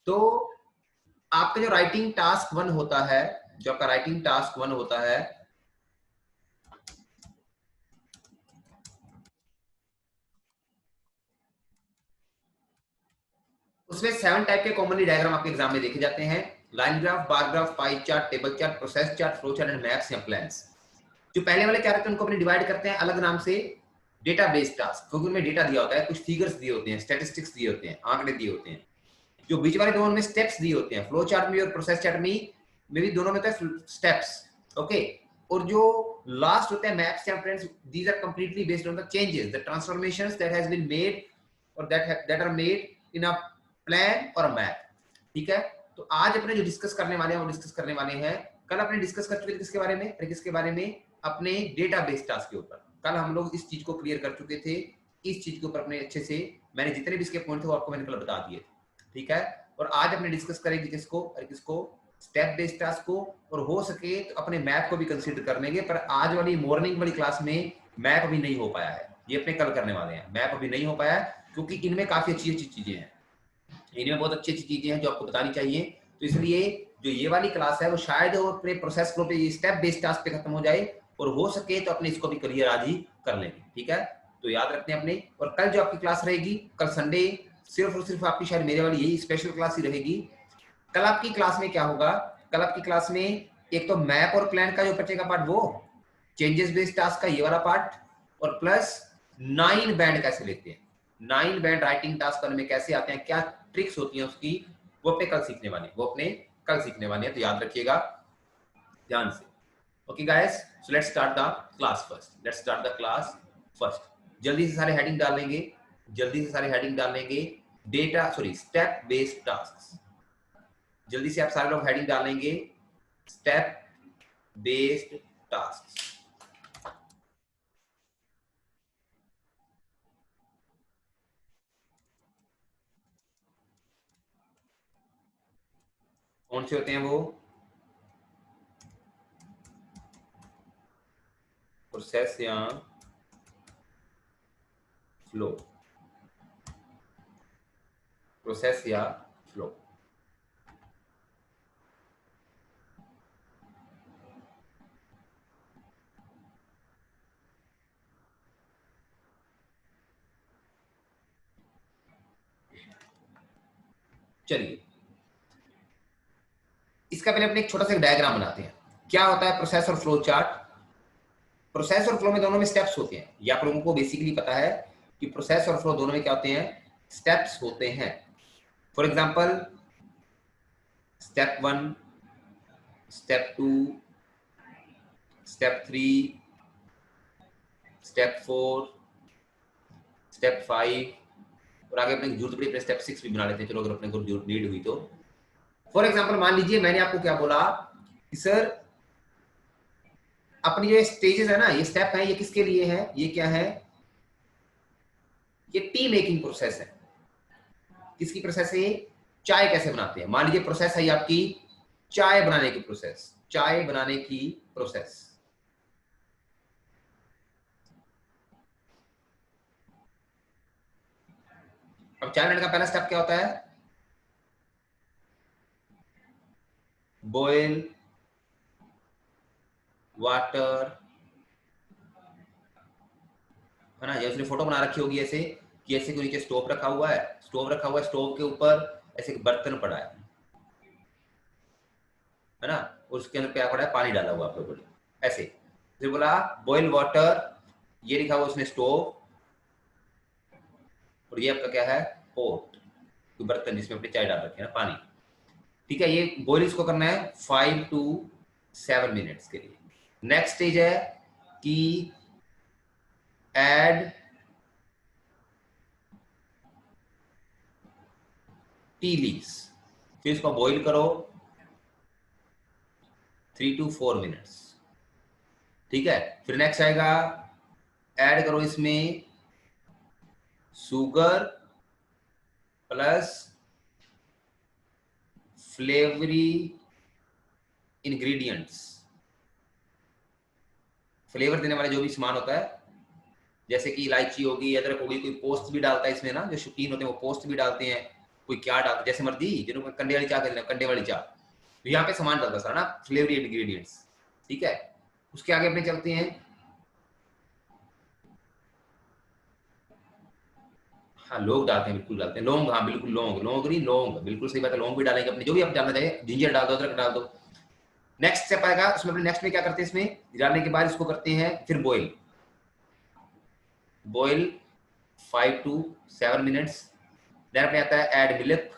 तो आपका जो राइटिंग टास्क 1 होता है, जो आपका राइटिंग टास्क 1 होता है, उसमें 7 टाइप के कॉमनली डायग्राम आपके एग्जाम में देखे जाते हैं। Line graph, bar graph, pie chart, table chart, process chart, flow chart and maps या प्लान्स। जो पहले वाले चार होते हैं उनको अपने डिवाइड करते हैं अलग नाम से डेटा बेस्ड टास्क, क्योंकि उनमें डेटा दिया होता है, कुछ फिगर्स दिए होते हैं, स्टैटिस्टिक्स दिए होते हैं, आंकड़े दिए होते हैं। जो बीच वाले दोनों में स्टेप्स दिए होते हैं, फ्लो चार्ट में और प्रोसेस चार्ट में भी दोनों में होता है स्टेप्स। ओके, और जो लास्ट होते हैं मैप्स या plans, these are completely based on the changes, the transformations that has been made और that are made in a plan और अ मैप। ठीक है, तो आज अपने जो डिस्कस करने वाले हैं वो डिस्कस करने वाले हैं, कल अपने डिस्कस कर चुके थे किसके बारे में, किसके बारे में, अपने डेटाबेस टास्क के ऊपर। कल हम लोग इस चीज को क्लियर कर चुके थे, इस चीज के ऊपर अपने अच्छे से मैंने जितने भी इसके पॉइंट थे वो आपको मैंने कल बता दिए। ठीक है, और आज अपने डिस्कस करेंगे किसको, किसको, स्टेप बेस्ड टास्क को, और हो सके तो अपने मैप को भी कंसीडर कर लेंगे। पर आज वाली मॉर्निंग वाली क्लास में मैप अभी नहीं हो पाया है, ये अपने कल करने वाले हैं। मैप अभी नहीं हो पाया है क्योंकि इनमें काफी अच्छी अच्छी चीजें हैं, इनमें बहुत अच्छी अच्छी चीजें हैं जो आपको बतानी चाहिए। तो इसलिए जो ये वाली क्लास है वो शायद अपने प्रोसेस फ्लो पे, स्टेप बेस्ड टास्क पे खत्म हो जाए, और हो सके तो अपने इसको भी क्लियर आज ही कर लेंगे। ठीक है, तो याद रखते हैं अपने। और कल जो आपकी क्लास रहेगी, कल संडे, सिर्फ और सिर्फ आपकी शायद मेरे वाली यही स्पेशल क्लास ही रहेगी। कल आपकी क्लास में क्या होगा, कल आपकी क्लास में एक तो मैप और प्लान का जो बचेगा पार्ट, वो चेंजेस बेस्ड टास्क का ये वाला पार्ट, और प्लस 9 बैंड कैसे लेते हैं, 9 बैंड राइटिंग टास्क करने में कैसे आते हैं, क्या ट्रिक्स होती हैं उसकी, वो अपने कल सीखने वाले हैं, वो अपने कल सीखने वाले हैं। तो याद रखिएगा ध्यान से। Okay guys, so let's start the class first, let's start the class first. जल्दी से सारे हेडिंग डाल लेंगे, जल्दी से सारे हेडिंग डाल लेंगे। Data sorry step based task, जल्दी से आप सारे लोग हेडिंग डालेंगे, स्टेप बेस्ड टास्क। कौन से होते हैं वो, प्रोसेस या फ्लो, प्रोसेस या फ्लो। चलिए इसका पहले अपने एक छोटा सा डायग्राम बनाते हैं। क्या होता है प्रोसेस और फ्लो चार्ट। प्रोसेस और फ्लो में दोनों में स्टेप्स होते हैं, ये आप लोगों को बेसिकली पता है कि प्रोसेस और फ्लो दोनों में क्या होते हैं, स्टेप्स होते हैं। For example step 1, step 2, step 3, step 4, step 5, और आगे अपने जरूरत पड़ी अपने स्टेप 6 भी बना लेते हैं, चलो अगर अपने को नीड हुई तो। फॉर एग्जांपल मान लीजिए मैंने आपको क्या बोला कि सर अपनी जो स्टेजेस है ना, ये स्टेप है, ये किसके लिए है, ये क्या है, ये टी मेकिंग प्रोसेस है। किसकी प्रोसेस है, चाय कैसे बनाते हैं। मान लीजिए प्रोसेस है आपकी चाय बनाने की प्रोसेस, चाय बनाने की प्रोसेस। अब चाय बनाने का पहला स्टेप क्या होता है, बॉयल वाटर, है ना। ये उसने फोटो बना रखी होगी ऐसे कि ऐसे कोई नीचे स्टोव रखा हुआ है, स्टोव रखा हुआ है, स्टोव के ऊपर ऐसे एक बर्तन पड़ा है ना, उसके अंदर क्या पड़ा है, पानी डाला हुआ आप लोगों ने ऐसे। फिर बोला बॉयल वाटर, ये लिखा हुआ उसने स्टोव, और ये आपका क्या है, पोट, तो बर्तन जिसमें अपनी चाय डाल रखी है ना, पानी। ठीक है, ये बॉयल इसको करना है 5 to 7 मिनट्स के लिए। नेक्स्ट स्टेज है कि ऐड टी लीव्स, फिर इसको बॉईल करो 3 to 4 मिनट्स। ठीक है, फिर नेक्स्ट आएगा ऐड करो इसमें शुगर प्लस फ्लेवरी इंग्रेडिएंट्स, फ्लेवर देने वाले जो भी सामान होता है, जैसे कि इलायची होगी, अदरक होगी, कोई पोस्ट भी डालता है इसमें ना, जो शौकीन होते हैं वो पोस्ट भी डालते हैं, कोई क्या डालता, जैसे मर्जी, जिन्होंने कंडे वाली चाय कर लेना, कंडे वाली चाय, तो यहाँ पे सामान डालता सारा ना, फ्लेवरी इंग्रेडिएंट्स, ठीक है। उसके आगे अपने चलते हैं, हाँ लोग डालते हैं, बिल्कुल डालते हैं, लौंग, हाँ बिल्कुल लौंग, लौंग नहीं लौंग, बिल्कुल सही बात है, लौंग भी डालेंगे अपने, जो भी आप डालना चाहिए, जिंजर डाल दो, अदरक डाल दो। नेक्स्ट स्टेप आएगा उसमें, अपने नेक्स्ट में क्या करते हैं, इसमें डालने के बाद इसको करते हैं फिर boil, boil 5 to 7 minutes. Then अपने आता है ऐड मिल्क,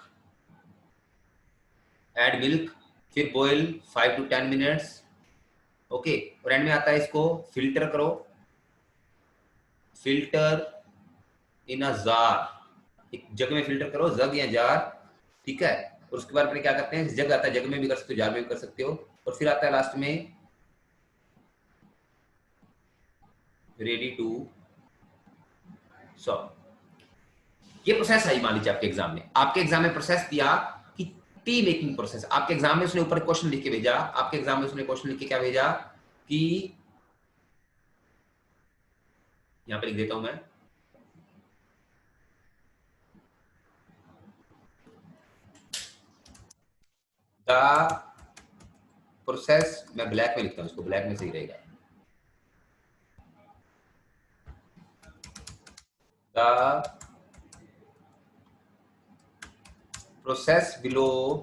ऐड मिल्क, फिर बॉईल 5 to 10 मिनट्स, ओके। और एंड में आता है इसको फिल्टर करो, फिल्टर इन अ जार, एक जग में फिल्टर करो, जग या जार, ठीक है। और उसके बाद अपने क्या करते हैं, जग आता है, जग में भी कर सकते हो, जार में भी कर सकते हो। और फिर आता है लास्ट में रेडी टू सर्व। ये प्रोसेस है, मान लीजिए आपके एग्जाम में, आपके एग्जाम में प्रोसेस दिया कि टी मेकिंग प्रोसेस, आपके एग्जाम में उसने ऊपर क्वेश्चन लिख के भेजा, आपके एग्जाम में उसने क्वेश्चन लिख के क्या भेजा कि, यहां पे लिख देता हूं मैं, द प्रोसेस, मैं ब्लैक में लिखता हूं इसको, ब्लैक में सही रहेगा, the process below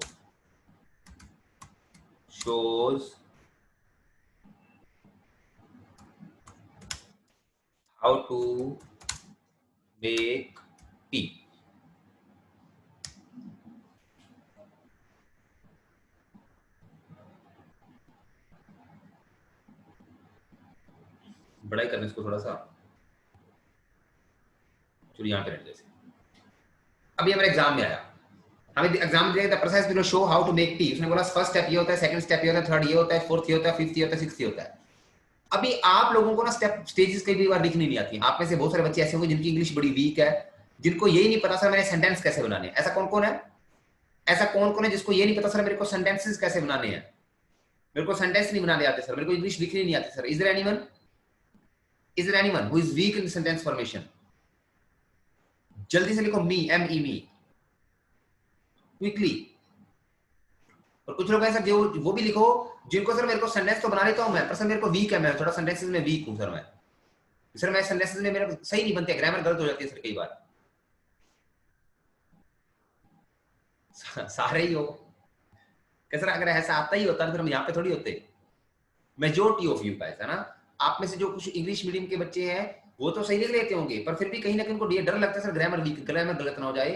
shows how to make tea। बड़ा ही करना इसको थोड़ा सा, चलिए यहाँ पे रख जैसे। अभी हमारे एग्जाम में आया, हमें एग्जाम दिया था process below show how to make tea, उसने बोला फर्स्ट स्टेप ये होता है, सेकंड स्टेप ये होता है, थर्ड ये होता है, फोर्थ ये होता है, फिफ्थ ये होता है, सिक्स्थ ये होता है। अभी आप लोगों को ना स्टेप स्टेजेस कई बार लिखनी नहीं आती। आप में से बहुत सारे बच्चे ऐसे होंगे जिनकी इंग्लिश बड़ी वीक है, जिनको यही नहीं पता सर मैंने सेंटेंस कैसे बनाने हैं। ऐसा कौन कौन है, ऐसा कौन कौन है जिसको ये नहीं पता सर मेरे को सेंटेंसेस कैसे बनाने हैं, मेरे को सेंटेंस नहीं बनाने आते सर, मेरे को इंग्लिश लिखनी नहीं आती sir. Is there anyone, is there anyone who is weak in sentence formation? जल्दी से लिखो मी, एम ई मी, क्विकली। और कुछ लोग ऐसा जो वो भी लिखो जिनको सर मेरे को सेंटेंस तो बना लेता हूं मैं, पर सर मेरे को वीक है, मैं थोड़ा सेंटेंसेस में वीक हूं सर, मैं सर मैं सेंटेंसेस में मेरे सही नहीं बनते, ग्रामर गलत हो जाती है सर कई बार। सारे ही हो क्या सर? अगर ऐसा आता ही होता तो फिर हम यहाँ पे थोड़ी होते। मेजोरिटी ऑफ यू का ऐसा ना, आप में से जो कुछ इंग्लिश मीडियम के बच्चे हैं वो तो सही लिख लेते होंगे, पर फिर भी कहीं ना कहीं उनको डर लगता है सर ग्रामर वीक, ग्रामर गलत ना हो जाए।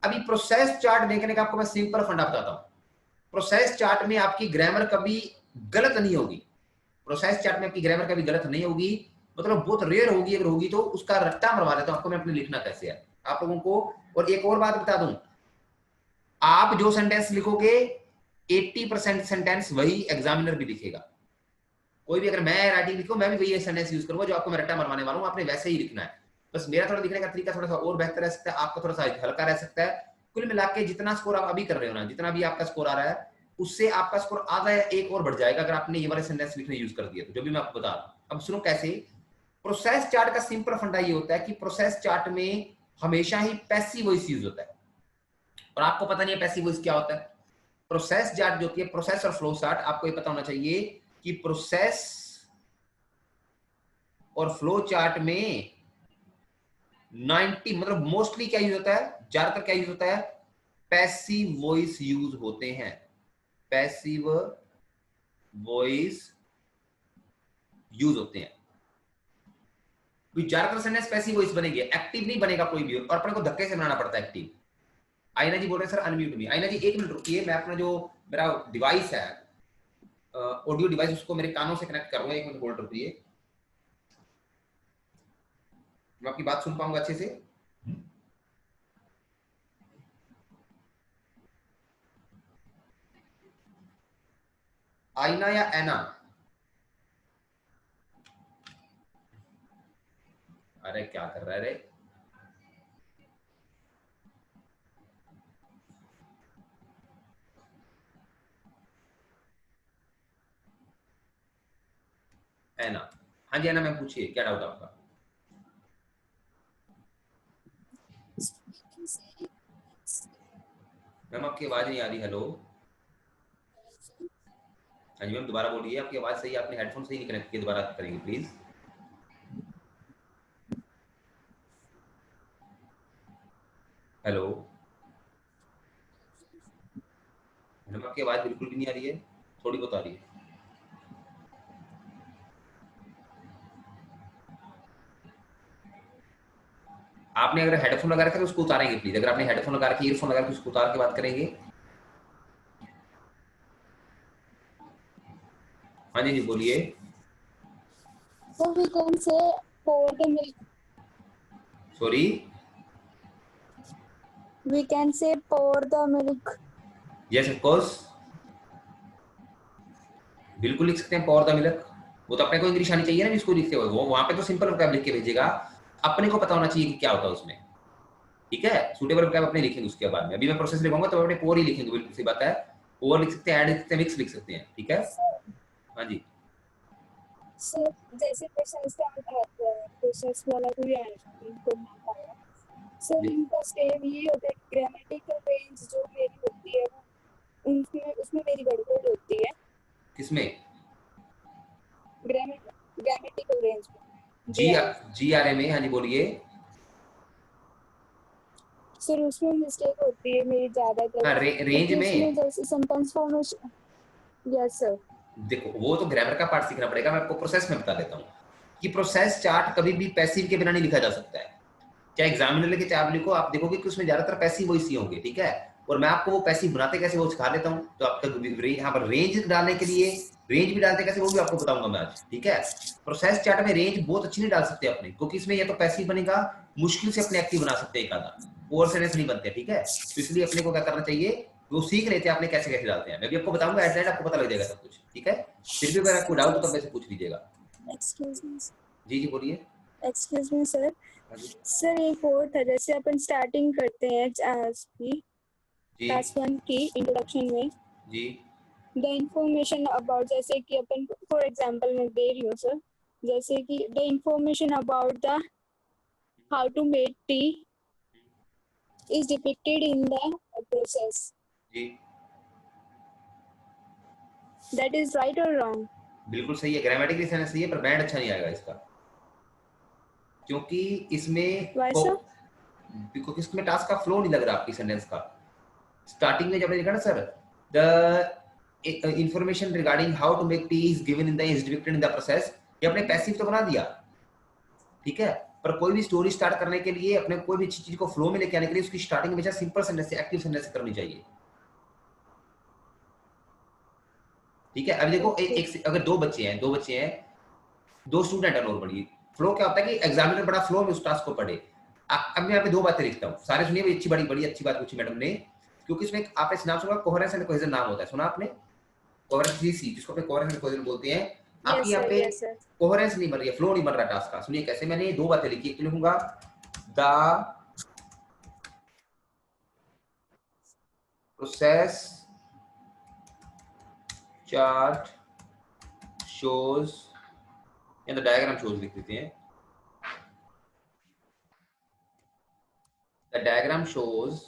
अभी प्रोसेस चार्ट देखने का आपको मैं सिंपल फंडा बताता हूँ। प्रोसेस चार्ट में आपकी ग्रामर कभी गलत नहीं होगी, प्रोसेस चार्ट में आपकी ग्रामर कभी गलत नहीं होगी, मतलब बहुत रेयर होगी, अगर होगी तो उसका रट्टा मरवा देता हूं आपको मैं अपने लिखना कैसे है आप लोगों को। और एक और बात बता दूं, आप जो सेंटेंस लिखोगे 80% सेंटेंस वही एग्जामिनर भी लिखेगा। कोई भी अगर मैं राइटिंग लिखूं मैं भी वही सेंटेंस यूज करूंगा जो आपको मैं रट्टा मरवाने वाला हूं, आपने वैसे ही लिखना है। बस मेरा थोड़ा लिखने का तरीका थोड़ा सा और बेहतर रह सकता है, आपका थोड़ा सा हल्का रह सकता है। कुल मिला के जितना स्कोर आप अभी कर रहे हो ना, जितना भी आपका स्कोर आ रहा है उससे आपका स्कोर आधा या एक और बढ़ जाएगा अगर आपने ये वाले सेंटेंस लिखने यूज कर दिया तो, जो भी मैं आपको बता रहा हूं। अब सुनो कैसे। प्रोसेस चार्ट का सिंपल फंडा ये होता है कि प्रोसेस चार्ट में हमेशा ही पैसिव वॉइस यूज होता है, और आपको पता नहीं है पैसिव वॉइस क्या होता है। प्रोसेस चार्ट जो होती है, प्रोसेस और फ्लो चार्ट, आपको ये पता होना चाहिए कि प्रोसेस और फ्लो चार्ट में 90 मतलब मोस्टली क्या यूज होता है, ज्यादातर क्या यूज होता है, पैसिव वॉइस यूज होते हैं, पैसिव वॉइस यूज होते हैं। ज्यादातर सेंटेंस पैसिव वॉइस बनेगी, एक्टिव नहीं बनेगा कोई भी, और अपने को धक्के से बनाना पड़ता है एक्टिव। आईना जी बोल रहे हैं सर अनम्यूट मी। आईना जी एक मिनट रुकिए, मैं अपना जो मेरा डिवाइस है ऑडियो डिवाइस उसको मेरे कानों से कनेक्ट कर रहा हूं, एक मिनट होल्ड रखिए, मैं आपकी बात सुन पाऊंगा अच्छे से। आईना या एना? अरे क्या कर रहा है रे? एना, हाँ जी एना मैम पूछिए, क्या डाउट आपका? मैम आपकी आवाज नहीं आ रही। हेलो, हाँ जी मैम, दोबारा बोलिए। आपकी आवाज सही, आपने हेडफोन सही नहीं कनेक्ट किए, दोबारा करेंगे प्लीज। हेलो मैडम, आपकी आवाज बिल्कुल भी नहीं आ रही है, थोड़ी बहुत आ रही है। आपने अगर हेडफोन लगा रखा है तो उसको उतारेंगे प्लीज। अगर आपने हेडफोन लगा रखी है, ईयरफोन लगा रखी है, उसको उतार के बात करेंगे। हाँ जी जी बोलिए। So we can say pour the milk. Sorry, We can say pour the milk. Yes of course, बिल्कुल लिख सकते हैं पावर द मिल्क। वो तो अपने को इंग्लिश आनी चाहिए ना जिसको लिखते हुए, वो वहां पे तो सिंपल वर्ब लिख के भेजेगा, अपने को पता होना चाहिए कि क्या होता है उसमें। ठीक है, सूटेबल वर्ब अपने लिखेंगे उसके बाद में। अभी मैं प्रोसेस लिखूंगा तो अपने पोर ही लिखेंगे, बिल्कुल सी बात है। ओवर लिख सकते हैं, ऐड लिख सकते हैं, मिक्स लिख सकते हैं। ठीक है, हाँ जी So जैसे प्रोसेस का आता है, प्रोसेस वाला कोई इनको ना पाया। सो जी। इनका स्टेप ये होता है, ग्रामेटिकल रेंज जो मेरी होती है वो उनमें उसमें मेरी गड़बड़ होती है। किसमें? ग्रामेटिकल रेंज में जी, GRM. G R M A, हाँ जी बोलिए। सर उसमें मिस्टेक होती है मेरी ज्यादातर, हाँ, रेंज क्योंकि उसमें में जैसे सेंटेंस फॉर्मेशन। Yes sir. देखो, वो तो ग्रामर का पार्ट सीखना पड़ेगा। मैं आपको प्रोसेस में बता देता हूँ कि प्रोसेस चार्ट कभी भी पैसिव के बिना नहीं लिखा जा सकता है। चाहे एग्जामिनर लेके चाहे आप लिखो, आप देखोगे कि उसमें ज्यादातर पैसिव वॉइस ही होंगे। ठीक है, और मैं आपको वो पैसिव बनाते कैसे वो सिखा देता हूँ। तो आपका यहाँ पर रेंज डालने के लिए, रेंज भी डालते कैसे वो भी आपको बताऊंगा मैं आज। ठीक है, प्रोसेस चार्ट में रेंज बहुत अच्छी नहीं डाल सकते अपने, क्योंकि इसमें या तो पैसिव बनेगा, मुश्किल से अपने एक्टिव बना सकते हैं एक आधा, ओवर सेंटेंस नहीं बनते। ठीक है, तो इसलिए अपने को क्या करना चाहिए, वो सीख लेते हैं आपने कैसे कैसे डालते हैं। मैं भी आपको बताऊंगा, एट एंड आपको पता लग जाएगा सब कुछ। ठीक है, फिर भी अगर आपको डाउट हो तो वैसे पूछ लीजिएगा। Excuse me. जी जी बोलिए। Excuse me sir. हाँ जी सर एक और था, जैसे अपन स्टार्टिंग करते हैं जी क्लास 1 की इंट्रोडक्शन में, जी द इंफॉर्मेशन अबाउट, जैसे कि अपन फॉर एग्जांपल मैं दे रही हूँ सर, जैसे कि the information about the how to make tea is depicted in the process. जी, That is right or wrong? बिल्कुल सही है, ग्रामेटिकली सेंस सही है, पर बैंड अच्छा नहीं आएगा इसका, क्योंकि इसमें Why sir? क्योंकि इसमें टास्क का फ्लो नहीं लग रहा आपकी सेंटेंस का। स्टार्टिंग में जब आपने लिखा ना sir, the information regarding how to make tea is given in the is depicted in the process, ये अपने पैसिव तो बना दिया। ठीक है, पर कोई भी स्टोरी स्टार्ट करने के लिए, अपने कोई भी अच्छी चीज को फ्लो में लेके आने के लिए, उसकी स्टार्टिंग हमेशा सिंपल सेंटेंस से, एक्टिव सेंटेंस से करनी चाहिए। ठीक है, अब देखो Okay. अगर दो बच्चे हैं, दो स्टूडेंट है नॉर्मली, फ्लो क्या होता है कि एग्जामिनर बड़ा फ्लो में उस टास्क को पढ़े। अब मैं यहाँ पे दो बातें लिखता हूँ, सारे सुनिए, अच्छी बड़ी बड़ी अच्छी बात पूछी मैडम ने, क्योंकि इसमें आपने नाम सुना, कोहेरेंस एंड कोहेजन नाम होता है, सुना आपने? कोहेरेंस सी, जिसको अपने कोहेरेंस एंड कोहेजन बोलते हैं। आपकी Yes यहाँ sir. पे Yes sir. कोहेरेंस नहीं बन रही है, फ्लो नहीं बन रहा टास्क का। सुनिए कैसे, मैंने दो बातें लिखी, एक लिखूंगा द प्रोसेस चार्ट शोज, या द डायग्राम शोज लिख देते हैं। The diagram shows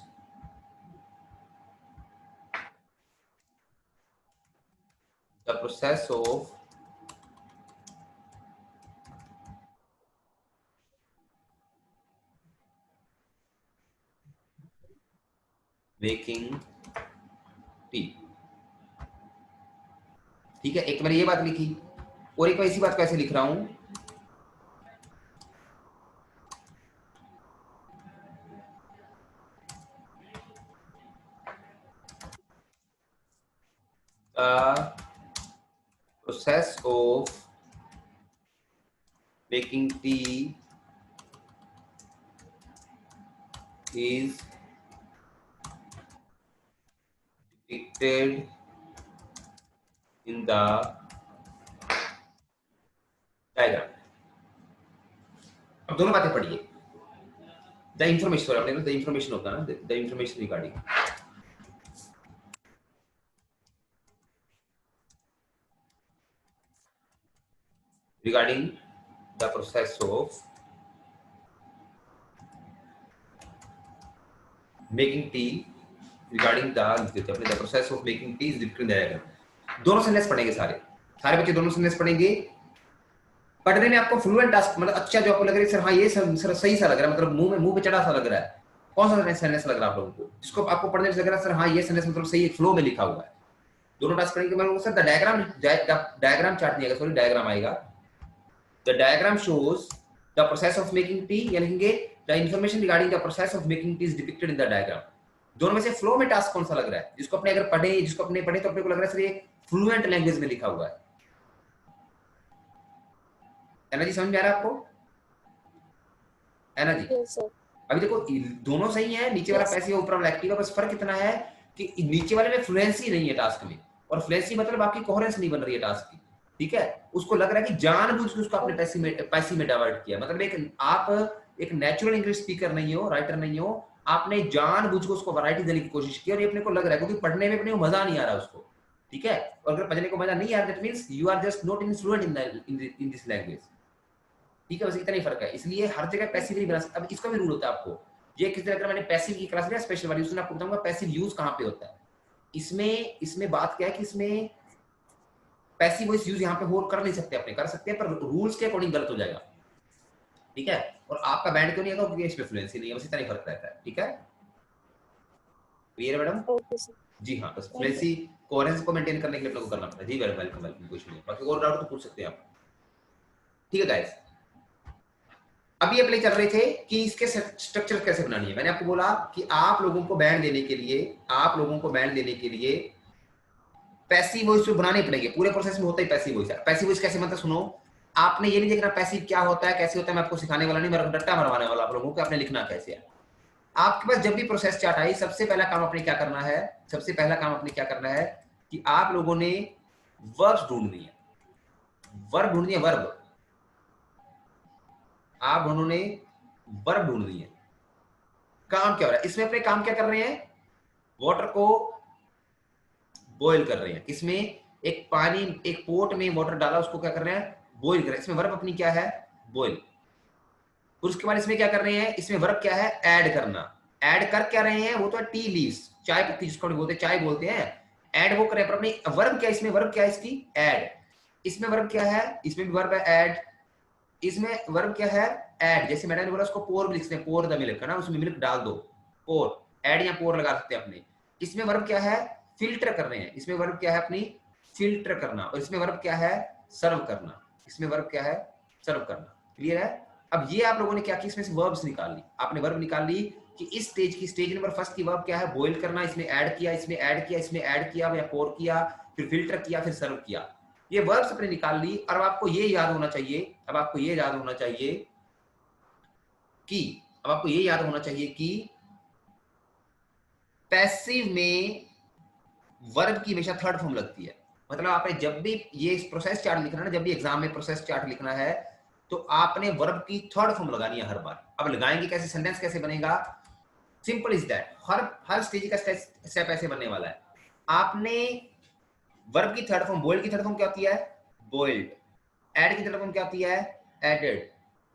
the process of making tea. ठीक है, एक मैंने ये बात लिखी, और एक मैं इसी बात को ऐसे लिख रहा हूं, process of making tea is depicted in the diagram। अब दोनों बातें पढ़िए। द इंफॉर्मेशन, आपने द इंफॉर्मेशन होता है ना, the information regarding the process of making tea regarding the process of making tea is difficult in the diagram. दोनों sentence पढ़ेंगे सारे बच्चे दोनों सेंटेंस पढ़ेंगे। पढ़ने में आपको फ्लुएंट टास्क मतलब अच्छा जो आपको लग रहा है सर हाँ ये सर सही सा लग रहा है, मतलब मुंह पे चढ़ा सा लग रहा है, कौन सा सेंटेंस लग रहा है आप लोगों को जिसको आपको पढ़ने से लग रहा है सर हाँ ये सेंटेंस मतलब सही फ्लो में लिखा हुआ है। दोनों टास्क करेंगे। मैं सर द डायग्राम चार्ट नहीं आएगा, सॉरी डायग्राम आएगा। The diagram shows the process of making tea, या लिखेंगे the information regarding the process of making tea is depicted in the diagram. दोनों में से फ्लो में टास्क कौन सा लग रहा है, जिसको अपने अगर पढ़े जिसको अपने पढ़े तो अपने को लग रहा है सर ये फ्लुएंट लैंग्वेज में लिखा हुआ है। एनर्जी समझ में आ रहा है आपको? Energy Yes, sir. अभी देखो दोनों सही है, नीचे वाला Yes. पैसिव ऊपर वाला एक्टिव है, बस फर्क इतना है कि नीचे वाले में फ्लुएंसी नहीं है टास्क में, और फ्लुएंसी मतलब आपकी कोहेरेंस नहीं बन रही है टास्क की, ठीक है। उसको लग रहा है कि जानबूझ के उसको आपने पैसिव में डाइवर्ट किया, मतलब एक आप एक नेचुरल इंग्लिश स्पीकर नहीं हो, राइटर नहीं हो, आपने जानबूझ के उसको वैरायटी देने की कोशिश की, और ये अपने को लग रहा है क्योंकि पढ़ने में अपने को मजा नहीं आ रहा उसको, ठीक है। और अगर पढ़ने को मजा नहीं आ रहा that means you are just not in fluent in this language, ठीक है। बस इतना ही फर्क है, इसलिए हर जगह पैसिव नहीं बना सकता। अब इसका भी रूल होता है आपको, ये किस तरह मैंने पैसिव की क्लास लिया स्पेशल वाली, उसमें आपको बताऊंगा पैसिव यूज कहां पे होता है। इसमें बात क्या है कि इसमें पैसिव वॉइस यूज यहाँ पे होल्ड कर नहीं सकते, अपने कर सकते हैं पर रूल्स के अकॉर्डिंग गलत हो जाएगा, ठीक है। और आपका बैंड क्यों नहीं आएगा क्योंकि इसमें फ्लुएंसी नहीं है, बस इतना ही फर्क रहता है, ठीक है। क्लियर है मैडम? Okay, sir. जी हाँ, बस Thank you. फ्लुएंसी कोहेरेंस को मेंटेन करने के लिए अपने को करना पड़ता है। जी वेलकम वेलकम, कुछ नहीं, बाकी और डाउट तो पूछ सकते हैं आप, ठीक है गाइस। अभी अपने चल रहे थे कि इसके स्ट्रक्चर कैसे बनानी है। मैंने आपको बोला कि आप लोगों को बैंड देने के लिए पैसिव वॉइस तो बनाने पड़ेंगे, पूरे प्रोसेस में होता ही पैसिव वॉइस है। पैसिव वॉइस कैसे मतलब सुनो, आपने ये नहीं देखना पैसिव क्या होता है कैसे होता है, मैं आपको सिखाने वाला नहीं, मेरा डट्टा मरवाने वाला आप लोगों को, आपने लिखना कैसे है। आपके पास जब भी प्रोसेस चार्ट आई सबसे पहला काम आपने क्या करना है, कि आप लोगों ने वर्ब ढूंढनी है, वर्ब आप दोनों ने वर्ब ढूंढनी है। काम क्या हो रहा है इसमें, अपने काम क्या कर रहे हैं, वाटर को बॉईल कर रहे हैं। इसमें एक पोट में वाटर डाला, उसको क्या कर रहे हैं, बॉईल कर रहे हैं। इसमें वर्ब अपनी क्या है, बॉईल। और उसके बाद इसमें क्या कर रहे हैं, इसमें वर्ब क्या है, ऐड करना। ऐड कर क्या रहे हैं, वो तो टी लीव्स, चाय पत्ती जिसको बोलते हैं, चाय बोलते हैं, ऐड वो करें। पर अपनी वर्ब क्या, इसमें वर्ब क्या है इसकी, ऐड। इसमें वर्ब क्या है, इसमें भी वर्ब है ऐड। इसमें वर्ब क्या है, ऐड। जैसे मैंने बोला उसको पोर भी लिखते हैं, पोर द मिल्क है ना, उसमें मिल्क डाल दो, पोर, ऐड या पोर लगा सकते हैं अपने। इसमें वर्ब क्या है, फिल्टर कर रहे हैं। इसमें वर्ब क्या है अपनी, फिल्टर करना। और इसमें वर्ब क्या है, सर्व करना। इसमें वर्ब क्या है, सर्व करना। क्लियर है? अब ये आप लोगों ने क्या किया, इसमें से वर्ब्स निकाल ली, आपने वर्ब निकाल ली कि इस स्टेज नंबर फर्स्ट की वर्ब क्या है, बॉईल करना। इसमें ऐड किया, इसमें ऐड किया या पोर किया, फिर फिल्टर किया, फिर सर्व किया। ये वर्ब्स अपने निकाल ली। और आपको ये याद होना चाहिए, कि पैसिव में वर्ब की हमेशा थर्ड फॉर्म लगती है। मतलब आपने जब भी ये प्रोसेस चार्ट लिखना है, जब भी एग्जाम में प्रोसेस चार्ट लिखना है तो आपने वर्ब की थर्ड फॉर्म लगानी है हर बार। अब लगाएंगे कैसे, सेंटेंस कैसे बनेगा, simple is that. Her stage का स्टेप ऐसे बनने वाला है। आपने वर्ब की थर्ड फॉर्म, बॉइल्ड की थर्ड फॉर्म क्या होती है, बॉइल्ड। ऐड की थर्ड फॉर्म क्या होती है, एडेड।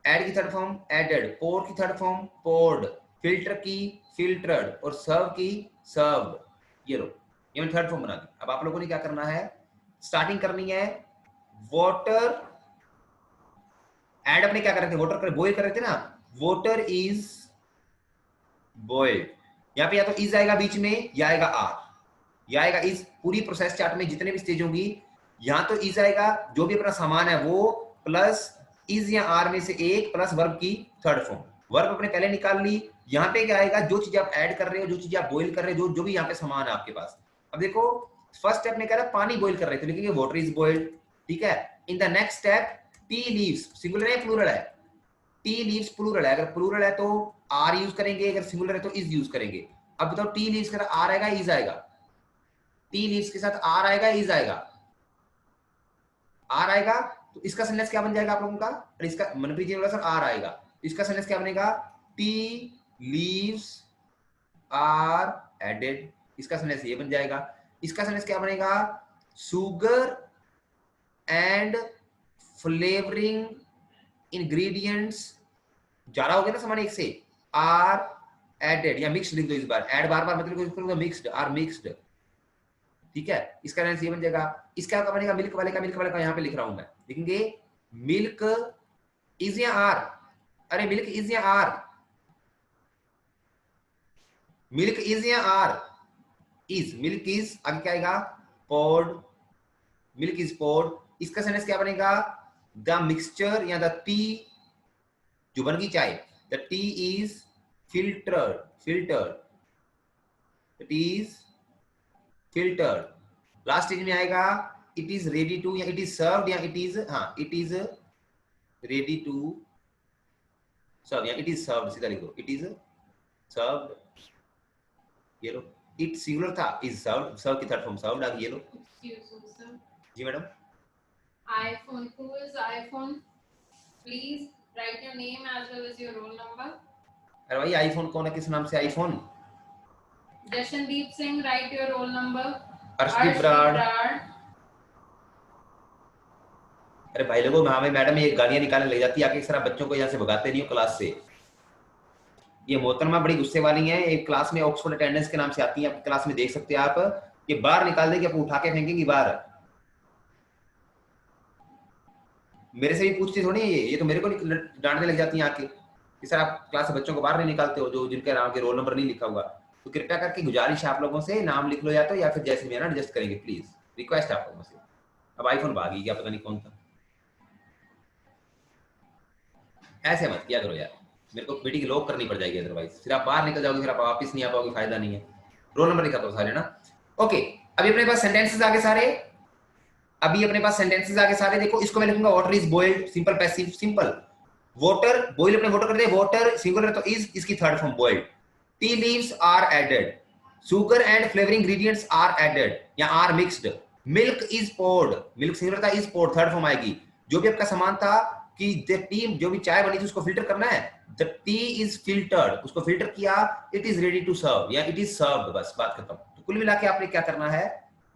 ऐड की थर्ड फॉर्म एडेड। पोर की थर्ड फॉर्म पोर्ड। फिल्टर की फिल्टर्ड। और सर्व की सर्व्ड। ये लो, ये मैंने थर्ड फॉर्म बना दी। अब आप लोगों ने क्या करना है, स्टार्टिंग करनी है वाटर। ऐड अपने क्या कर रहे थे, वाटर कर बॉयल कर रहे थे ना, वाटर इज बॉइल्ड। यहां पे या तो इज आएगा बीच में, या आएगा आर, या आएगा इज। पूरी प्रोसेस चार्ट में जितने भी स्टेज होंगी यहां तो इज आएगा, जो भी अपना सामान है वो, प्लस इज या आर में से एक, प्लस वर्ब की थर्ड फॉर्म। वर्ब अपने पहले निकाल ली। यहाँ पे क्या आएगा, जो चीज आप ऐड कर रहे हो, जो चीज आप बॉईल कर रहे हो, जो भी यहाँ पे सामान है आपके पास। अब देखो फर्स्ट स्टेप में कह रहा है पानी बॉईल कर रहे थे, लिखेंगे वाटर इज बॉइल्ड, ठीक है। इन the next step tea leaves, singular है प्लूरल है, टी लीव्स प्लूरल है। अगर प्लूरल है तो आर यूज करेंगे, अगर सिंगुलर है तो इज यूज करेंगे। अब बताओ टी लीव्स के साथ आर आएगा, इज आएगा, टी लीव्स के साथ आर आएगा, इज आएगा, आर आएगा। तो इसका सेंटेंस क्या बन जाएगा आप लोगों का, और इसका मनप्रीत जी ने बोला सर आर आएगा, तो इसका सेंटेंस क्या बनेगा, टी लीव्स आर एडेड। इसका सेंटेंस ये बन जाएगा। इसका सेंटेंस क्या बनेगा, सुगर एंड फ्लेवरिंग इंग्रेडिएंट्स, ज्यादा हो गया ना सामान एक से, आर एडेड या मिक्स्ड लिख दो इस बार, ऐड बार बार मतलब यूज करूंगा, मिक्स्ड आर मिक्स्ड, ठीक है। इसका आंसर ये बन जाएगा। इसका क्या बनेगा, मिल्क वाले का, मिल्क वाले का यहाँ पे लिख रहा हूं मैं, लिखेंगे मिल्क इज या आर, अरे मिल्क इज या आर, मिल्क इज या आर, इज, मिल्क इज, आगे क्या आएगा, पोर्ड, मिल्क इज पोर्ड। इसका सेंटेंस क्या बनेगा, द मिक्सचर या द टी, जो बन गई चाय, the tea is filtered, filtered, the tea is filtered. Last stage में आएगा इट इज रेडी टू, या इट इज सर्व्ड, या इट इज, हाँ it is ready to serve, या इट इज सर्व्ड, सीधा लिखो, इट इज सर्व्ड, ये लो, it singular था, इज सर्व्ड, सर्व की थर्ड फॉर्म सर्व्ड आ गई, ये लो। जी madam. iPhone, who is iPhone? Please write your name as well as your roll number. अरे भाई आईफोन कौन है, किस नाम से iPhone? Jashandeep Singh, write your roll number. Arshdeep Brar. अरे भाई लोगों, हमें मैडम ये गालियां निकालने लग जाती है आके, सर बच्चों को यहाँ से भगाते नहीं हो क्लास से। ये मोहतरमा बड़ी गुस्से वाली हैं, एक क्लास में ऑक्सफोर्ड अटेंडेंस के नाम से आती हैं, आपकी क्लास में देख सकते हैं आप, ये बाहर निकाल देंगे, आपको उठा के फेंकेंगी बाहर। मेरे से भी पूछती थोड़ी ये तो मेरे को डांटने लग जाती हैं आके कि सर आप क्लास से बच्चों को बाहर नहीं निकालते हो जो जिनके नाम के रोल नंबर नहीं लिखा हुआ। तो कृपया करके गुजारिश है आप लोगों से, नाम लिख लो या तो, या फिर जैसे मेरा एडजस्ट करेंगे प्लीज, रिक्वेस्ट है आप लोगों से। अब आईफोन भागी क्या, पता नहीं कौन था। ऐसे मत किया करो यार, मेरे को मीटिंग लॉक करनी पड़ जाएगी अदरवाइज, फिर आप बाहर निकल जाओगे, फिर आप वापस नहीं आ पाओगे, फायदा नहीं है। रोल नंबर लिखा दो सारे ना। ओके, अभी अपने पास सेंटेंसेस आगे सारे, अभी अपने पास सेंटेंसेस आगे सारे देखो। इसको मैं लिखूंगा water is boiled, simple passive, simple. Water boil अपने वाटर कर दे, वाटर सिंगुलर है तो इज, इसकी third form boiled. Tea leaves are added, sugar and flavouring ingredients are added या are mixed. Milk is poured, milk singular था, is poured, third form आएगी। जो भी आपका सामान था कि द टी, जो भी चाय बनी थी उसको फिल्टर करना है, द टी इज फिल्टर्ड, उसको फिल्टर किया, it is ready to serve या इट इज सर्व्ड, बस बात खत्म। तो कुल मिला के आपने क्या करना है,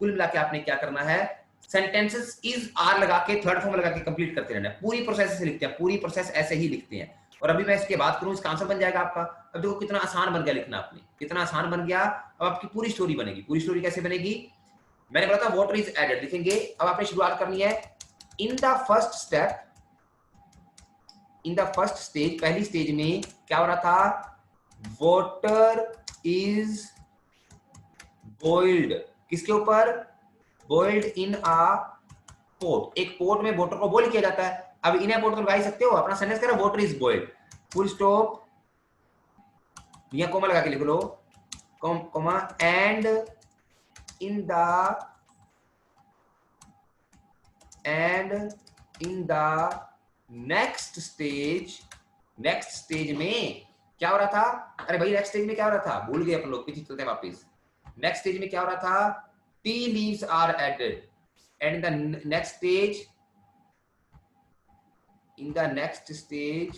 कुल मिला के आपने क्या करना है, सेंटेंसेस इज आर लगा के थर्ड फॉर्म लगा के कंप्लीट करते रहना है। पूरी प्रोसेस से लिखते हैं, पूरी प्रोसेस ऐसे ही लिखते हैं। और अभी मैं इसकी बात करूं, इसका आंसर बन जाएगा आपका। अब देखो कितना आसान बन गया लिखना, आपने कितना आसान बन गया। अब आपकी पूरी स्टोरी बनेगी। पूरी स्टोरी कैसे बनेगी, मैंने बोला था वाटर इज एडेड लिखेंगे। अब आपने शुरुआत करनी है, इन the first step, in the first stage, पहली स्टेज में क्या हो रहा था, वाटर इज बॉइल्ड, किसके ऊपर, बॉइल्ड इन अ पोट, एक पोट में वाटर को बॉईल किया जाता है। अब इन अ पोट तो लगा ही सकते हो, अपना सेंटेंस करो water is boiled, full stop, या कोमा लगा के लिख लो, comma, and in the next stage, next stage में क्या हो रहा था, अरे भाई नेक्स्ट स्टेज में क्या हो रहा था, भूल गए अपन लोग, पीछे चलते हैं वापस। नेक्स्ट स्टेज में क्या हो रहा था, tea leaves are added, and in the next stage, in the next stage,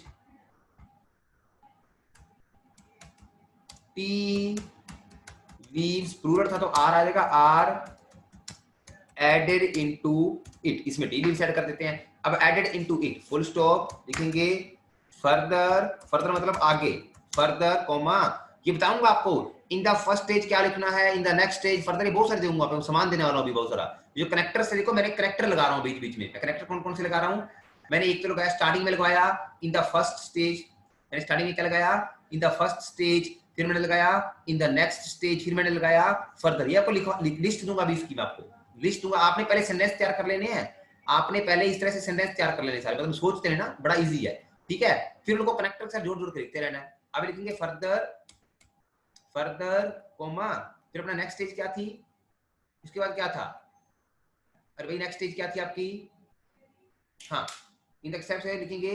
tea leaves, plural था तो r आ जाएगा, r added into it, इसमें tea leaves ऐड कर देते हैं। अब added into it, full stop लिखेंगे, further, further मतलब आगे, further, comma, ये बताऊंगा आपको इन द फर्स्ट स्टेज क्या लिखना है, इन द नेक्स्ट स्टेज, फर्दर, ये बहुत सारे दूंगा आपको, सामान देने वाला हूं अभी बहुत सारा। जो कनेक्टर से देखो, मैंने कनेक्टर लगा रहा हूं बीच बीच में। कनेक्टर कौन कौन से लगा रहा हूं, मैंने एक तो लगाया स्टार्टिंग में, लगाया इन द फर्स्ट स्टेज, मैंने स्टार्टिंग में क्या लगाया, इन द फर्स्ट स्टेज, फिर मैंने लगाया इन द नेक्स्ट स्टेज, फिर मैंने लगाया फर्दर। ये आपको लिस्ट दूंगा अभी, इसकी मैं आपको लिस्ट दूंगा। आपने पहले सेंटेंस तैयार कर लेने हैं, आपने पहले इस तरह से सेंटेंस तैयार कर लेने सारे, मतलब सोचते हैं ना, बड़ा इजी है, ठीक है। फिर उनको कनेक्टर से जोड़ जोड़ के लिखते रहना है। अब लिखेंगे फर्दर, फर्दर, कोमा, फिर अपना नेक्स्ट स्टेज क्या थी, उसके बाद क्या था, अरे भाई नेक्स्ट स्टेज क्या थी आपकी, हाँ, इन द स्टेप से लिखेंगे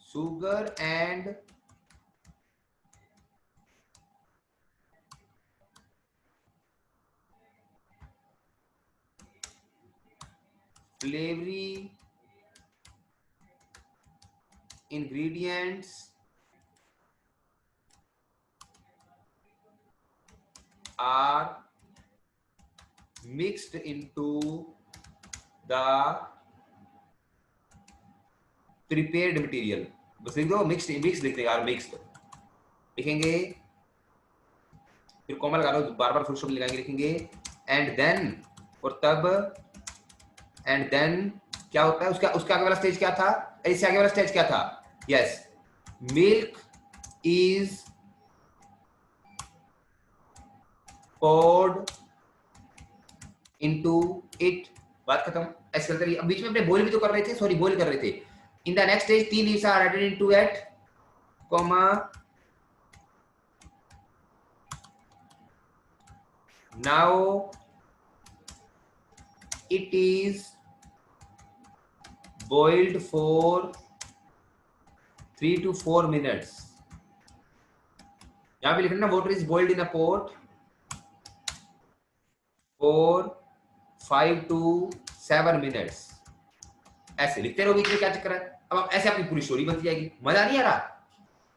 sugar and flavory ingredients are mixed into the prepared material, बस लिख दो मिक्स्ड, मिक्स लिख देंगे यार, मिक्स्ड लिखेंगे, फिर कॉमा लगा दो, बार बार फुल स्टॉप लगाएंगे, लिखेंगे एंड देन, और तब, एंड देन क्या होता है, उसका उसका आगे वाला स्टेज क्या था, इससे आगे वाला स्टेज क्या था, yes, milk is poured into it, बात खत्म। ऐसे चलते रहिए। अब बीच में अपने बॉईल भी तो कर रहे थे, सॉरी बॉईल कर रहे थे। इन the next stage 3 leaves are added into it, comma, now it is boiled for 3 to 4 minutes। यहां पे लिखना water is boiled in a pot for 5 to 7 minutes। ऐसे लिखते रहो, बीच में क्या चक्कर है। अब आप ऐसे अपनी पूरी स्टोरी बनती जाएगी। मजा नहीं आ रहा,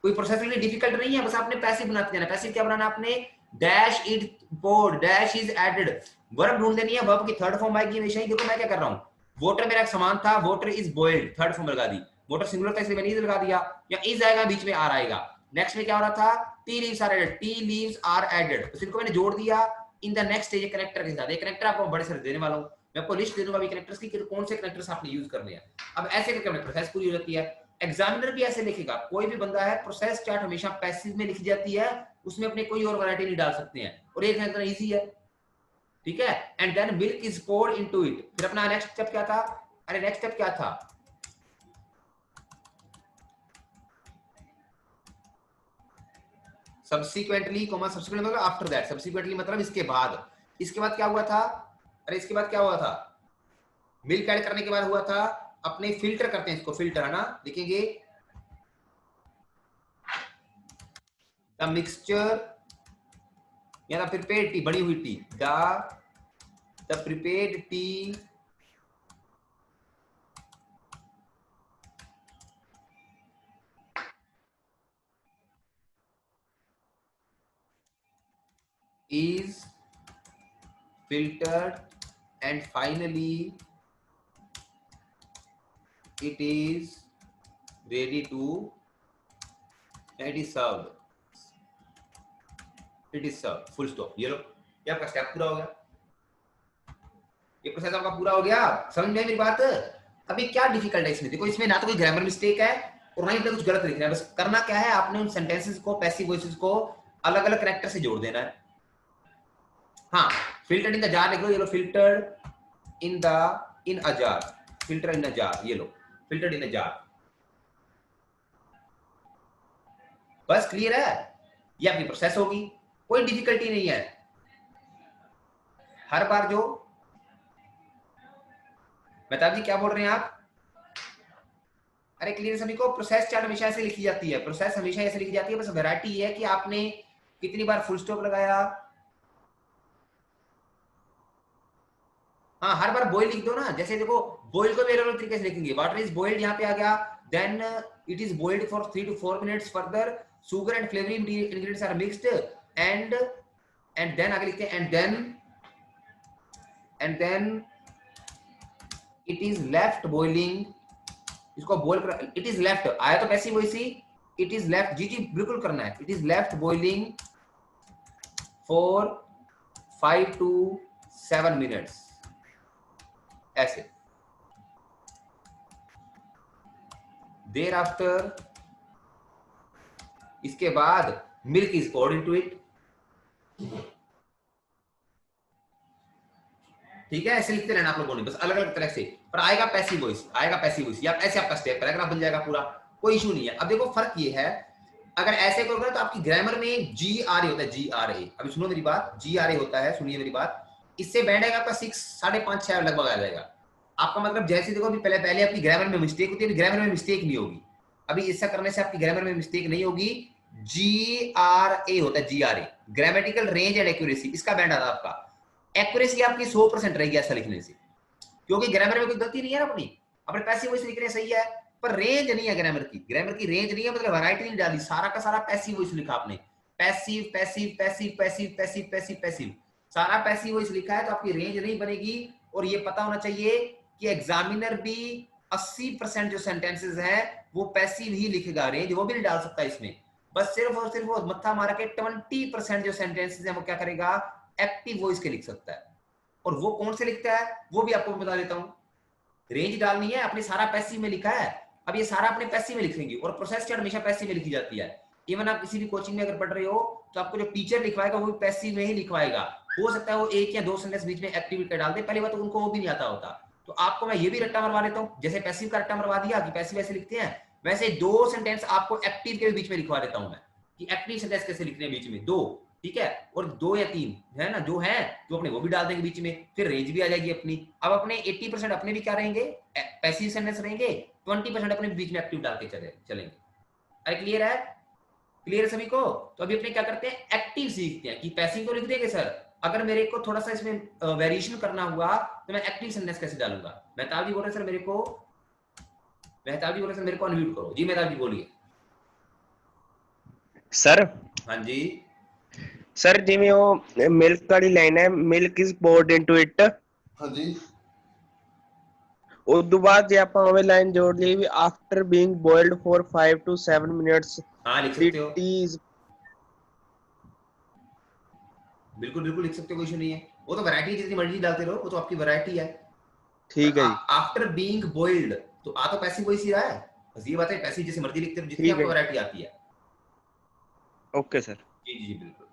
कोई प्रोसेस really डिफिकल्ट नहीं है, बस आपने पैसिव बनाते जाना। पैसिव क्या बनाना आपने, dash is poured, dash is added, verb ढूंढ देनी है, वर्ब की थर्ड फॉर्म आएगी हमेशा ही। देखो मैं क्या कर रहा हूं, वाटर मेरा एक समान था, water is boiled, third form लगा दी, वाटर सिंगुलर था इसलिए मैंने इज लगा दिया, या इज आएगा बीच में आर आएगा। नेक्स्ट में क्या हो रहा था, tea leaves are added, tea leaves are added, तो इनको मैंने जोड़ दिया in the next stage connector के साथ। एक कनेक्टर आपको बड़े सारे देने वाला हूं, मैं आपको लिस्ट दे दूंगा अभी कनेक्टर्स की कि कौन से कनेक्टर्स आपने यूज करने हैं। अब ऐसे करके हमने प्रोसेस पूरी हो जाती है। एग्जामिनर भी ऐसे लिखेगा, कोई भी बंदा है, प्रोसेस चार्ट हमेशा पैसिव में लिखी जाती है, उसमें अपने कोई और वैरायटी नहीं डाल सकते हैं, और ये इतना इजी है, ठीक है। And then milk is poured into it, फिर अपना नेक्स्ट स्टेप क्या था, अरे नेक्स्ट स्टेप क्या था, सब्सिक्वेंटली, कॉमा सब्सिक्वेंटली मतलब आफ्टर दैट, सब्सिक्वेंटली मतलब इसके बाद। इसके बाद क्या हुआ था, अरे इसके बाद क्या हुआ था, मिल्क ऐड करने के बाद हुआ था अपने फिल्टर करते हैं इसको, फिल्टर है ना, लिखेंगे द मिक्सचर या द प्रिपेयर्ड टी, बनी हुई T, the prepared T is filtered and finally it is ready to, it is served, it is served, full stop। ये लो, ये आपका स्टेप पूरा हो गया, ये प्रोसेस आपका पूरा हो गया। समझ में आई मेरी बात। अभी क्या डिफिकल्ट है इसमें, देखो इसमें ना तो कोई ग्रामर मिस्टेक है और ना ही कुछ गलत लिखना है, बस करना क्या है, आपने उन सेंटेंसेस को, पैसिव वॉइसेस को अलग अलग कनेक्टर से जोड़ देना है। हाँ, फिल्टर्ड इन द जार लिख लो, ये लो, filtered in a jar, filter in a jar, ये लो, फिल्टर्ड इन अ जार। बस क्लियर है, ये आपकी प्रोसेस होगी, कोई डिफिकल्टी नहीं है। हर बार जो बता दी, क्या बोल रहे हैं आप, अरे क्लियर सभी को। प्रोसेस चार्ट हमेशा ऐसे लिखी जाती है, प्रोसेस हमेशा ऐसे लिखी जाती है, बस वैरायटी ये है कि आपने कितनी बार फुल स्टॉप लगाया। हाँ, हर बार बॉइल लिख दो ना, जैसे देखो बॉइल को भी अलग तरीके से लिखेंगे, वाटर इज बॉइल्ड यहाँ पे आ गया, then it is boiled for 3 to 4 minutes, further sugar and flavouring ingredients are mixed, and then आगे लिखते हैं and then it is left boiling, इसको बॉइल कर, इट इज लेफ्ट आया तो पैसिव वॉइस ही, इट इज लेफ्ट, जी जी बिल्कुल करना है, it is left boiling for 5 to 7 minutes, ऐसे। देर आफ्टर, इसके बाद milk is poured into it, ठीक है। ऐसे लिखते रहना आप लोगों ने, बस अलग अलग तरह से, पर आएगा पैसिव वॉइस, आएगा पैसिव वॉइस, या ऐसे आपका स्टेप पैराग्राफ बन जाएगा पूरा, कोई इशू नहीं है। अब देखो फर्क ये है, अगर ऐसे करोगे तो आपकी ग्रामर में GRA होता है, GRA, अभी सुनो मेरी बात, GRA होता है, सुनिए मेरी बात, इससे बैंड आएगा आपका 6, 5.5, 6 लगभग आ जाएगा आपका। मतलब जैसे देखो अभी पहले आपकी ग्रामर में मिस्टेक होती है, अभी ग्रामर में मिस्टेक नहीं होगी, अभी ऐसा करने से आपकी ग्रामर में मिस्टेक नहीं होगी। GRA होता है, GRA, grammatical range and accuracy, इसका बैंड आता है आपका। एक्यूरेसी आपकी 100% रहेगी ऐसा लिखने से, क्योंकि ग्रामर में कोई गलती नहीं है ना, अपने पैसिव वॉइस लिख रहे सही है, पर रेंज नहीं है ग्रामर की रेंज नहीं है, मतलब वैरायटी नहीं डाली, सारा का सारा पैसिव वॉइस लिखा आपने, passive passive passive passive passive passive passive, सारा पैसिव वॉइस लिखा है, तो आपकी रेंज नहीं बनेगी। और ये पता होना चाहिए कि एग्जामिनर भी 80% जो सेंटेंसेस है वो पैसिव ही लिखेगा, रेंज वो भी नहीं डाल सकता इसमें, बस सिर्फ और सिर्फ वो मत्था मार के 20% जो सेंटेंसेस है वो क्या करेगा, एक्टिव वॉइस के लिख सकता है। और वो कौन से लिखता है वो भी आपको बता देता हूं। रेंज डालनी है, अपने सारा पैसिव में लिखा है, अब ये सारा अपने पैसिव में लिखेंगे, और प्रोसेस चार्ट हमेशा पैसिव में लिखी जाती है। इवन आप किसी भी कोचिंग में अगर पढ़ रहे हो तो आपको जो टीचर लिखवाएगा वो भी पैसिव में ही लिखवाएगा। हो सकता है वो एक या दो सेंटेंस बीच में एक्टिविटी डाल दे, पहली बात तो उनको वो भी नहीं आता होता, तो आपको मैं ये भी रट्टा मरवा देता हूँ, जैसे पैसिव का रट्टा मरवा दिया कि पैसिव ऐसे लिखते हैं, वैसे 2 सेंटेंस आपको एक्टिव के बीच में लिखवा देता हूं मैं, कि एक्टिव सेंटेंस कैसे लिखने हैं बीच में 2, ठीक है, और 2 या 3 है ना जो है तो अपने वो भी डाल देंगे बीच में, फिर रेंज भी आ जाएगी अपनी। अब अपने 80% अपने भी क्या रहेंगे, पैसिव सेंटेंस रहेंगे, 20% अपने बीच में एक्टिव डाल के चलेंगे। अरे क्लियर है, क्लियर है सभी को? तो अभी अपने क्या करते हैं, एक्टिव सीखते हैं कि पैसिव तो लिख देंगे सर, अगर मेरे को थोड़ा सा इसमें वेरिएशन करना हुआ तो मैं एक्टिव सेंटेंस कैसे डालूंगा। मेहताब जी बोल रहे सर मेरे को, मेहताब जी बोल रहे सर मेरे को अनम्यूट करो। जी मेहताब जी बोलिए। सर हाँ जी सर जिਵੇਂ ਉਹ ਮਿਲਕ ਵਾਲੀ ਲਾਈਨ ਹੈ, milk is poured into it, हाँ जी ਉਸ ਤੋਂ ਬਾਅਦ ਜੇ ਆਪਾਂ ਉਹ ਲਾਈਨ ਜੋੜ ਲਈ ਵੀ after being boiled for 5 to 7 minutes हाँ लिख the सकते हो, tea is बिल्कुल बिल्कुल लिख सकते हो, कोई इशू नहीं है, वो तो वैरायटी जितनी मर्जी डालते रहो, वो तो आपकी वैरायटी है। ठीक है जी, आफ्टर बीइंग बॉइल्ड तो आ तो पैसिव वॉइस ही रहा है, बस ये बात है पैसिव जैसे मर्जी लिखते हो, जितनी ठीक आपको है। वैरायटी आती है। Okay sir. जी जी जी बिल्कुल,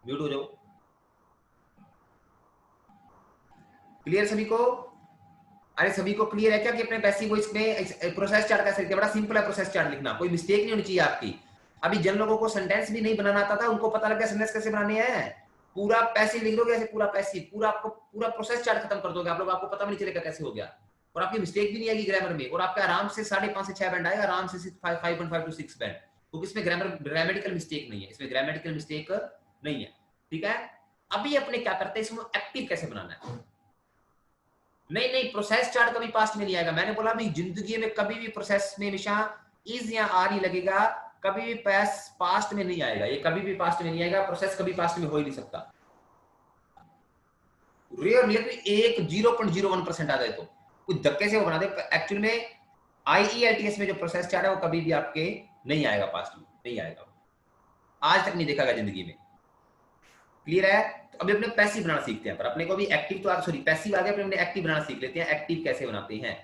म्यूट हो जाओ। क्लियर सभी को? अरे सभी को क्लियर है क्या कि अपने पैसिव वॉइस में प्रोसेस चार्ट कैसे लिखते हैं? बड़ा सिंपल है प्रोसेस चार्ट लिखना, कोई मिस्टेक नहीं होनी चाहिए आपकी। अभी जिन लोगों को सेंटेंस भी नहीं बनाना आता था उनको पता लग गया सेंटेंस कैसे बनाने हैं, पूरा पैसिव लिख दोगे ऐसे, पूरा पैसिव, पूरा आपको पूरा प्रोसेस चार्ट खत्म कर दोगे आप लोग, आपको पता भी नहीं चलेगा कैसे हो गया, और आपकी मिस्टेक भी नहीं आएगी ग्रामर में, और आपका आराम से 5.5 से 6 बैंड आएगा, आराम से 5.5 to 6 बैंड, क्योंकि इसमें ग्रामेटिकल मिस्टेक नहीं है, इसमें ग्रामेटिकल मिस्टेक नहीं है, ठीक है। अभी अपने क्या करते हैं, इसमें एक्टिव कैसे बनाना है। नहीं नहीं, प्रोसेस चार्ट कभी पास्ट में नहीं आएगा, मैंने बोला भी जिंदगी में कभी भी प्रोसेस में हमेशा इज या आर ही लगेगा, कभी भी पास्ट में नहीं आएगा, ये कभी भी पास्ट में नहीं आएगा, प्रोसेस कभी पास्ट में हो ही नहीं सकता। रेयरली 0.01% आ जाए तो कुछ धक्के से वो बना दे, एक्चुअल में IELTS में जो प्रोसेस चार्ट है वो कभी भी आपके नहीं आएगा, पास्ट में नहीं आएगा, आज तक नहीं देखा गया जिंदगी में। क्लियर है? तो अभी अपने पैसिव बनाना सीखते हैं, पर अपने को भी एक्टिव तो सॉरी पैसिव आ गया, अपने एक्टिव बनाना सीख लेते हैं, एक्टिव कैसे बनाते हैं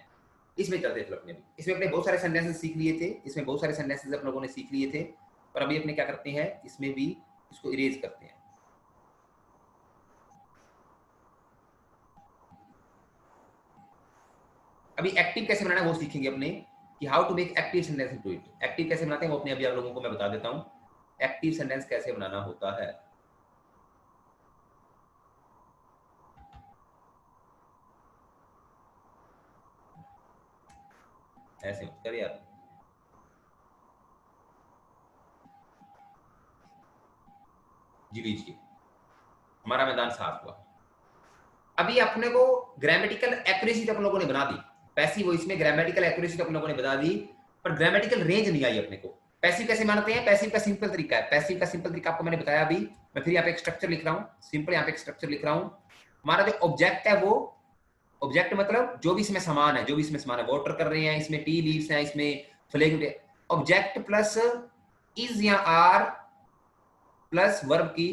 इसमें चलते थे अपने। इसमें अपने बहुत सारे सेंटेंसेस सीख लिए थे, इसमें बहुत सारे सेंटेंसेस अपन लोगों ने सीख लिए थे, पर अभी अपने क्या करते हैं, इसमें भी इसको इरेज करते हैं। अभी एक्टिव कैसे बनाना है वो सीखेंगे अपने, कि how to make active sentence into it. Active कैसे बनाते हैं वो अपने अभी आप लोगों को मैं बता देता हूं, एक्टिव सेंटेंस कैसे बनाना होता है। ऐसे मत कर यार, जी लीजिए, हमारा मैदान साफ हुआ। अभी अपने को ग्रामेटिकल एक्यूरेसी तो अपन लोगों ने बना दी, पैसिव वॉइस में ग्रामेटिकल एक्यूरेसी तो अपन लोगों ने बता दी, पर ग्रामेटिकल रेंज नहीं आई अपने को। पैसिव कैसे मानते हैं, पैसिव का सिंपल तरीका है, पैसिव का सिंपल तरीका आपको मैंने बताया अभी, मैं फिर यहाँ पे एक स्ट्रक्चर लिख रहा हूँ, सिंपल यहाँ पे एक स्ट्रक्चर लिख रहा हूँ। हमारा जो ऑब्जेक्ट है वो, ऑब्जेक्ट मतलब जो भी इसमें सामान है, जो भी इसमें सामान है, वाटर कर रहे हैं, इसमें टी लीव्स हैं, इसमें फ्लैग, ऑब्जेक्ट प्लस इज या आर प्लस वर्ब की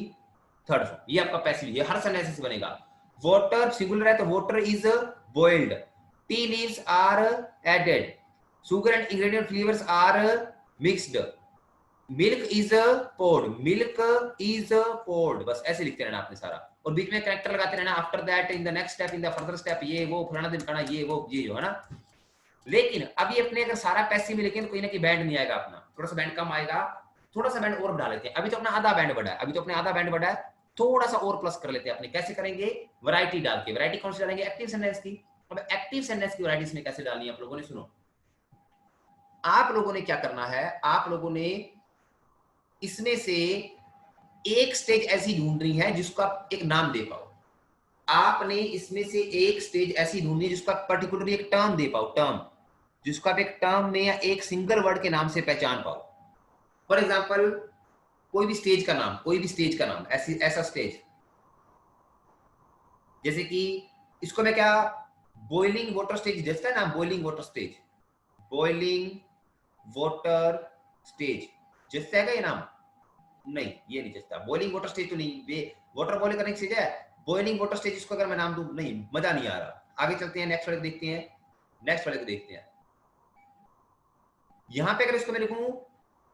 थर्ड फॉर्म, ये आपका पैसिव, ये हर सेंटेंस से बनेगा। वाटर सिंगुलर है तो water is boiled, tea leaves are added, sugar and ingredient flavours are mixed, milk is poured, milk is poured, बस ऐसे लिखते रहना आपने सारा, और बीच में कैरेक्टर लगाते रहना, after that, in the next step, in the further step, ये वो फलाना दिन करना, ये वो ये जो है ना। लेकिन अभी अपने अगर सारा पैसिव में लिखें तो कोई ना कोई बैंड नहीं आएगा अपना, थोड़ा सा बैंड कम आएगा, थोड़ा सा बैंड और बढ़ा लेते हैं। अभी तो अपना आधा बैंड बढ़ा है, अभी तो अपने आधा बैंड बढ़ा है, थोड़ा सा और प्लस कर लेते हैं अपने। कैसे करेंगे, वैरायटी डाल के। वैरायटी कौन सी डालेंगे, एक्टिव सेंटेंस की। अब एक्टिव सेंटेंस की वैरायटी इसमें कैसे डालनी है आप लोगों ने सुनो। आप लोगों ने क्या करना है, आप लोगों ने इसमें से एक स्टेज ऐसी ढूंढनी है जिसको आप एक नाम दे पाओ। आपने इसमें से एक स्टेज ऐसी ढूंढनी है जिसको आप पर्टिकुलरली एक टर्म दे पाओ, टर्म जिसको आप एक टर्म में या एक सिंगल वर्ड के नाम से पहचान पाओ। फॉर एग्जाम्पल कोई भी स्टेज का नाम, कोई भी स्टेज का नाम, ऐसा स्टेज, जैसे कि इसको मैं क्या बॉइलिंग वाटर स्टेज जैसा है ना, boiling water stage, boiling water stage जैसा है क्या ये नाम? नहीं, ये नहीं जैसा। बॉइलिंग वाटर स्टेज तो नहीं, वाटर बॉइल करने की चीज है। बॉइलिंग वाटर स्टेज इसको अगर मैं नाम दूं, नहीं, मजा नहीं आ रहा। आगे चलते हैं, नेक्स्ट वाले को देखते हैं, नेक्स्ट वाले को देखते हैं। यहां पे अगर इसको मैं लिखूं,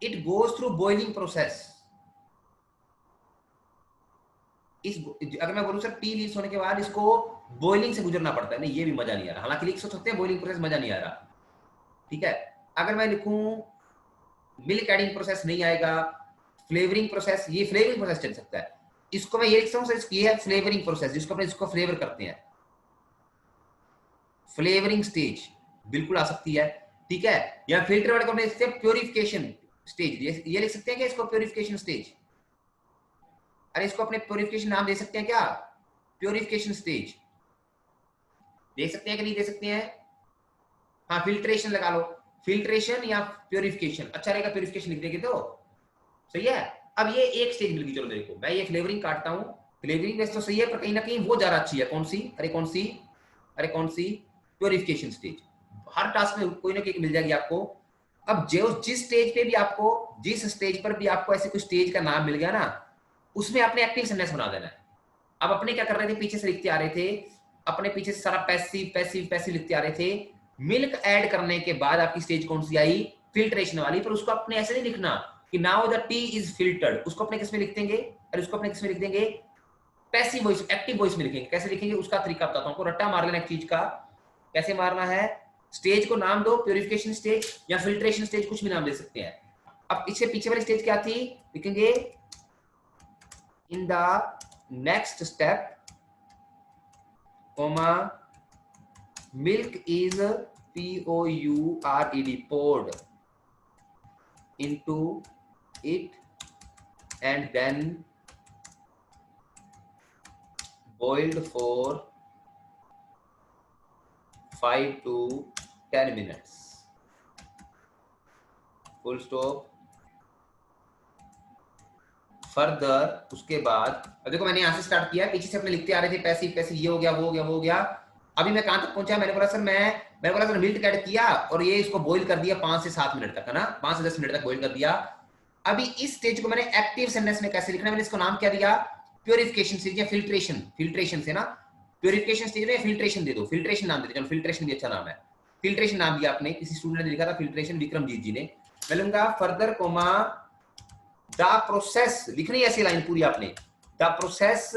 it goes through boiling process, इस अगर मैं बोलूं सर टी लीव्स होने के बाद इसको बॉइलिंग से गुजरना पड़ता है, नहीं ये भी मजा नहीं आ रहा। हालांकि लिख सकते हैं बॉइलिंग प्रोसेस, मजा नहीं आ रहा। ठीक है, अगर मैं लिखूं मिल्क एडिंग प्रोसेस, नहीं आएगा। फ्लेवरिंग प्रोसेस, ये फ्लेवरिंग प्रोसेस चल सकता है। इसको मैं ये लिखता हूं सर, ये है फ्लेवरिंग प्रोसेस, जिसको अपने इसको फ्लेवर करते हैं, फ्लेवरिंग स्टेज बिल्कुल आ सकती है। ठीक है, या फिल्टर वाले को अपने लिखते हैं प्योरिफिकेशन स्टेज, ये लिख सकते हैं क्या इसको, प्योरिफिकेशन स्टेज। अरे इसको अपने प्योरिफिकेशन नाम दे सकते हैं क्या, प्योरिफिकेशन स्टेज दे सकते हैं कि नहीं दे सकते हैं? हाँ, फिल्ट्रेशन लगा लो, फिल्ट्रेशन या प्योरिफिकेशन, अच्छा रहेगा प्योरिफिकेशन लिख देंगे तो सही है। अब ये एक स्टेज मिल गई, चलो मेरे को, मैं ये फ्लेवरिंग काटता हूँ। फ्लेवरिंग वैसे तो सही है, पर कहीं ना कहीं वो ज्यादा अच्छी है। कौन सी? अरे कौन सी? अरे कौन सी? Purification stage. हर टास्क में कोई ना कोई मिल जाएगी आपको। अब जो जिस स्टेज पे भी आपको, जिस स्टेज पर भी आपको ऐसे कोई स्टेज का नाम मिल गया ना, उसमें आपने एक्टिव सेंटेंस बना देना है। अब अपने क्या कर रहे थे, पीछे से लिखते आ रहे थे, अपने पीछे से सारा पैसिव पैसिव पैसिव लिखते आ रहे थे। मिल्क ऐड करने के बाद आपकी स्टेज कौन सी आई? फिल्ट्रेशन वाली। पर उसको अपने ऐसे नहीं लिखना कि now the tea is filtered, उसको अपने किस में लिख देंगे? अरे उसको अपने किस में लिख देंगे? पैसिव वॉइस, एक्टिव वॉइस में लिखेंगे। कैसे लिखेंगे उसका तरीका बताता हूं आपको, रट्टा मार लेना एक चीज का। कैसे मारना है? स्टेज को नाम दो, प्योरिफिकेशन स्टेज या फिल्ट्रेशन स्टेज, कुछ भी नाम दे सकते हैं। अब इससे पीछे वाली स्टेज क्या थी? लिखेंगे इन the next step, comma milk is poured poured into it and then boiled for 5 to 10 minutes, full stop। Further उसके बाद, अब देखो मैंने यहां से स्टार्ट किया, पीछे से अपने लिखते आ रहे थे पैसिव पैसिव, ये हो गया, वो हो गया, वो हो गया। अभी मैं कहां तक पहुंचा? मैंने बोला सर मिल्क ऐड किया और ये इसको बॉईल कर दिया 5 से 7 मिनट तक, है ना, 5 से 10 मिनट तक बॉईल कर दिया। अभी इस स्टेज को मैंने एक्टिव सेंटेंस में कैसे लिखना, मैंने इसको नाम क्या दिया? प्योरिफिकेशन स्टेज या फिल्ट्रेशन। फिल्ट्रेशन से ना, प्योरिफिकेशन स्टेज में फिल्ट्रेशन दे दो, फिल्ट्रेशन नाम दे दो। चलो फिल्ट्रेशन भी अच्छा नाम है, फिल्ट्रेशन नाम दिया आपने, किसी स्टूडेंट ने लिखा था फिल्ट्रेशन, विक्रमजीत जी ने। मैं लूंगा फर्दर कोमा द प्रोसेस, लिखनी है ऐसी लाइन पूरी आपने, द प्रोसेस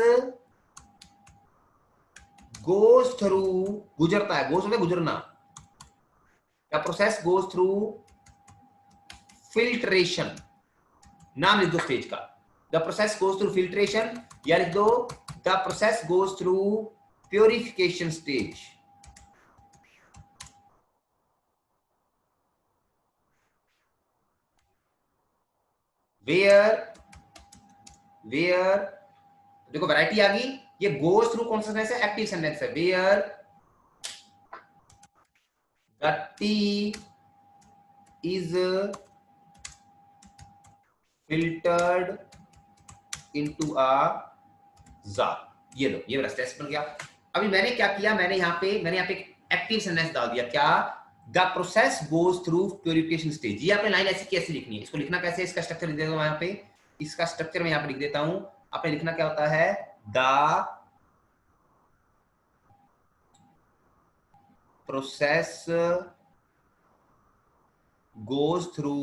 गोज थ्रू, गुजरता है, गोज होता है गुजरना, the process goes through filtration, नाम लिख दो स्टेज का, the process goes through filtration, या लिख दो the process goes through purification stage. Where देखो वैरायटी आ गई। ये गोज थ्रू कौन सा सेंटेंस है? एक्टिव सेंटेंस है। Where the tea is filtered into a jar. ये लो, ये वाला टेस्ट बन गया। अभी मैंने क्या किया, मैंने यहाँ पे एक्टिव सेंटेंस डाल दिया, क्या? The process goes through purification stage. ये आपने लाइन ऐसी कैसे लिखनी है, इसको लिखना कैसे, इसका स्ट्रक्चर लिख देता हूं यहाँ पे, इसका स्ट्रक्चर मैं यहाँ पे लिख देता हूं। आपने लिखना क्या होता है? द प्रोसेस गोज थ्रू,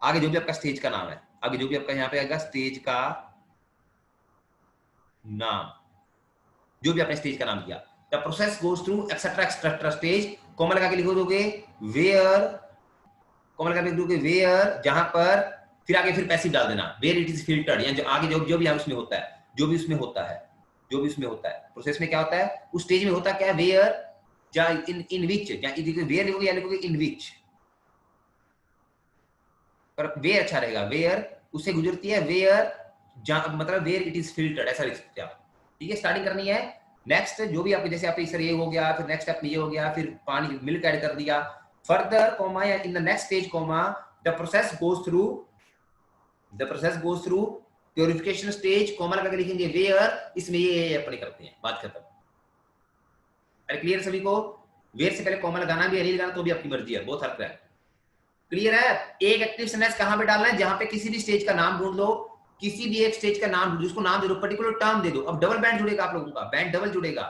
आगे जो भी आपका स्टेज का नाम है, आगे जो भी आपका यहाँ पे आएगा स्टेज का नाम, जो भी आपने स्टेज का नाम दिया, the process goes through etcetera etcetera stage, comma लगा के लिखो दोगे वेयर, कॉमा लगा के लिख दोगे वेयर, जहां पर फिर आगे फिर पैसिव डाल देना, वेयर इट इज फिल्टर्ड, या जो आगे जो भी उसमें होता है, जो भी उसमें होता है प्रोसेस में क्या होता है, उस स्टेज में होता क्या है, वेयर, या इन विच, या वेयर लिखोगे या लिखोगे इन विच, पर वेयर अच्छा रहेगा, वेयर उससे गुजरती है, वेयर मतलब वेयर इट इज फिल्टर्ड, ऐसा लिख सकते हैं आप। ठीक है, स्टार्टिंग करनी है। नेक्स्ट जो भी आपके, जैसे आपके सर ये हो गया, फिर नेक्स्ट स्टेप में ये हो गया, फिर पानी मिल्क ऐड कर दिया, फर्दर कोमा या in the next stage comma the process goes through purification stage, comma लगा के लिखेंगे वेयर, इसमें ये अपने करते हैं, बात खत्म। अरे क्लियर सभी को? वेयर से पहले कॉमा लगाना भी है, नहीं लगाना तो भी आपकी मर्जी है, बहुत फर्क है। क्लियर है? एक एक्टिव सेंटेंस कहां पे डालना है? जहां पे किसी भी स्टेज का नाम ढूंढ लो, किसी भी एक स्टेज का नाम ढूंढ लो, उसको नाम दे दो, पर्टिकुलर टर्म दे दो। अब डबल बैंड जुड़ेगा आप लोगों का, बैंड डबल जुड़ेगा।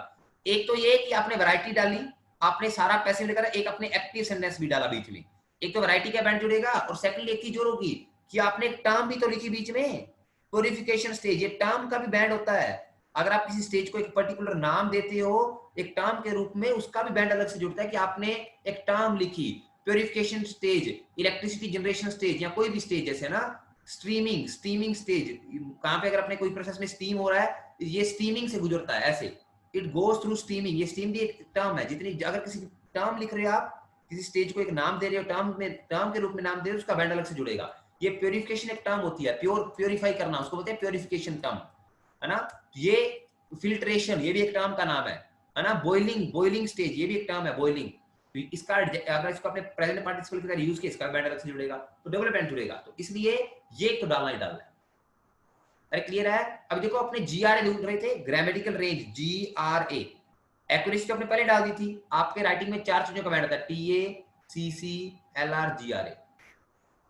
एक तो ये कि आपने वैरायटी डाली, आपने सारा पैसिव लेकर, एक अपने एक्टिव सेंटेंस भी डाला बीच में। एक तो वैरायटी का बैंड जुड़ेगा, और सेकंडली एक चीज और होगी कि आपने एक टर्म भी तो लिखी बीच में, प्योरिफिकेशन स्टेज, ये टर्म का भी बैंड होता है। अगर आप किसी स्टेज को एक पर्टिकुलर नाम देते हो एक टर्म के रूप में, उसका भी बैंड अलग से जुड़ता है कि आपने एक टर्म लिखी, purification stage, electricity generation stage, या कोई भी स्टेज, जैसे ना स्ट्रीमिंग, स्टीमिंग स्टेज, कहां पे अगर अपने कोई प्रोसेस में स्टीम हो रहा है, ये स्टीमिंग से गुजरता है, ऐसे इट गोज थ्रू स्टीमिंग। ये स्टीम भी एक टर्म है। जितनी अगर किसी टर्म लिख रहे हो आप, किसी स्टेज को एक नाम दे रहे हो, टर्म के रूप में नाम दे रहे हो, उसका बैंड अलग से जुड़ेगा। ये प्योरिफिकेशन एक टर्म होती है, प्योरीफाई करना, उसको बोलते हैं प्योरिफिकेशन टर्म, है ना। ये फिल्ट्रेशन, ये भी एक टर्म का नाम है ना। बॉइलिंग स्टेज, ये भी एक टर्म है, बॉइलिंग। इसका अगर इसको अपने प्रेजेंट पार्टिसिपल की तरह यूज किया, इसका बैंड अलग से जुड़ेगा, तो डबल बैंड जुड़ेगा। तो इसलिए ये तो डालना ही डालना है। अरे क्लियर है? अब देखो अपने GRA ढूंढ रहे थे, ग्रामेटिकल रेंज, GRA, एक्यूरेसी तो आपने पहले डाल दी थी। आपके राइटिंग में 4 चीजों का बैंड आता है, TA, CC, LR, GRA।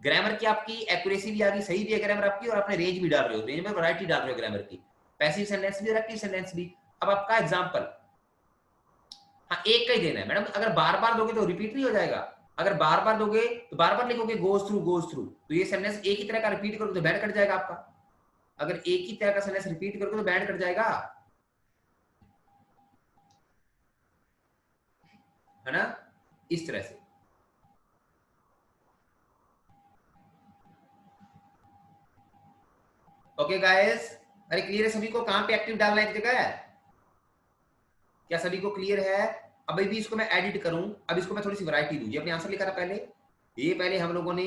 Grammar की आपकी एक्यूरेसी भी आ गई, सही भी है ग्रामर आपकी, और आपने रेंज भी डाल रहे हो, रेंज में वैरायटी डाल रहे हो ग्रामर की, पैसिव सेंटेंस भी और एक्टिव सेंटेंस भी। अब आपका एग्जांपल, हाँ एक का ही देना है मैडम। अगर बार बार दोगे तो रिपीट नहीं हो जाएगा। अगर बार बार दोगे तो बार बार लिखोगे गोज थ्रू, तो ये सेंटेंस एक ही तरह का रिपीट करोगे तो बैंड कट जाएगा आपका। अगर एक ही तरह का सेंटेंस रिपीट करोगे तो बैंड कट जाएगा, है ना, इस तरह से। ओके गाइस, अरे क्लियर है सभी को? कहां पे एक्टिव डालना है, एक जगह है क्या? सभी को क्लियर है? अभी भी इसको मैं एडिट करूं, अब इसको मैं थोड़ी सी वैरायटी दूं। ये अपने आंसर लिखा था पहले, ये पहले हम लोगों ने,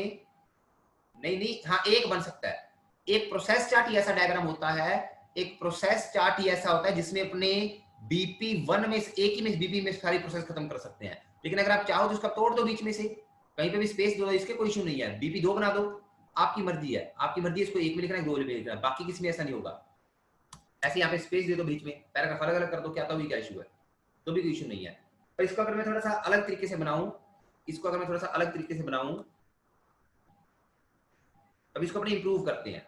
नहीं हाँ एक बन सकता है। एक प्रोसेस चार्ट ही ऐसा डायग्राम होता है, एक प्रोसेस चार्ट ही ऐसा होता है जिसमें अपने BP1 में एक ही में BP में सारी प्रोसेस खत्म कर सकते हैं। लेकिन अगर आप चाहो तो उसका तोड़ दो बीच में से, कहीं पे भी स्पेस दो, इसके कोई इशू नहीं है। BP2 बना दो, आपकी मर्जी है, आपकी मर्जी है इसको एक में लिखना है, दो में लिखना है, बाकी किसी में ऐसा नहीं होगा। ऐसे यहाँ पे स्पेस दे दो बीच में, पैराग्राफ अलग अलग कर दो, क्या तो भी क्या इशू है, तो भी कोई इशू नहीं है। पर इसको अगर मैं थोड़ा सा अलग तरीके से बनाऊं, इसको अगर मैं थोड़ा सा अलग तरीके से बनाऊं, अब इसको अपने इंप्रूव करते हैं।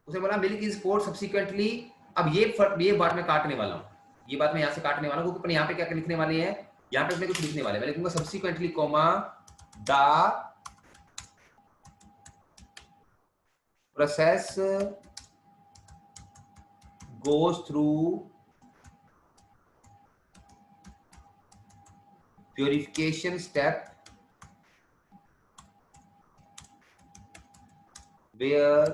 उसे बोला मिल्क इज पोर्ड सब्सिक्वेंटली। अब ये बात मैं काटने वाला हूं, ये बात मैं यहां से काटने वाला हूं, क्योंकि अपने यहाँ पे क्या लिखने वाले हैं, यहाँ पे अपने कुछ लिखने वाले हैं। मैं लिखूंगा subsequently comma the process goes through purification step where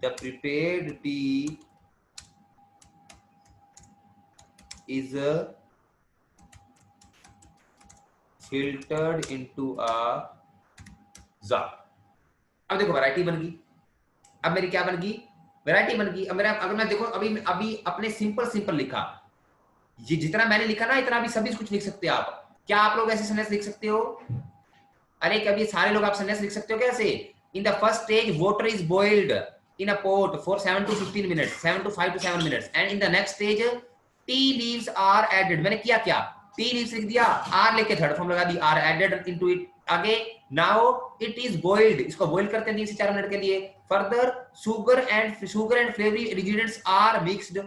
the prepared tea is filtered into a jar। अब देखो वैरायटी बन गई, अब मेरी क्या बन गई, वैरायटी बन गई। अब मेरा अगर मैं देखो अभी अपने सिंपल लिखा, ये जितना मैंने लिखा ना इतना भी सभी कुछ लिख सकते हो आप। क्या आप लोग ऐसे सेंटेंस लिख सकते हो? अरे कभी सारे लोग आप सेंटेंस लिख सकते हो कैसे? In the first stage water is boiled in a pot for 7 to 15 minutes, 5 to 7 minutes, and in the next stage tea leaves are added. मैंने किया क्या, टी लीव्स लिख दिया, आर लेके थर्ड फॉर्म लगा दी, आर एडेड इनटू इट। आगे now it is boiled, इसको बॉइल करते हैं 3 से 4 मिनट के लिए। Further sugar and flavouring ingredients are mixed,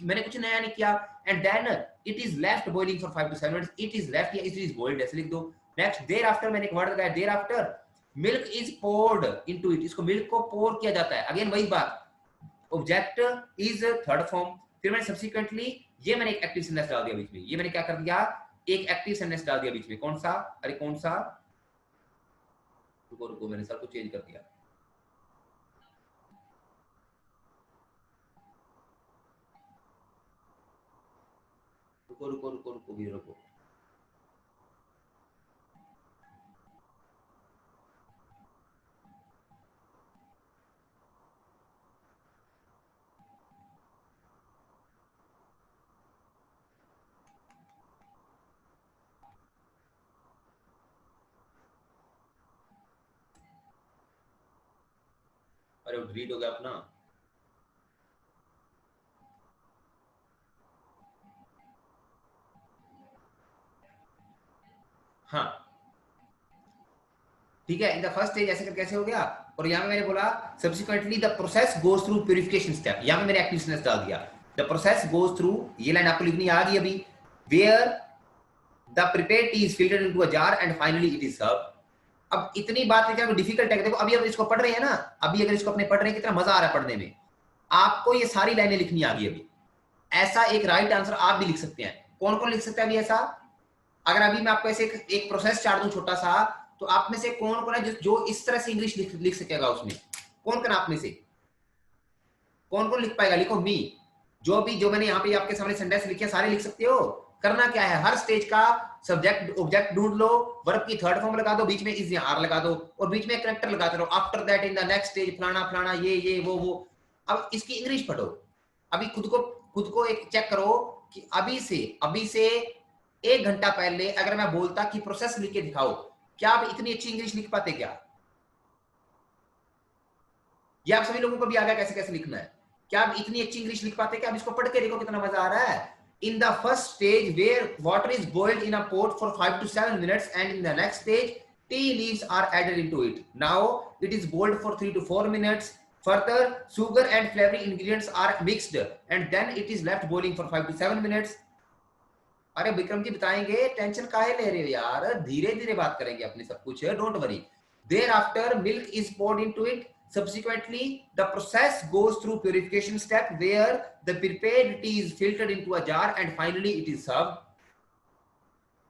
मैंने कुछ नया नहीं किया। And then it is left boiling for 5 to 7 minutes, it is left या इट इज बॉइल्ड ऐसे लिख दो। नेक्स्ट देयर आफ्टर, मैंने एक वर्ड लगाया thereafter, milk is poured into it, इसको मिल्क को पोर किया जाता है। अगेन वही बात, ऑब्जेक्ट इज थर्ड फॉर्म। फिर मैंने सब्सिक्वेंटली, ये मैंने एक एक्टिव सेंटेंस डाल दिया बीच में, ये मैंने क्या कर दिया, एक एक्टिव सेंटेंस डाल दिया बीच में। कौन सा? अरे कौन सा, रुको मैंने सब कुछ चेंज कर दिया। रुको। अरे वो डिलीट हो गया अपना, हाँ ठीक है, इन द फर्स्ट स्टेज ऐसे करके कैसे हो गया। और यहाँ पे मैंने बोला subsequently the process goes through purification step, यहाँ पे मैंने एक्टिव डाल दिया, द प्रोसेस गोज थ्रू, ये लाइन आपको लिखनी आ गई अभी, where the prepared tea is filtered into a jar and finally it is served. अब इतनी बात लेकर डिफिकल्ट है, देखो अभी अब इसको पढ़ रहे हैं ना, अभी अगर इसको अपने पढ़ रहे हैं कितना मजा आ रहा है पढ़ने में, आपको ये सारी लाइनें लिखनी आ गई अभी। ऐसा एक राइट आंसर आप भी लिख सकते हैं। कौन कौन लिख सकता है अभी ऐसा? अगर अभी मैं आपको ऐसे एक प्रोसेस चार्ट दूं छोटा सा, तो आप में से कौन कौन है जो इस तरह से इंग्लिश लिख सकेगा उसमें? कौन कौन आप में से कौन कौन लिख पाएगा? लिखो मी। जो मैंने यहाँ पे आपके सामने सेंटेंस लिखे सारे लिख सकते हो। करना क्या है, हर स्टेज का सब्जेक्ट ऑब्जेक्ट ढूंढ लो, वर्ब की थर्ड फॉर्म लगा दो, बीच में इज या आर लगा दो, और बीच में करेक्टर लगाते रहो। After that in the next stage फलाना फलाना ये वो। अब इसकी इंग्लिश पढ़ो। अभी खुद को एक चेक करो कि अभी से 1 घंटा पहले अगर मैं बोलता कि प्रोसेस लिख के दिखाओ, क्या आप इतनी अच्छी इंग्लिश लिख पाते क्या? ये आप सभी लोगों को भी आ गया कैसे कैसे लिखना है? क्या आप इतनी अच्छी इंग्लिश लिख पाते क्या? अब इसको पढ़ के देखो कितना मजा आ रहा है। In the first stage where water is boiled in a pot for 5 to 7 minutes, and in the next stage tea leaves are added into it. Now it is boiled for 3 to 4 minutes. Further, sugar and flavoring ingredients are mixed, and then it is left boiling for 5 to 7 minutes. अरे विक्रम जी बताएंगे, tension काहे ले रहे हो यार, धीरे धीरे बात करेंगे अपने सब कुछ, don't worry. Thereafter milk is poured into it. Subsequently the process goes through purification step where the prepared tea is filtered into a jar and finally it is served.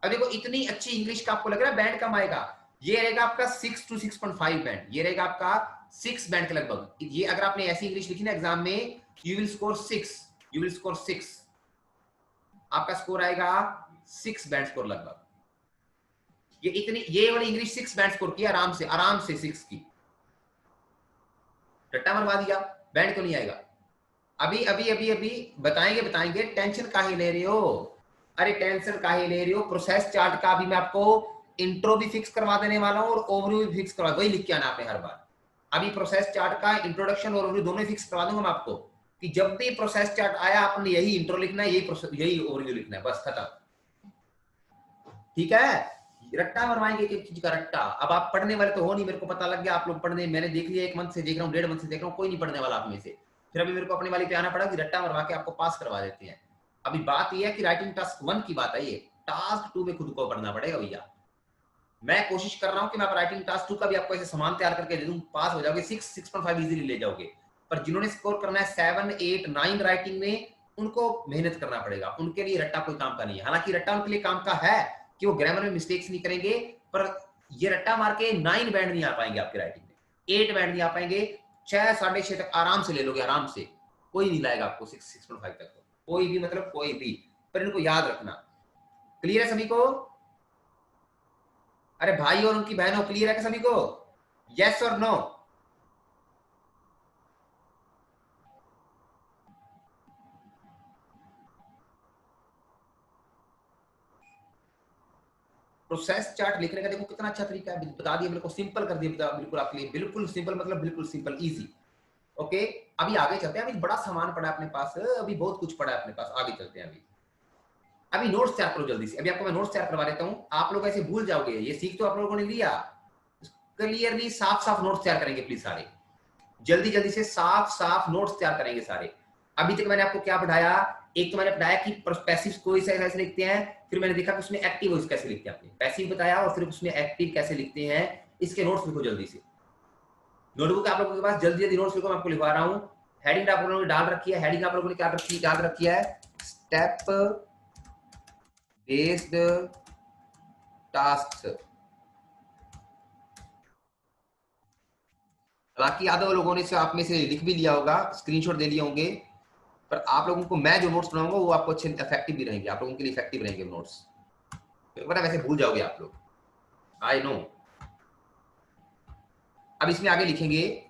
अब देखो इतनी अच्छी इंग्लिश का आपको लग रहा है बैंड कम आएगा? ये रहेगा आपका 6 to 6.5 बैंड, ये रहेगा आपका 6 बैंड के लगभग। ये अगर आपने ऐसी इंग्लिश लिखी ना एग्जाम में, यू विल स्कोर 6, आपका स्कोर आएगा 6 बैंड स्कोर लगभग। ये वाली इंग्लिश 6 बैंड स्कोर की आराम से 6 की। रट्टा मरवा दिया, बैंड क्यों नहीं आएगा? अभी बताएंगे, टेंशन काहे ले रहे हो? अरे टेंशन काहे ले रहे हो? प्रोसेस चार्ट का अभी मैं आपको इंट्रो भी फिक्स करवा देने वाला हूं और ओवरव्यू भी फिक्स करवा, वही लिख के आना आपने हर बार। अभी प्रोसेस चार्ट का इंट्रोडक्शन और ओवरव्यू दोनों फिक्स करवा दूंगा मैं आपको, कि जब भी प्रोसेस चार्ट आया आपने यही इंट्रो लिखना है, यही ओवरव्यू लिखना है, बस खत्म। ठीक है, रट्टा मरवाएंगे एक चीज का रट्टा। अब आप पढ़ने वाले तो हो नहीं, मेरे को पता लग गया आप लोग पढ़ने, मैंने देख लिया 1 मंथ से देख रहा हूँ, 1.5 मंथ से देख रहा हूँ, कोई नहीं पढ़ने वाला आप में से। फिर अभी मेरे को अपने वाली पे आना पड़ा कि रट्टा मरवा के आपको पास करवा देते हैं। अभी बात यह है कि राइटिंग टास्क 1 की बात है, ये टास्क 2 में खुद को पढ़ना पड़ेगा भैया। मैं कोशिश कर रहा हूँ कि मैं राइटिंग टास्क 2 का भी आपको ऐसे सामान तैयार करके दे दूं, पास हो जाओगे, 6.5 इजीली ले जाओगे। पर जिन्होंने स्कोर करना है 7, 8, 9 राइटिंग में, उनको मेहनत करना पड़ेगा, उनके लिए रट्टा कोई काम का नहीं है। हालांकि रट्टा उनके लिए काम का है कि वो ग्रामर में मिस्टेक्स नहीं करेंगे, पर ये रट्टा मार के 9 बैंड नहीं आ पाएंगे आपकी राइटिंग में, 8 बैंड नहीं आ पाएंगे, 6, 6.5 तक आराम से ले लोगे, आराम से। कोई नहीं लाएगा आपको 6, 6.5 तक, कोई भी, मतलब कोई भी। पर इनको याद रखना। क्लियर है सभी को? अरे भाई और उनकी बहनों, क्लियर है क्या सभी को? यस और नो? प्रोसेस चार्ट लिखने का देखो कितना अच्छा तरीका है, बता दिया, बिल्कुल सिंपल कर दिया, बिल्कुल आपके लिए बिल्कुल सिंपल, मतलब बिल्कुल सिंपल इजी। ओके, अभी आगे चलते हैं। अभी बड़ा सामान पड़ा है अपने पास, अभी बहुत कुछ पड़ा है अपने पास, आगे चलते हैं। अभी नोट्स तैयार करो जल्दी से। अभी आपको मैं नोट्स तैयार करवा देता हूं, आप लोग ऐसे भूल जाओगे, ये सीख तो आप लोगों ने लिया, क्लियरली साफ साफ नोट्स तैयार करेंगे प्लीज सारे, जल्दी जल्दी से साफ साफ नोट्स तैयार करेंगे सारे। अभी तक मैंने आपको क्या पढ़ाया? एक तो मैंने पढ़ाया कि पैसिव कोई कैसे लिखते हैं, फिर मैंने देखा कि उसमें एक्टिव वॉइस कैसे लिखते हैं, आपने पैसिव बताया, और फिर उसमें एक्टिव कैसे लिखते हैं। इसके नोट्स लिखो जल्दी से, नोटबुक आप लोगों के पास, जल्दी जल्दी नोट्स लिखो, मैं आपको लिखवा रहा हूँ। हेडिंग आप लोगों ने डाल रखी है, हेडिंग आप लोगों ने क्या याद रखी है? Step based task. हालांकि आधे लोगों ने आप में से लिख भी लिया होगा, स्क्रीनशॉट दे लिए होंगे, पर आप लोगों को मैं जो नोट्स बनाऊंगा वो आपको अच्छे इफेक्टिव भी रहेंगे, आप लोगों के लिए इफेक्टिव रहेंगे नोट्स, पता वैसे भूल जाओगे आप लोग, आई नो। अब इसमें आगे लिखेंगे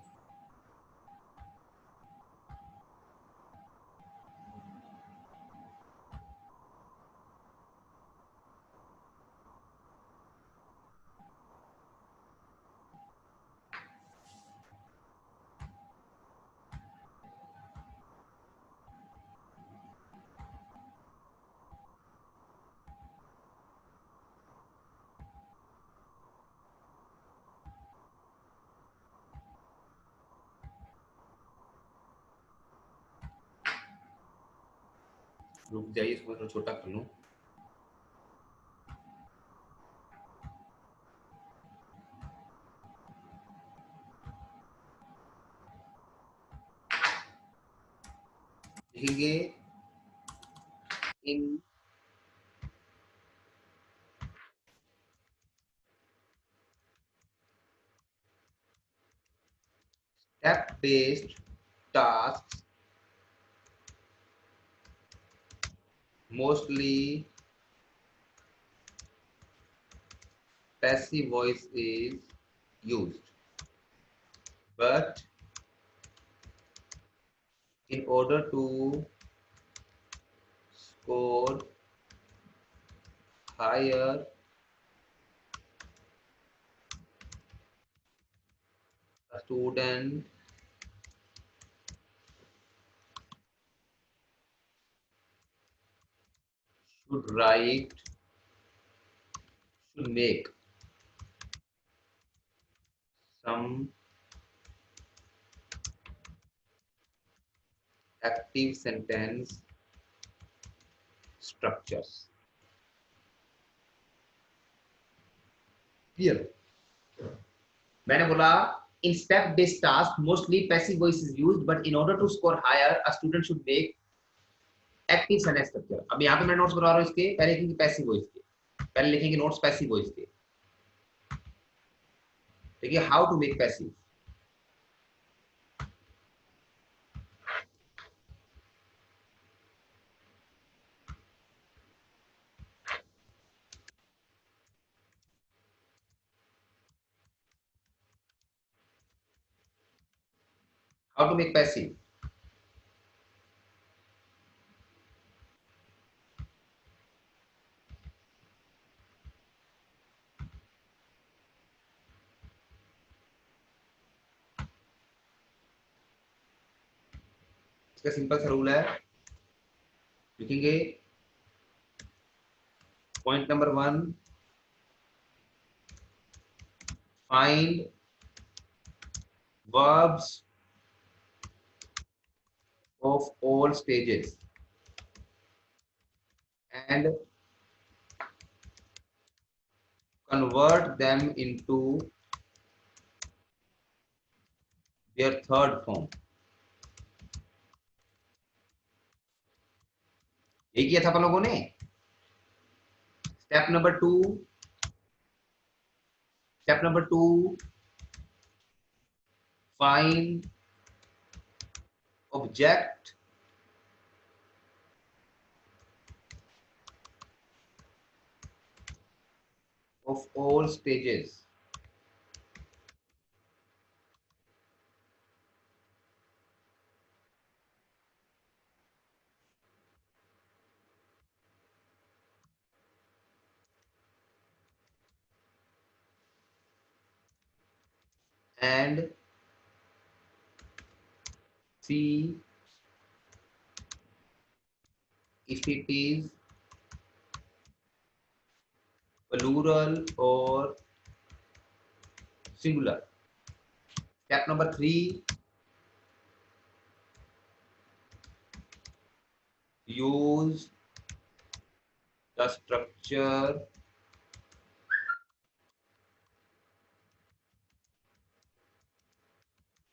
रुक जाइए, इसको थोड़ा छोटा कर लूं। लिखेंगे इन step based tasks mostly passive voice is used, but in order to score higher, a student should write, should make some active sentence structures. Clear? मैंने बोला in step based task mostly passive voice is used, but in order to score higher a student should make active sentence structure. अब यहाँ पे मैं notes बना रहा हूँ इसके, पहले लिखेंगे पैसिव वॉइस के, पहले लिखेंगे नोट्स पैसिव वॉइस के। देखिए how to make passive. How to make passive. इसका सिंपल सा रूल है, लिखेंगे point number 1, find verbs of all stages and convert them into their third form। यही किया था अपन लोगों ने। Step number 2, find object of all stages and see if it is plural or singular। Step number 3, use the structure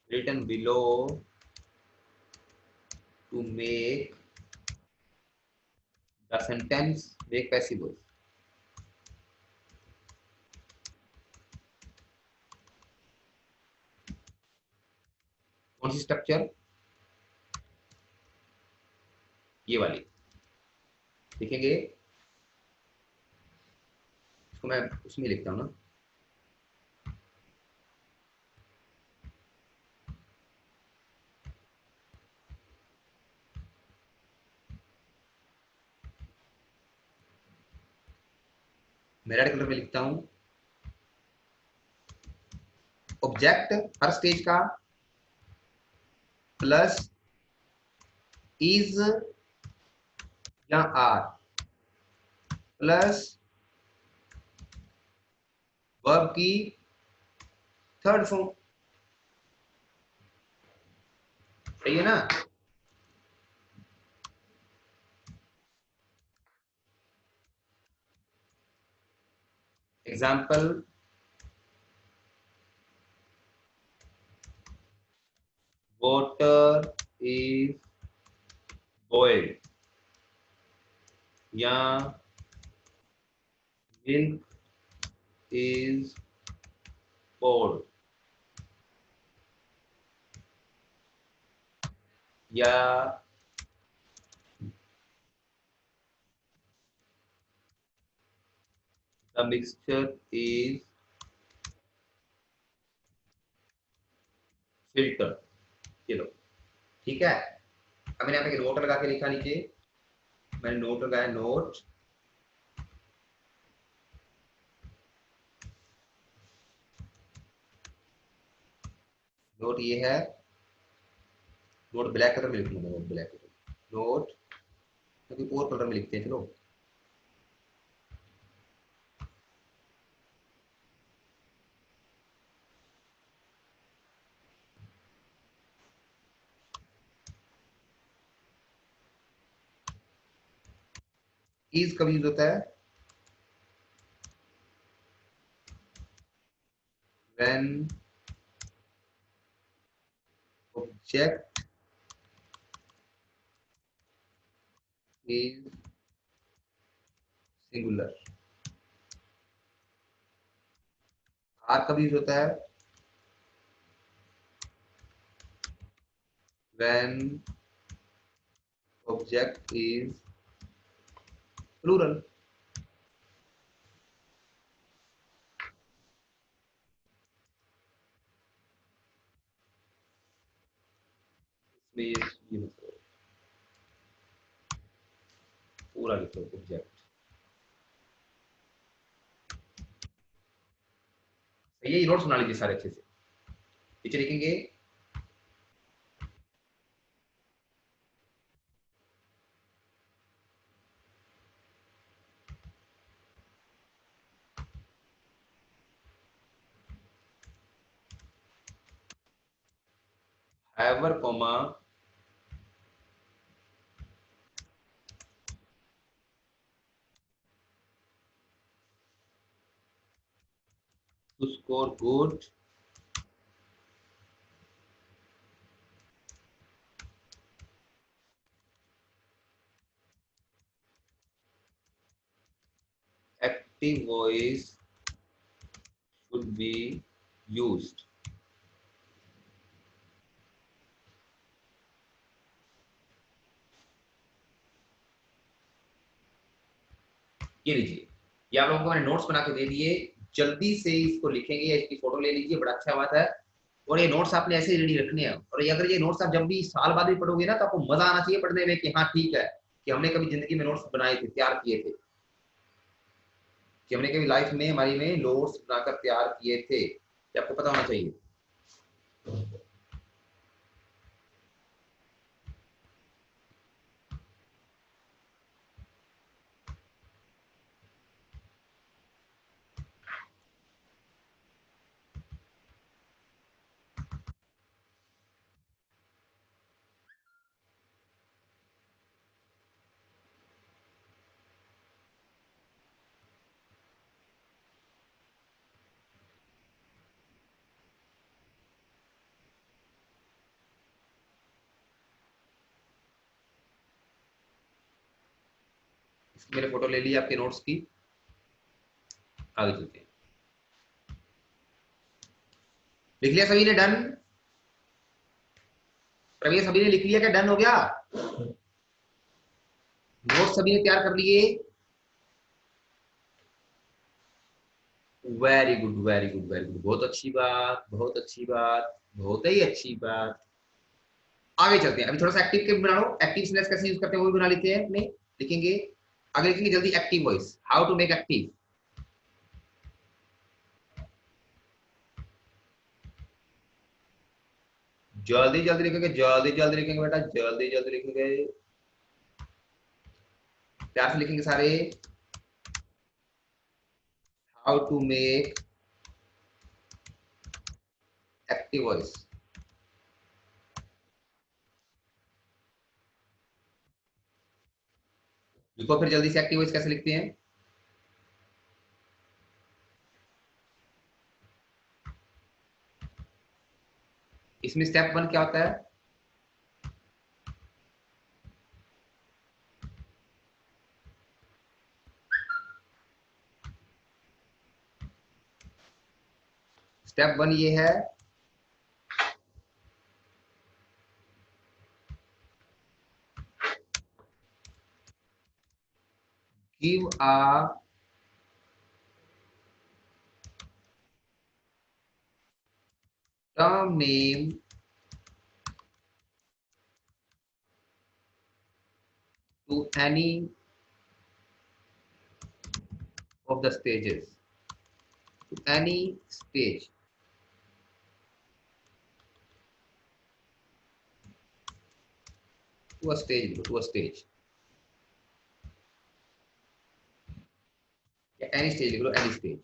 written below to make the sentence make passive voice। कौन सी structure? ये वाली लिखेंगे, इसको मैं उसमें लिखता हूँ ना, मैं रेड कलर में लिखता हूँ। ऑब्जेक्ट हर स्टेज का प्लस इज या आर प्लस वर्ब की थर्ड फॉर्म। सही है ना? एग्जाम्पल, water is boiled या milk is poured या the mixture is filtered। चलो ठीक है। अब मैंने यहाँ पे नोट लगा के लिखा नीचे, मैंने नोट लगाया, नोट नोट ये है, नोट ब्लैक कलर में लिखूंगा, नोट ब्लैक कलर, नोट क्योंकि और कलर में लिखते हैं। चलो इज कब यूज होता है, when object is singular. Are कब यूज होता है, व्हेन ऑब्जेक्ट इज प्लूरल। इसमें ये मतलब पूरा लिखो ऑब्जेक्ट, सही है। ये नोट्स बना लीजिए सारे अच्छे से, पीछे लिखेंगे हैवर comma to score good active voice should be used। ये लीजिए, ये आप लोगों को मैंने नोट्स बना के दे दिए, जल्दी से इसको लिखेंगे, इसकी फोटो ले लीजिए, बड़ा अच्छा बात है। और ये नोट्स आपने ऐसे ही रेडी रखने हैं, और ये अगर ये नोट्स आप जब भी साल बाद भी पढ़ोगे ना, तो आपको मजा आना चाहिए पढ़ने में कि हाँ ठीक है कि हमने कभी जिंदगी में नोट्स बनाए थे, तैयार किए थे, कि हमने कभी लाइफ में हमारी में नोट्स बनाकर तैयार किए थे, ये आपको पता होना चाहिए। इसकी मैंने फोटो ले ली आपके नोट्स की, आगे चलते हैं। लिख लिया सभी ने, डन? प्रवीण सभी ने लिख लिया क्या, डन हो गया? नोट्स सभी ने तैयार कर लिए? Very good very good very good, बहुत अच्छी बात, बहुत अच्छी बात, बहुत ही अच्छी बात। आगे चलते हैं, अभी थोड़ा सा एक्टिव के बना लो, एक्टिव सेंटेंस कैसे यूज करते हैं वो भी बना लेते हैं अपने, लिखेंगे आगे, लिखेंगे जल्दी active voice, how to make active. जल्दी जल्दी लिखेंगे, जल्दी जल्दी लिखेंगे बेटा, जल्दी जल्दी लिखेंगे, प्यार से लिखेंगे सारे। How to make active voice. लिखो फिर जल्दी से, एक्टिव वॉइस कैसे लिखते हैं? इसमें स्टेप 1 क्या होता है? स्टेप 1 ये है give a term name to any of the stages, to any stage. To a stage, to a stage. या any stage लिख लो, any stage.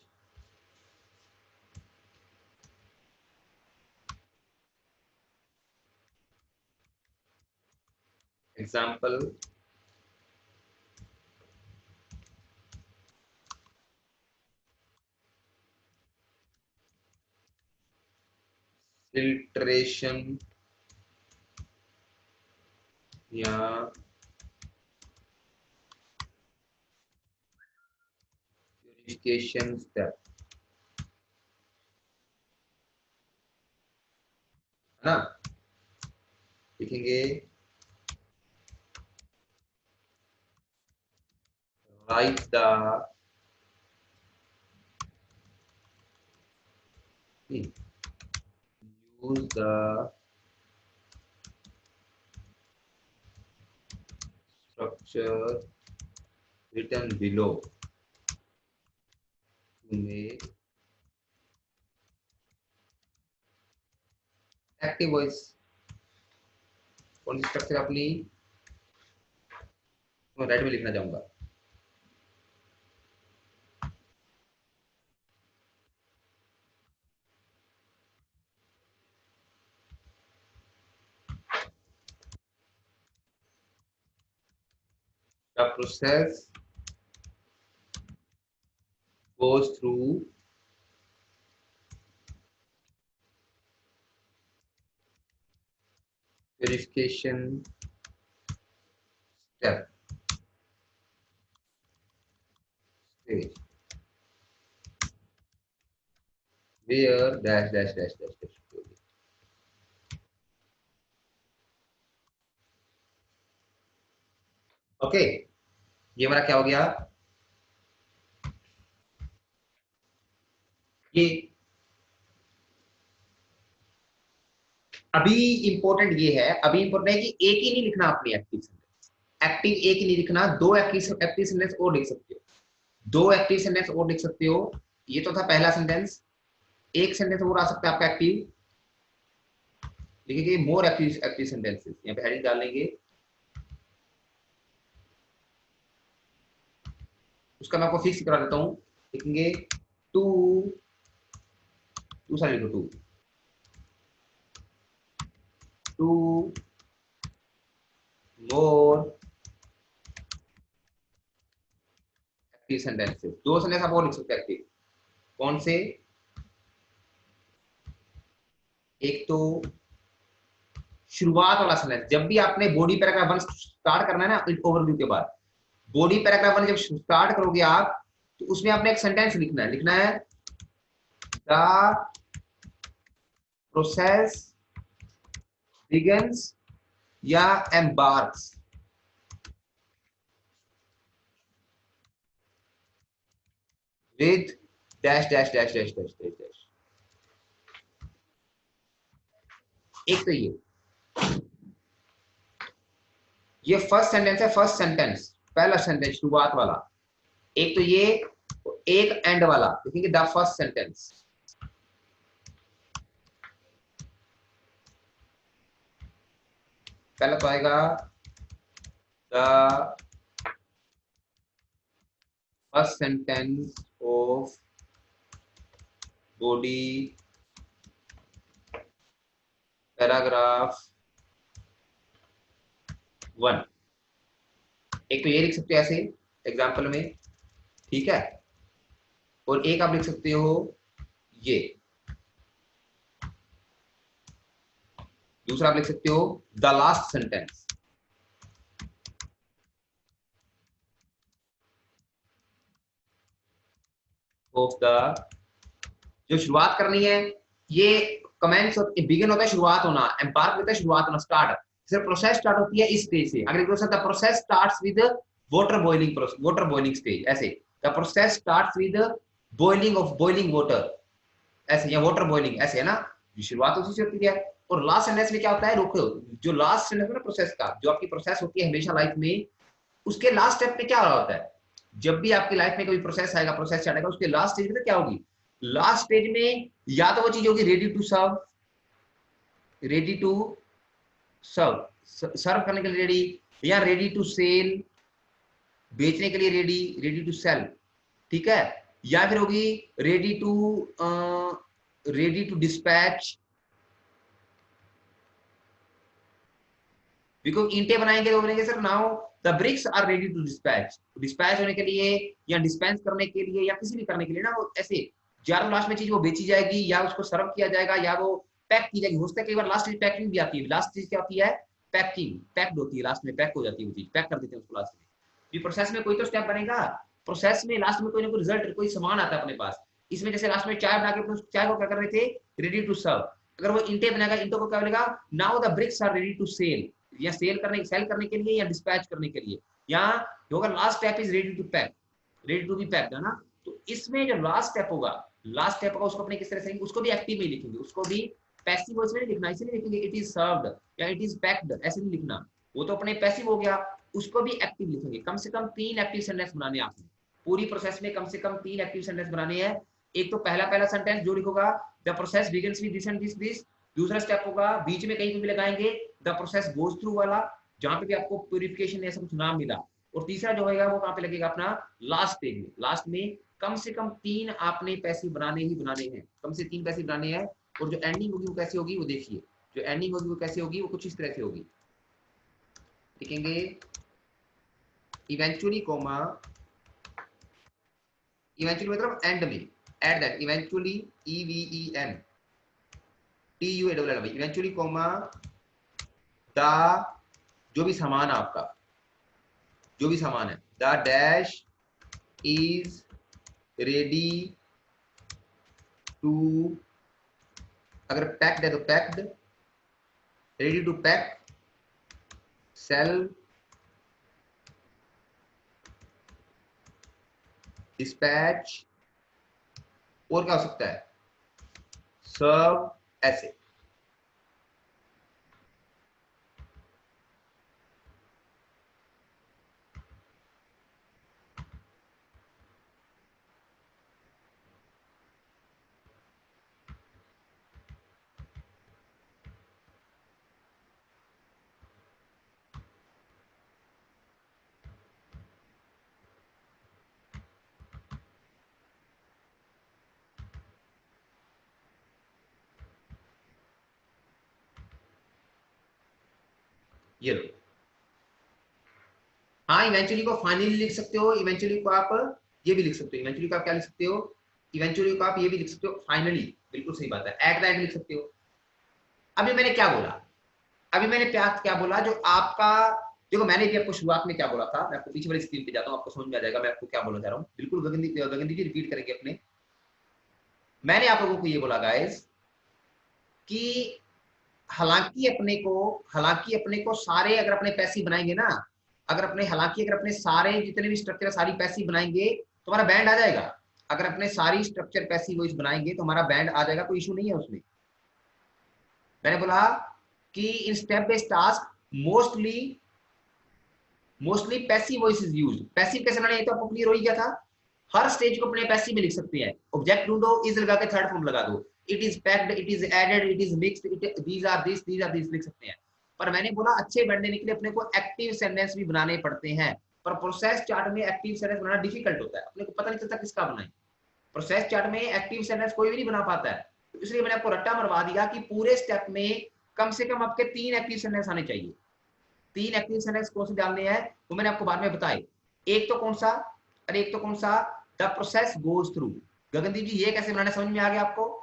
Example, filtration या purification step, है ना? लिखेंगे write the use the structure written below to make active voice. कौन सी structure अपनी मैं right में लिखना चाहूंगा. The process goes through purification step stage where dash dash dash dash dash. Okay, ये हमारा क्या हो गया? ये अभी इंपॉर्टेंट ये है, अभी इंपॉर्टेंट है कि एक ही नहीं लिखना अपनी एक्टिव सेंटेंस. एक्टिव एक ही नहीं लिखना, दो एक्टिव सेंटेंस और लिख सकते हो, दो एक्टिव सेंटेंस और लिख सकते हो. ये तो था पहला सेंटेंस. एक सेंटेंस और आ सकता है आपका एक्टिव. लिखेंगे मोर एक्टिव सेंटेंसेस, यहाँ पे हेडिंग डाल लेंगे. उसका मैं आपको फिक्स करा देता हूँ. लिखेंगे टू, दूसरा लिखो टू मोर एक्टिव सेंटेंसेस. दो सेंटेंस आप और लिख सकते हैं एक्टिव. कौन से? एक तो शुरुआत वाला सेंटेंस, जब भी आपने बॉडी पैराग्राफ 1 स्टार्ट करना है ना ओवरव्यू के बाद, बॉडी पैराग्राफ 1 जब स्टार्ट करोगे आप, तो उसमें आपने एक सेंटेंस लिखना है. लिखना है द प्रोसेस बिगिंस या embarks with dash dash dash dash dash dash dash. एक तो ये फर्स्ट सेंटेंस है, फर्स्ट सेंटेंस, पहला सेंटेंस शुरुआत वाला. एक तो ये, एक एंड वाला. देखेंगे द फर्स्ट सेंटेंस. पहला तो आएगा the first sentence of body paragraph 1. एक तो ये लिख सकते हो ऐसे एग्जाम्पल में, ठीक है. और एक आप लिख सकते हो ये दूसरा आप लिख सकते हो the last sentence. Of the, जो शुरुआत करनी है, ये कमेंट्स बिगिन होता है शुरुआत होना, एम्बार्क होता है शुरुआत होना, स्टार्ट। सिर्फ प्रोसेस स्टार्ट होती है इस स्टेज से। अगर एक the process starts with water boiling stage, ऐसे the process starts with boiling water, ऐसे, या वाटर बॉइलिंग, ऐसे है ना, शुरुआत उसी से होती है। और लास्ट सेंटेंस में क्या होता है, रुको, जो लास्ट सेंटेंस है ना प्रोसेस का, जो आपकी प्रोसेस होती है हमेशा लाइफ में, उसके लास्ट स्टेप में क्या हो रहा होता है, जब भी आपकी लाइफ में कोई प्रोसेस आएगा, प्रोसेस चलेगा, उसके लास्ट स्टेज में क्या होगी, लास्ट स्टेज में या तो वो चीज होगी ready to serve, ready to serve करने के लिए रेडी, या रेडी टू सेल, बेचने के लिए रेडी, रेडी टू सेल, ठीक है, या फिर होगी रेडी टू डिस्पैच। बिकॉज ईंटें बनाएंगे तो बोलेंगे sir now the bricks are ready to dispatch, dispatch होने के लिए या डिस्पेंस करने के लिए या किसी भी करने के लिए ना, वो ऐसे या लास्ट में चीज वो बेची जाएगी या उसको सर्व किया जाएगा या वो पैक की जाएगी। हो सकता है कई बार लास्ट चीज पैकिंग भी आती है। लास्ट चीज क्या होती है, पैकिंग, पैक्ड होती है, लास्ट में पैक हो जाती है वो चीज, पैक कर देते हैं उसको लास्ट में। ये प्रोसेस में कोई तो स्टेप बनेगा, प्रोसेस में लास्ट में कोई ना कोई रिजल्ट, कोई सामान आता है अपने पास। इसमें जैसे लास्ट में चाय बना के चाय को क्या कर रहे थे, रेडी टू सर्व। अगर वो ईंटें बनाएगा, ईंटों को क्या बोलेगा, now the bricks are ready to sell, या सेल करने के लिए या डिस्पैच करने के लिए, या होगा last step is ready to pack, ready to be packed, है ना। तो इसमें जो लास्ट स्टेप होगा, उसको अपने किस तरह से, उसको भी एक्टिव में लिखेंगे, उसको भी पैसिव वॉइस में नहीं लिखना, इसे नहीं लिखेंगे इट इज सर्व्ड या इट इज पैक्ड, ऐसे नहीं लिखना, वो तो अपने पैसिव हो गया, उसको भी एक्टिव लिखेंगे। कम से कम 3 एक्टिव सेंटेंस बनाने हैं आपने पूरी प्रोसेस में, कम से कम 3 एक्टिव सेंटेंस बनाने हैं। एक तो पहला सेंटेंस जो लिखोगा, the process begins with this and this. दूसरा स्टेप होगा, बीच में कहीं पे भी लगाएंगे द प्रोसेस गोज थ्रू वाला, जहां पे भी आपको प्यूरिफिकेशन ऐसा कुछ नाम मिला। और तीसरा जो होगा वो कहां पे लगेगा, अपना लास्ट पेज में। लास्ट में कम से कम 3 आपने पैसिव बनाने ही बनाने हैं, कम से 3 पैसिव बनाने हैं। और जो एंडिंग होगी वो कैसी होगी, वो देखिए, जो एंडिंग होगी वो कैसी होगी, वो कुछ इस तरह से होगी, लिखेंगे इवेंचुअली कोमा, इवेंचुअली मतलब एंड में, at that, eventually EVEN TUALL, eventually comma the, जो भी सामान है आपका, जो भी सामान है, the dash is ready to, अगर पैक्ड है तो packed, ready to pack, sell, dispatch, और क्या हो सकता है, सर्व, ऐसे। ये लो, हाँ, इवेंचुअली को फाइनली लिख सकते हो, इवेंचुअली को आप ये भी लिख सकते हो, इवेंचुअली को आप क्या लिख सकते हो, इवेंचुअली को आप ये भी लिख सकते हो, फाइनली, बिल्कुल सही बात है, एट द एंड लिख सकते हो। अभी मैंने क्या बोला, अभी मैंने क्या बोला, जो आपका, देखो मैंने भी आपको शुरुआत में क्या बोला था, मैं आपको पीछे वाली स्क्रीन पे जाता हूँ, आपको समझ में आ जाएगा मैं आपको क्या बोलना चाह रहा हूँ। बिल्कुल गगनदीप जी रिपीट करेंगे अपने। मैंने आप लोगों को ये बोला गाइस कि हालांकि अपने को सारे, अगर अपने पैसिव बनाएंगे ना, अगर अपने सारे जितने भी स्ट्रक्चर सारी पैसिव बनाएंगे तो हमारा बैंड आ जाएगा। अगर अपने सारी स्ट्रक्चर पैसिव वॉइस बनाएंगे तो हमारा बैंड आ जाएगा, कोई इशू नहीं है उसमें। मैंने बोला कि in step based task mostly passive voice is used. Passive कैसे बनाना है तो आपको क्लियर हो ही गया था। हर स्टेज को अपने पैसिव में लिख सकते हैं। ऑब्जेक्ट ढूंढो, इज लगा के थर्ड फॉर्म लगा दो, it is packed, it is added, it is mixed, these are this लिख सकते हैं। पर मैंने बोला अच्छे बैंड देने के लिए अपने को एक्टिव सेंटेंस भी बनाने पड़ते हैं। पर प्रोसेस चार्ट में एक्टिव सेंटेंस बनाना डिफिकल्ट होता है, अपने को पता नहीं चलता किसका बनाए। प्रोसेस चार्ट में एक्टिव सेंटेंस कोई भी नहीं बना पाता है, तो इसलिए मैंने आपको रट्टा मरवा दिया कि पूरे स्टेप में कम से कम आपके 3 एक्टिव सेंटेंस आने चाहिए। 3 एक्टिव सेंटेंस कौन से डालने हैं वो मैंने आपको बाद में बताए। एक तो कौन सा, the process goes through. Gagandeep ji ये कैसे बनाना समझ में आ गया आपको?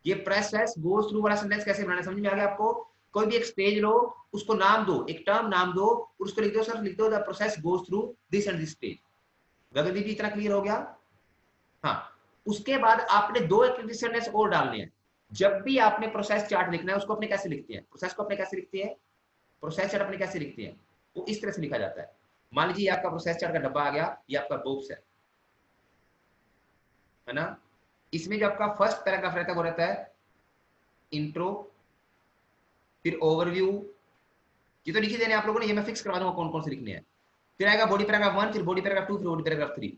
ये प्रोसेस गोज थ्रू वाला सेंटेंस कैसे बनाना समझ में आ गया आपको? कोई भी एक स्टेज लो, उसको नाम दो, एक टर्म नाम दो और उसको लिख दो, सर लिख दो the process goes through this and this stage. Gagandeep ji इतना क्लियर हो गया? हाँ, उसके बाद आपने दो एक्टिविटी सेंटेंस और डालने हैं। जब भी आपने प्रोसेस चार्ट लिखना है उसको अपने कैसे लिखते हैं, प्रोसेस को अपने कैसे लिखते हैं, प्रोसेस चार्ट अपने कैसे लिखते हैं, वो इस तरह से लिखा जाता है। मान लीजिए आपका प्रोसेस चार्ट का डब्बा आ गया, ये आपका बॉक्स है ना। इसमें जो आपका फर्स्ट पैराग्राफ रहता है वो रहता है इंट्रो, फिर ओवरव्यू, ये तो लिखी देने आप लोगों ने, ये मैं फिक्स करवा दूंगा कौन कौन से लिखने हैं। फिर आएगा बॉडी पैराग्राफ 1, फिर बॉडी पैराग्राफ 2, फिर बॉडी पैराग्राफ 3।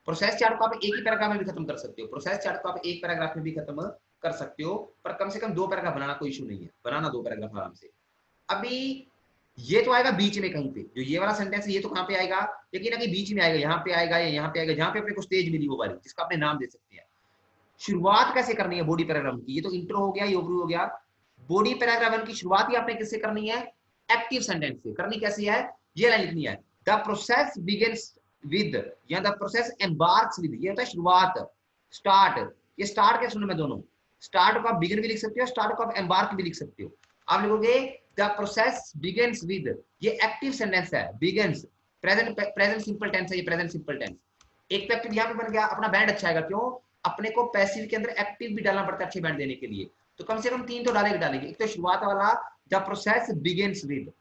प्रोसेस चार्ट को आप एक ही पैराग्राफ में भी खत्म कर सकते हो, प्रोसेस चार्ट को आप एक पैराग्राफ में भी खत्म कर सकते हो, पर कम से कम 2 पैराग्राफ बनाना कोई इशू नहीं है, बनाना 2 पैराग्राफ आराम से। अभी ये तो आएगा बीच में कहीं पे, जो ये वाला सेंटेंस है ये तो कहां पे आएगा, लेकिन अभी बीच में आएगा, यहाँ पे आएगा या यहाँ पे आएगा, जहां पे अपने को स्टेज मिली वो वाली, जिसका अपने नाम दे सकते हैं। शुरुआत कैसे करनी है बॉडी पैराग्राफ की, ये तो इंट्रो हो गया, ये ओवरव्यू हो गया। बॉडी पैराग्राफ की शुरुआत ही आपने किससे करनी है, एक्टिव सेंटेंस से करनी। कैसी है, ये लाइन लिखनी है, द प्रोसेस बिगिंस विद या द प्रोसेस एम्बार्क्स विद, ये होता है शुरुआत, स्टार्ट। ये स्टार्ट कैसे सुनना मैं दोनों, स्टार्ट को आप बिगिन भी लिख सकते हो, स्टार्ट को आप एम्बार्क भी लिख सकते हो। आप लिखोगे द प्रोसेस बिगिंस विद, ये एक्टिव सेंटेंस है, बिगिंस प्रेजेंट सिंपल टेंस है, ये प्रेजेंट सिंपल टेंस। एक तो एक्टिव यहाँ पे बन गया, अपना बैंड अच्छा आएगा, क्यों, अपने को पैसिव के अंदर एक्टिव भी डालना पड़ता है अच्छे बैंड देने के लिए, तो कम से कम 3 तो डालेंगे। एक तो शुरुआत वाला द प्रोसेस बिगिंस विद,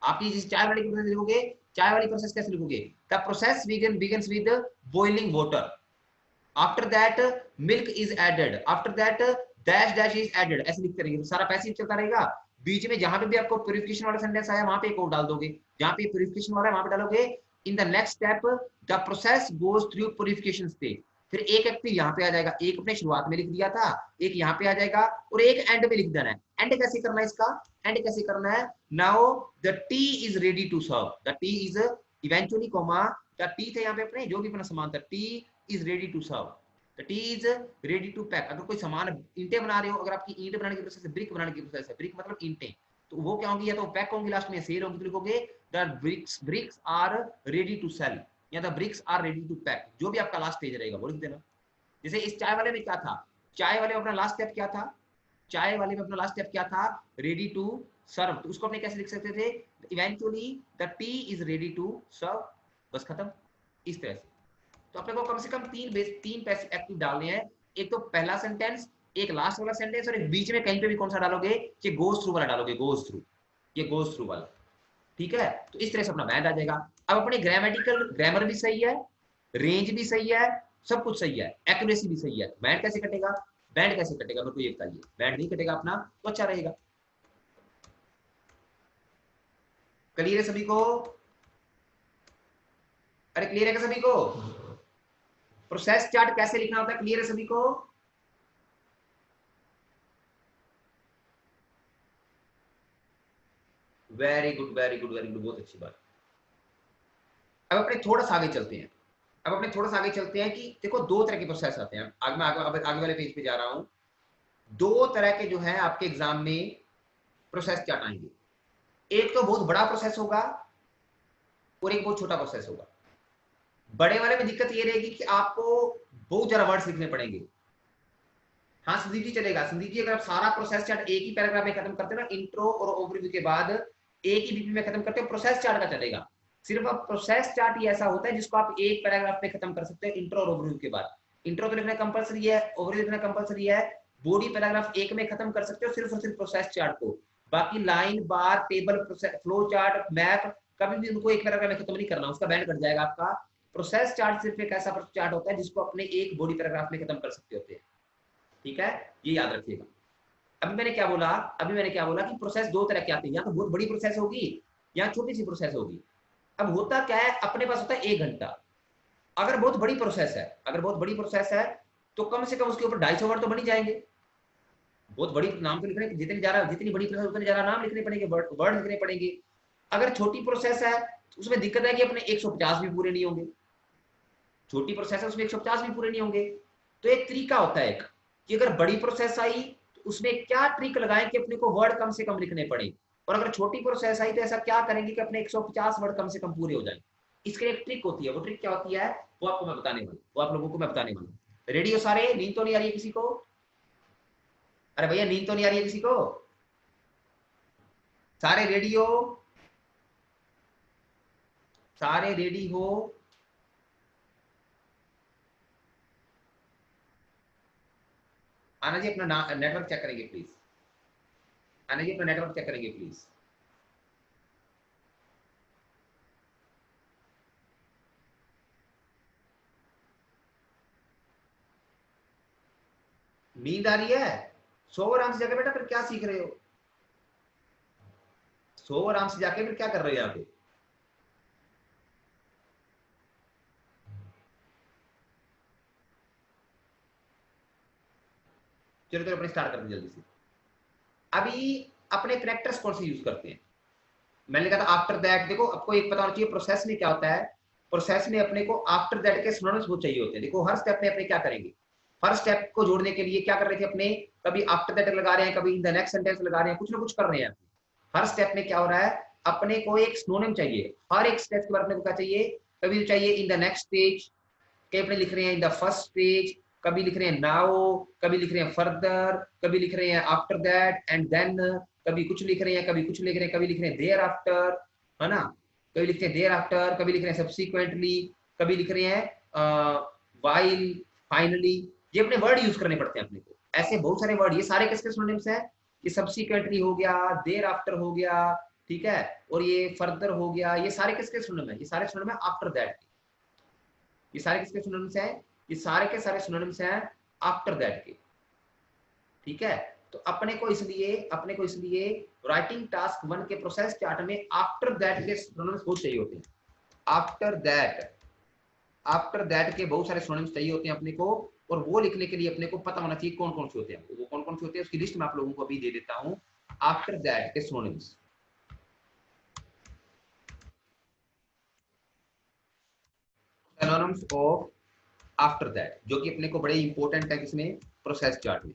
आपकी जिस चाय वाली प्रोसेस लिखोगे, चाय वाली प्रोसेस कैसे लिखोगे, the process begins with boiling water, after that milk is added, after that dash dash is added, ऐसे लिखते रहेंगे, तो सारा पैसिव चलता रहेगा। बीच में जहां पे भी आपको प्यूरिफिकेशन वाला सेंटेंस आया वहां पे एक और डाल दोगे, जहां पे प्यूरिफिकेशन वाला है वहां पे डालोगे इन the next step the process goes through purification stage. फिर एक एक्टिव यहाँ पे आ जाएगा, एक अपने शुरुआत में लिख दिया था, एक यहाँ पे आ जाएगा और एक एंड में लिख देना है। एंड कैसे करना है इसका, एंड कैसे करना है, now the tea is ready to serve, the tea is eventually comma, the tea थे यहाँ पे अपने जो भी अपना सामान था, tea is ready to serve, the tea is ready to pack. अगर कोई सामान ईंटें बना रहे हो, अगर आपकी ईंट बनाने की प्रोसेस है, ब्रिक बनाने की प्रोसेस है, ब्रिक मतलब ईंटें, तो वो क्या होंगी, या तो पैक होंगी लास्ट में, सेल होंगी, तो लिखोगे the bricks are ready to sell या the bricks are ready to pack, जो भी आपका लास्ट स्टेज रहेगा वो लिख देना। जैसे इस चाय वाले में क्या था, चाय वाले में अपना लास्ट स्टेप क्या था, चाय वाले में अपना लास्ट स्टेप क्या था, रेडी टू सर्व, तो उसको अपने कैसे लिख सकते थे, eventually the tea is ready to serve, बस खत्म, इस तरह से। तो अपने को कम से कम 3 पैसिव एक्टिव डालने हैं, एक तो पहला सेंटेंस, एक लास्ट वाला सेंटेंस और एक बीच में कहीं पे भी कौन सा डालोगे, कि गोज थ्रू वाला डालोगे, गोज थ्रू, ये गोज थ्रू वाला, ठीक है। तो इस तरह से अपना बैंड आ जाएगा। अब अपने ग्रामर भी सही है, रेंज भी सही है, सब कुछ सही है, एक्यूरेसी भी सही है, बैंड कैसे कटेगा, बैंड कैसे कटेगा मेरे को ये बताइए, बैंड नहीं कटेगा अपना तो अच्छा रहेगा। क्लियर है सभी को, अरे क्लियर है क्या सभी को, प्रोसेस चार्ट कैसे लिखना होता है, क्लियर है सभी को। Very good very good very good, बहुत अच्छी बात। अब अपने थोड़ा सा आगे चलते हैं, अब अपने थोड़ा सा आगे चलते हैं कि देखो 2 तरह के प्रोसेस आते हैं, आगे मैं आगे वाले पेज पे जा रहा हूं। 2 तरह के जो है आपके एग्जाम में प्रोसेस चार्ट आएंगे, एक तो बहुत बड़ा प्रोसेस होगा और एक बहुत छोटा प्रोसेस होगा। बड़े वाले में दिक्कत ये रहेगी कि आपको बहुत ज्यादा वर्ड्स लिखने पड़ेंगे। हाँ संदीप जी चलेगा, संदीप जी अगर आप सारा प्रोसेस चार्ट एक ही पैराग्राफ में खत्म करते हो ना, इंट्रो और ओवरव्यू के बाद एक ही बीपी में खत्म करते हो, प्रोसेस चार्ट का चलेगा। सिर्फ अब प्रोसेस चार्ट ही ऐसा होता है जिसको आप एक पैराग्राफ में खत्म कर सकते हैं इंट्रो और ओवरव्यू के बाद। इंट्रो तो लिखना कंपलसरी है, ओवरव्यू लिखना कंपलसरी है, बॉडी पैराग्राफ एक में खत्म कर सकते हो सिर्फ और सिर्फ प्रोसेस चार्ट को। बाकी लाइन बार टेबल फ्लो चार्ट मैप कभी भी उनको एक पैराग्राफ में खत्म नहीं करना, उसका बैंड कट जाएगा आपका। प्रोसेस चार्ट सिर्फ एक ऐसा चार्ट होता है जिसको अपने एक बॉडी पैराग्राफ में खत्म कर सकते होते हैं, ठीक है, ये याद रखिएगा। अभी मैंने क्या बोला कि प्रोसेस 2 तरह के आते हैं, या तो बहुत बड़ी प्रोसेस होगी या छोटी सी प्रोसेस होगी। अब होता क्या है, अपने पास होता है 1 घंटा। अगर बहुत बड़ी प्रोसेस है तो कम से कम उसके ऊपर 250 वर्ड तो बन ही जाएंगे। बहुत बड़ी नाम तो लिखने, जितनी बड़ी प्रोसेस उतने ज्यादा नाम लिखने पड़ेंगे, वर्ड लिखने पड़ेंगे। अगर छोटी प्रोसेस है तो उसमें दिक्कत है कि अपने 150 भी पूरे नहीं होंगे, छोटी प्रोसेस है उसमें 150 भी पूरे नहीं होंगे। तो एक तरीका होता है एक कि अगर बड़ी प्रोसेस आई तो उसमें क्या ट्रिक लगाएं कि अपने को वर्ड कम से कम लिखने पड़े, और अगर छोटी प्रोसेस आई तो ऐसा क्या करेंगे कि अपने 150 वर्ड कम से कम पूरे हो जाए। इसके लिए एक ट्रिक होती है, वो ट्रिक क्या होती है वो आपको मैं बताने वाला, वो आप लोगों को मैं बताने वाला। रेडी हो सारे, नींद तो नहीं आ रही है किसी को, अरे भैया नींद तो नहीं आ रही है किसी को, सारे रेडी हो? सारे रेडी हो? आना जी अपना नेटवर्क चेक करेंगे प्लीज। आना जी अपना नेटवर्क चेक करेंगे प्लीज। नींद आ रही है? सो आराम से जाके बेटा, फिर क्या सीख रहे हो? सो आराम से जाके फिर क्या कर रहे हो यहाँ पे? चलो चलो अपने स्टार्ट करते जल्दी से। अभी अपने करेक्टर्स कौन से यूज करते हैं? मैंने कहा था आफ्टर दैट। देखो आपको एक पता होना चाहिए प्रोसेस में क्या होता है। प्रोसेस में अपने को आफ्टर दैट के सिनोनिम्स बहुत चाहिए होते हैं। देखो हर स्टेप में अपने क्या करेंगे, हर स्टेप को जोड़ने के लिए क्या कर रहे थे अपने, कभी आफ्टर दैट लगा रहे हैं, कभी इन द नेक्स्ट सेंटेंस लगा रहे हैं, कुछ ना कुछ कर रहे हैं। हर स्टेप में क्या हो रहा है, अपने को एक सिनोनिम चाहिए। हर एक स्टेप के बाद अपने को क्या चाहिए, कभी चाहिए इन द नेक्स्ट स्टेज, कभी अपने लिख रहे हैं इन द फर्स्ट स्टेज, कभी लिख रहे हैं नाउ, कभी लिख रहे हैं फर्दर, कभी लिख रहे हैं आफ्टर दैट एंड देन, कभी कुछ लिख रहे हैं, कभी कुछ लिख रहे हैं, कभी लिख रहे हैं देयर आफ्टर, है ना, कभी लिखते हैं देयर आफ्टर, कभी लिख रहे हैं सब्सिक्वेंटली, कभी लिख रहे हैं व्हाइल, फाइनली। ये अपने वर्ड यूज करने पड़ते हैं अपने को। ऐसे बहुत सारे वर्ड, ये सारे किसके सिनोनिम्स हैं? ये सब्सिक्वेंटली हो गया, देयर आफ्टर हो गया, ठीक है, और ये फर्दर हो गया, ये सारे किसके सिनोनिम है? ये सारे सिनोनिम है आफ्टर दैट। ये सारे किसके सिनोनिम्स हैं? ये सारे के सारे सिनोनिम्स हैं आफ्टर दैट के, ठीक है। तो अपने को इसलिए राइटिंग टास्क 1 के प्रोसेस चार्ट में आफ्टर दैट के सिनोनिम्स बहुत चाहिए होते हैं। आफ्टर दैट के बहुत सारे सिनोनिम्स चाहिए होते हैं अपने को, और वो लिखने के लिए अपने को पता होना चाहिए कौन कौन से होते हैं। वो कौन कौन से होते हैं उसकी लिस्ट मैं आप लोगों को अभी दे देता हूं। आफ्टर दैट के synonyms, synonyms of after that, जो कि अपने को बड़े इंपॉर्टेंट है किसमें, प्रोसेस चार्ट में।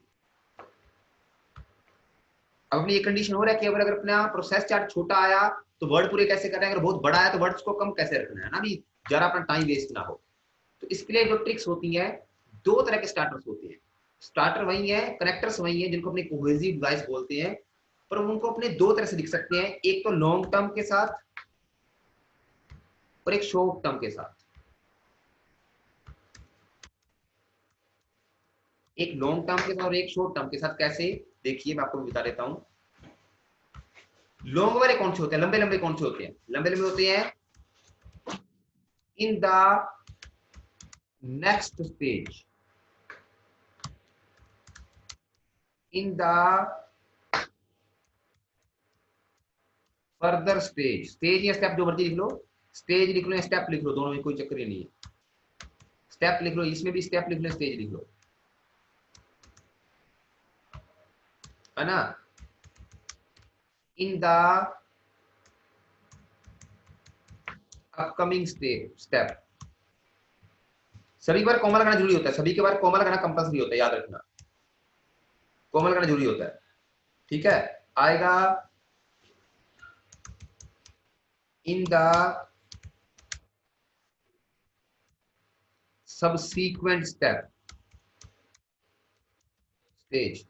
अब अपनी ये कंडीशन हो रहा है कि अगर अपना प्रोसेस चार्ट छोटा आया तो वर्ड पूरे कैसे करना है, अगर बहुत बड़ा आया तो वर्ड्स को कम कैसे रखना है ना, भी जरा अपना टाइम वेस्ट ना हो। तो इसके लिए जो ट्रिक्स होती है, दो तरह के स्टार्टर्स होते हैं। स्टार्टर वही है, कनेक्टर्स वही है, जिनको अपने कोहेसिव डिवाइस बोलते हैं, पर उनको अपने दो तरह से लिख सकते हैं, एक तो लॉन्ग टर्म के साथ और एक शॉर्ट टर्म के साथ। एक लॉन्ग टर्म के साथ और एक शॉर्ट टर्म के साथ। कैसे, देखिए मैं आपको बता देता हूं। लॉन्ग वाले कौन से होते हैं, लंबे लंबे कौन से होते हैं? लंबे लंबे होते हैं इन the next stage, in the further stage. Stage या स्टेप जो मर्जी लिख लो, स्टेज लिख लो या स्टेप लिख लो, दोनों में कोई चक्कर नहीं है। स्टेप लिख लो, इसमें भी स्टेप लिख लो, स्टेज लिख लो, है ना। In the upcoming step. सभी बार कॉमा लगाना जरूरी होता है, सभी के बार कॉमा लगाना कंपल्सरी होता है, याद रखना, कॉमा लगाना जरूरी होता है, ठीक है। आएगा in the subsequent step stage,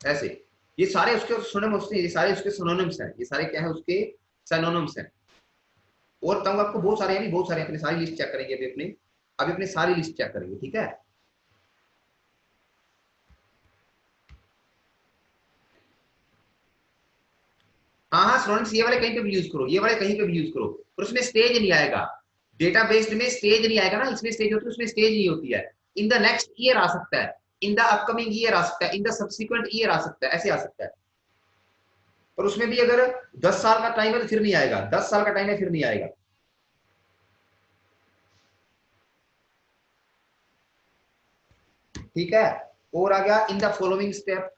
ऐसे। ये सारे उसके सिनोनिम्स हैं, ये सारे उसके सिनोनिम्स हैं, ये सारे क्या है, उसके सिनोनिम्स हैं। और बताऊंगा आपको, बहुत सारे हैं, बहुत सारे, अपनी सारी लिस्ट चेक करेंगे अभी अपनी सारी लिस्ट चेक करेंगे, ठीक है। हाँ हाँ, सिनोनिम्स ये वाले कहीं पे भी यूज करो, ये वाले कहीं पे भी यूज करो, पर उसमें स्टेज नहीं आएगा। डेटा बेस्ड में स्टेज नहीं आएगा ना, इसमें स्टेज होती है, उसमें स्टेज नहीं होती है। इन द नेक्स्ट ईयर आ सकता है, इन द अपकमिंग ईयर आ सकता है, इन द सब्सिक्वेंट ईयर आ सकता है, ऐसे आ सकता है। पर उसमें भी अगर 10 साल का टाइम है तो फिर नहीं आएगा, 10 साल का टाइम है फिर नहीं आएगा। ठीक है। और आ गया in the following step,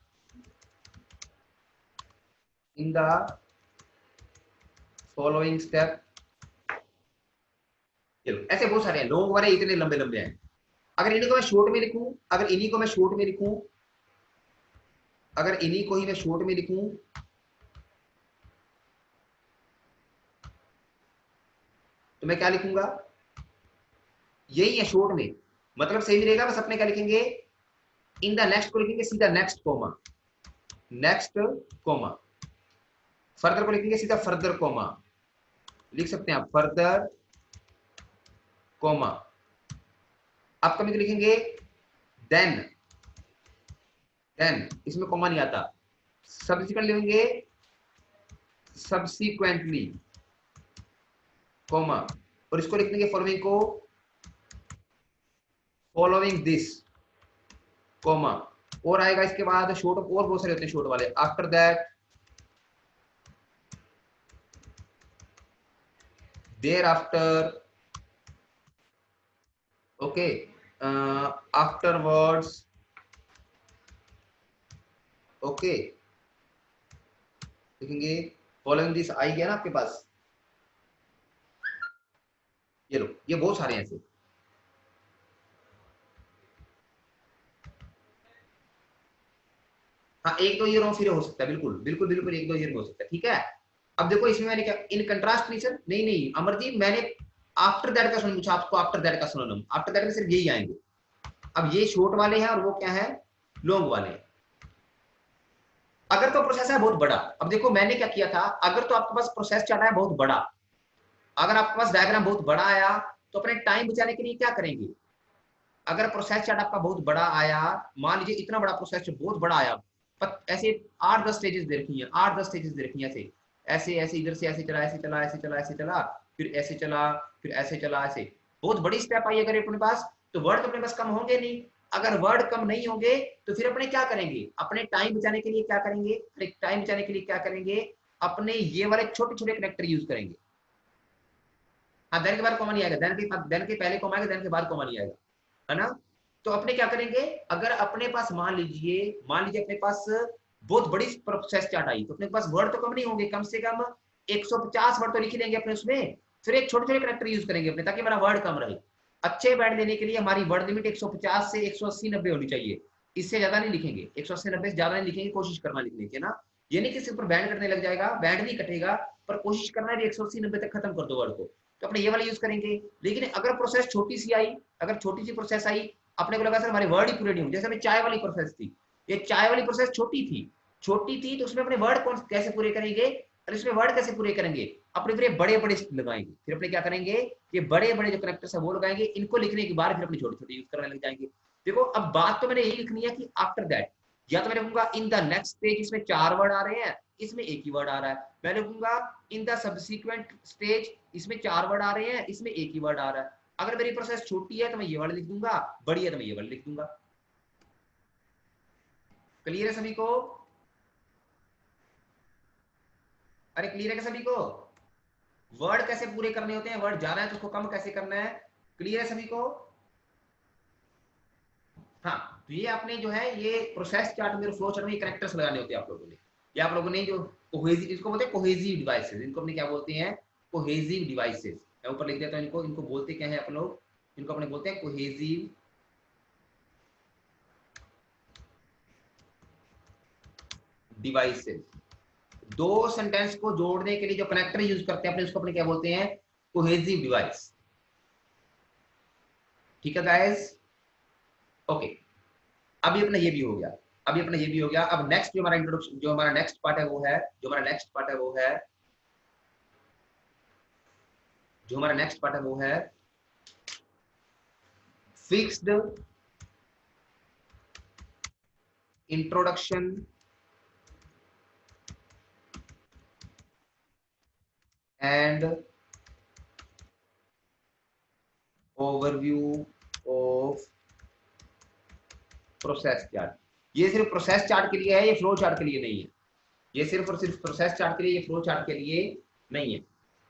in the following step. चलो ऐसे बहुत सारे हैं, लॉन्ग वाले इतने लंबे लंबे हैं। अगर इन्हीं को मैं शॉर्ट में लिखूं, अगर इन्हीं को मैं शॉर्ट में लिखूं, अगर इन्हीं को ही मैं शॉर्ट में लिखूं, तो मैं क्या लिखूंगा, यही है शॉर्ट में, मतलब सही नहीं रहेगा। बस अपने क्या लिखेंगे, इन द नेक्स्ट को लिखेंगे सीधा next comma, next comma, further को लिखेंगे सीधा फर्दर कोमा, लिख सकते हैं आप फर्दर कोमा। अपकमिंग लिखेंगे देन, देन इसमें कोमा नहीं आता। सब्सिक्वेंट लिखेंगे सब्सिक्वेंटली कोमा, और इसको लिख देंगे फॉलोइंग को फॉलोइंग दिस कोमा। और आएगा इसके बाद शॉर्ट, और बहुत सारे होते हैं शॉर्ट वाले। After that, thereafter, okay, afterwards, okay, लिखेंगे फॉलोइंग दिस। आई गया ना आपके पास, ये लो, ये बहुत सारे हैं ऐसे। हाँ, एक दो ईयर फिर हो सकता है, बिल्कुल बिल्कुल बिल्कुल, एक दो ईयर में हो सकता है, ठीक है। अब देखो इसमें मैंने क्या, इन कंट्रास्ट नहीं सर, नहीं नहीं अमरजीत, मैंने आफ्टर दैट का सुन पूछा आपको, आफ्टर दैट का सुनोनम, आफ्टर दैट में सिर्फ यही आएंगे। अब ये शॉर्ट वाले हैं और वो क्या है, लॉन्ग वाले हैं। अगर तो प्रोसेस है बहुत बड़ा, अब देखो मैंने क्या किया था, अगर तो आपके पास प्रोसेस चार्ट है बहुत बड़ा, अगर आपके पास डायग्राम बहुत बड़ा आया तो अपने टाइम बचाने के लिए क्या करेंगे। अगर प्रोसेस चार्ट आपका बहुत बड़ा आया, मान लीजिए इतना बड़ा प्रोसेस बहुत बड़ा आया, ऐसे 8-10 स्टेजेस दे रखी हैं, 8-10 स्टेजेस दे रखी हैं, ऐसे ऐसे ऐसे, इधर से ऐसे चला, ऐसे चला, ऐसे चला, ऐसे चला, फिर ऐसे चला, फिर ऐसे चला, ऐसे बहुत बड़ी स्टेप आई अगर अपने पास, तो वर्ड तो अपने पास कम होंगे नहीं। अगर वर्ड कम नहीं होंगे तो फिर अपने क्या करेंगे, अपने टाइम बचाने के लिए क्या करेंगे, टाइम बचाने के लिए क्या करेंगे, अपने ये वाले छोटे छोटे कनेक्टर यूज करेंगे। हाँ, देन के बाद कॉमा नहीं आएगा, देन के पहले कॉमा आएगा, देन के बाद कॉमा नहीं आएगा, है ना। तो अपने क्या करेंगे, अगर अपने पास मान लीजिए अपने पास बहुत बड़ी प्रोसेस चार्ट आई, तो अपने पास वर्ड तो कम नहीं होंगे, कम से कम 150 वर्ड तो लिख ही लेंगे अपने उसमें। फिर एक छोटे छोटे करेक्टर यूज करेंगे अपने, ताकि हमारा वर्ड कम रहे। अच्छे वर्ड लेने के लिए हमारी वर्ड लिमिट 150 से 180-90 होनी चाहिए, इससे ज्यादा नहीं लिखेंगे, 180-90 से ज्यादा नहीं लिखेंगे, कोशिश करना लिखने की ना। ये नहीं कि सिर्फ बैंड कटने लग जाएगा, बैंड नहीं कटेगा, पर कोशिश करना है 180-90 तक खत्म कर दो वर्ड को। तो अपने ये वाला यूज करेंगे। लेकिन अगर प्रोसेस छोटी सी आई, अगर छोटी सी प्रोसेस आई, अपने को लगा सर हमारे वर्ड ही पूरे नहीं होंगे, जैसे हमें चाय वाली प्रोसेस थी, ये चाय वाली प्रोसेस छोटी थी तो उसमें अपने वर्ड कौन कैसे पूरे करेंगे, और इसमें वर्ड कैसे पूरे करेंगे, अपने फिर बड़े बड़े लगाएंगे, फिर अपने क्या करेंगे, ये बड़े बड़े जो करेक्टर्स है वो लगाएंगे, इनको लिखने के बाद फिर अपने छोटे छोटे यूज करने लग जाएंगे। देखो अब बात तो मैंने यही लिखनी है कि आफ्टर दैट, या तो मैं लिखूंगा इन द नेक्स्ट स्टेज, इसमें 4 वर्ड आ रहे हैं, इसमें एक ही वर्ड आ रहा है। मैं लिखूंगा इन द सब्सिक्वेंट स्टेज, इसमें 4 वर्ड आ रहे हैं, इसमें एक ही वर्ड आ रहा है। अगर मेरी प्रोसेस छोटी है तो मैं ये वर्ड लिख दूंगा, बड़ी है तो मैं ये वर्ड लिख दूंगा। क्लियर है सभी को, अरे क्लियर है क्या सभी को, वर्ड कैसे पूरे करने होते हैं, वर्ड ज्यादा है तो उसको कम कैसे करना है, क्लियर है सभी को। हाँ, तो ये आपने जो है ये प्रोसेस चार्ट में, फ्लो चार्ट में कनेक्टर्स लगाने होते हैं आप लोगों ने, ये आप लोगों ने जो कोहेसिव, इसको बोलते हैं कोहेसिव डिवाइसेस, इनको अपने क्या बोलते हैं, कोहेसिव डिवाइसेस। मैं ऊपर लिख देता हूं इनको, इनको बोलते क्या है आप लोग, इनको अपने बोलते हैं कोहेसिव डिवाइसेस। दो सेंटेंस को जोड़ने के लिए जो कनेक्टर यूज करते हैं अपने, उसको अपने क्या बोलते हैं, कोहेसिव डिवाइस। ठीक है गाइस, ओके। अभी अपना ये भी हो गया, अभी अपना ये भी हो गया। अब नेक्स्ट जो हमारा इंट्रोडक्शन, जो हमारा नेक्स्ट पार्ट है वो है, जो हमारा नेक्स्ट पार्ट है वो है, जो हमारा नेक्स्ट पार्ट है वो है fixed introduction and overview of process chart. ये सिर्फ प्रोसेस चार्ट के लिए है, ये फ्लो चार्ट के लिए नहीं है। ये सिर्फ और सिर्फ प्रोसेस चार्ट के लिए, ये फ्लो चार्ट के लिए नहीं है।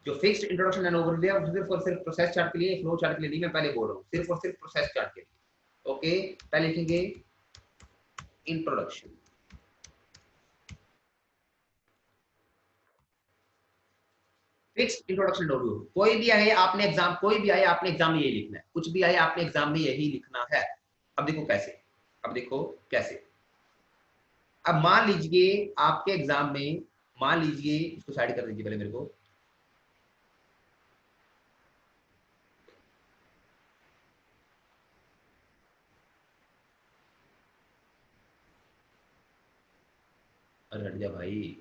जो फिक्स्ड इंट्रोडक्शन एंड ओवरव्यू है सिर्फ और सिर्फ प्रोसेस चार्ट के लिए, फ्लो चार्ट के लिए नहीं, मैं पहले बोल रहा हूँ, सिर्फ और सिर्फ प्रोसेस चार्ट के लिए। ओके, पहले लिखेंगे इंट्रोडक्शन, फिक्स्ड इंट्रोडक्शन ओवरव्यू। कोई भी आए आपने एग्जाम, कोई भी आए आपने एग्जाम में यही लिखना है, कुछ भी आए आपने एग्जाम में यही लिखना है। अब देखो कैसे, अब देखो कैसे। अब मान लीजिए आपके एग्जाम में, मान लीजिए, इसको साइड कर दीजिए पहले मेरे को, अरे हट जा भाई,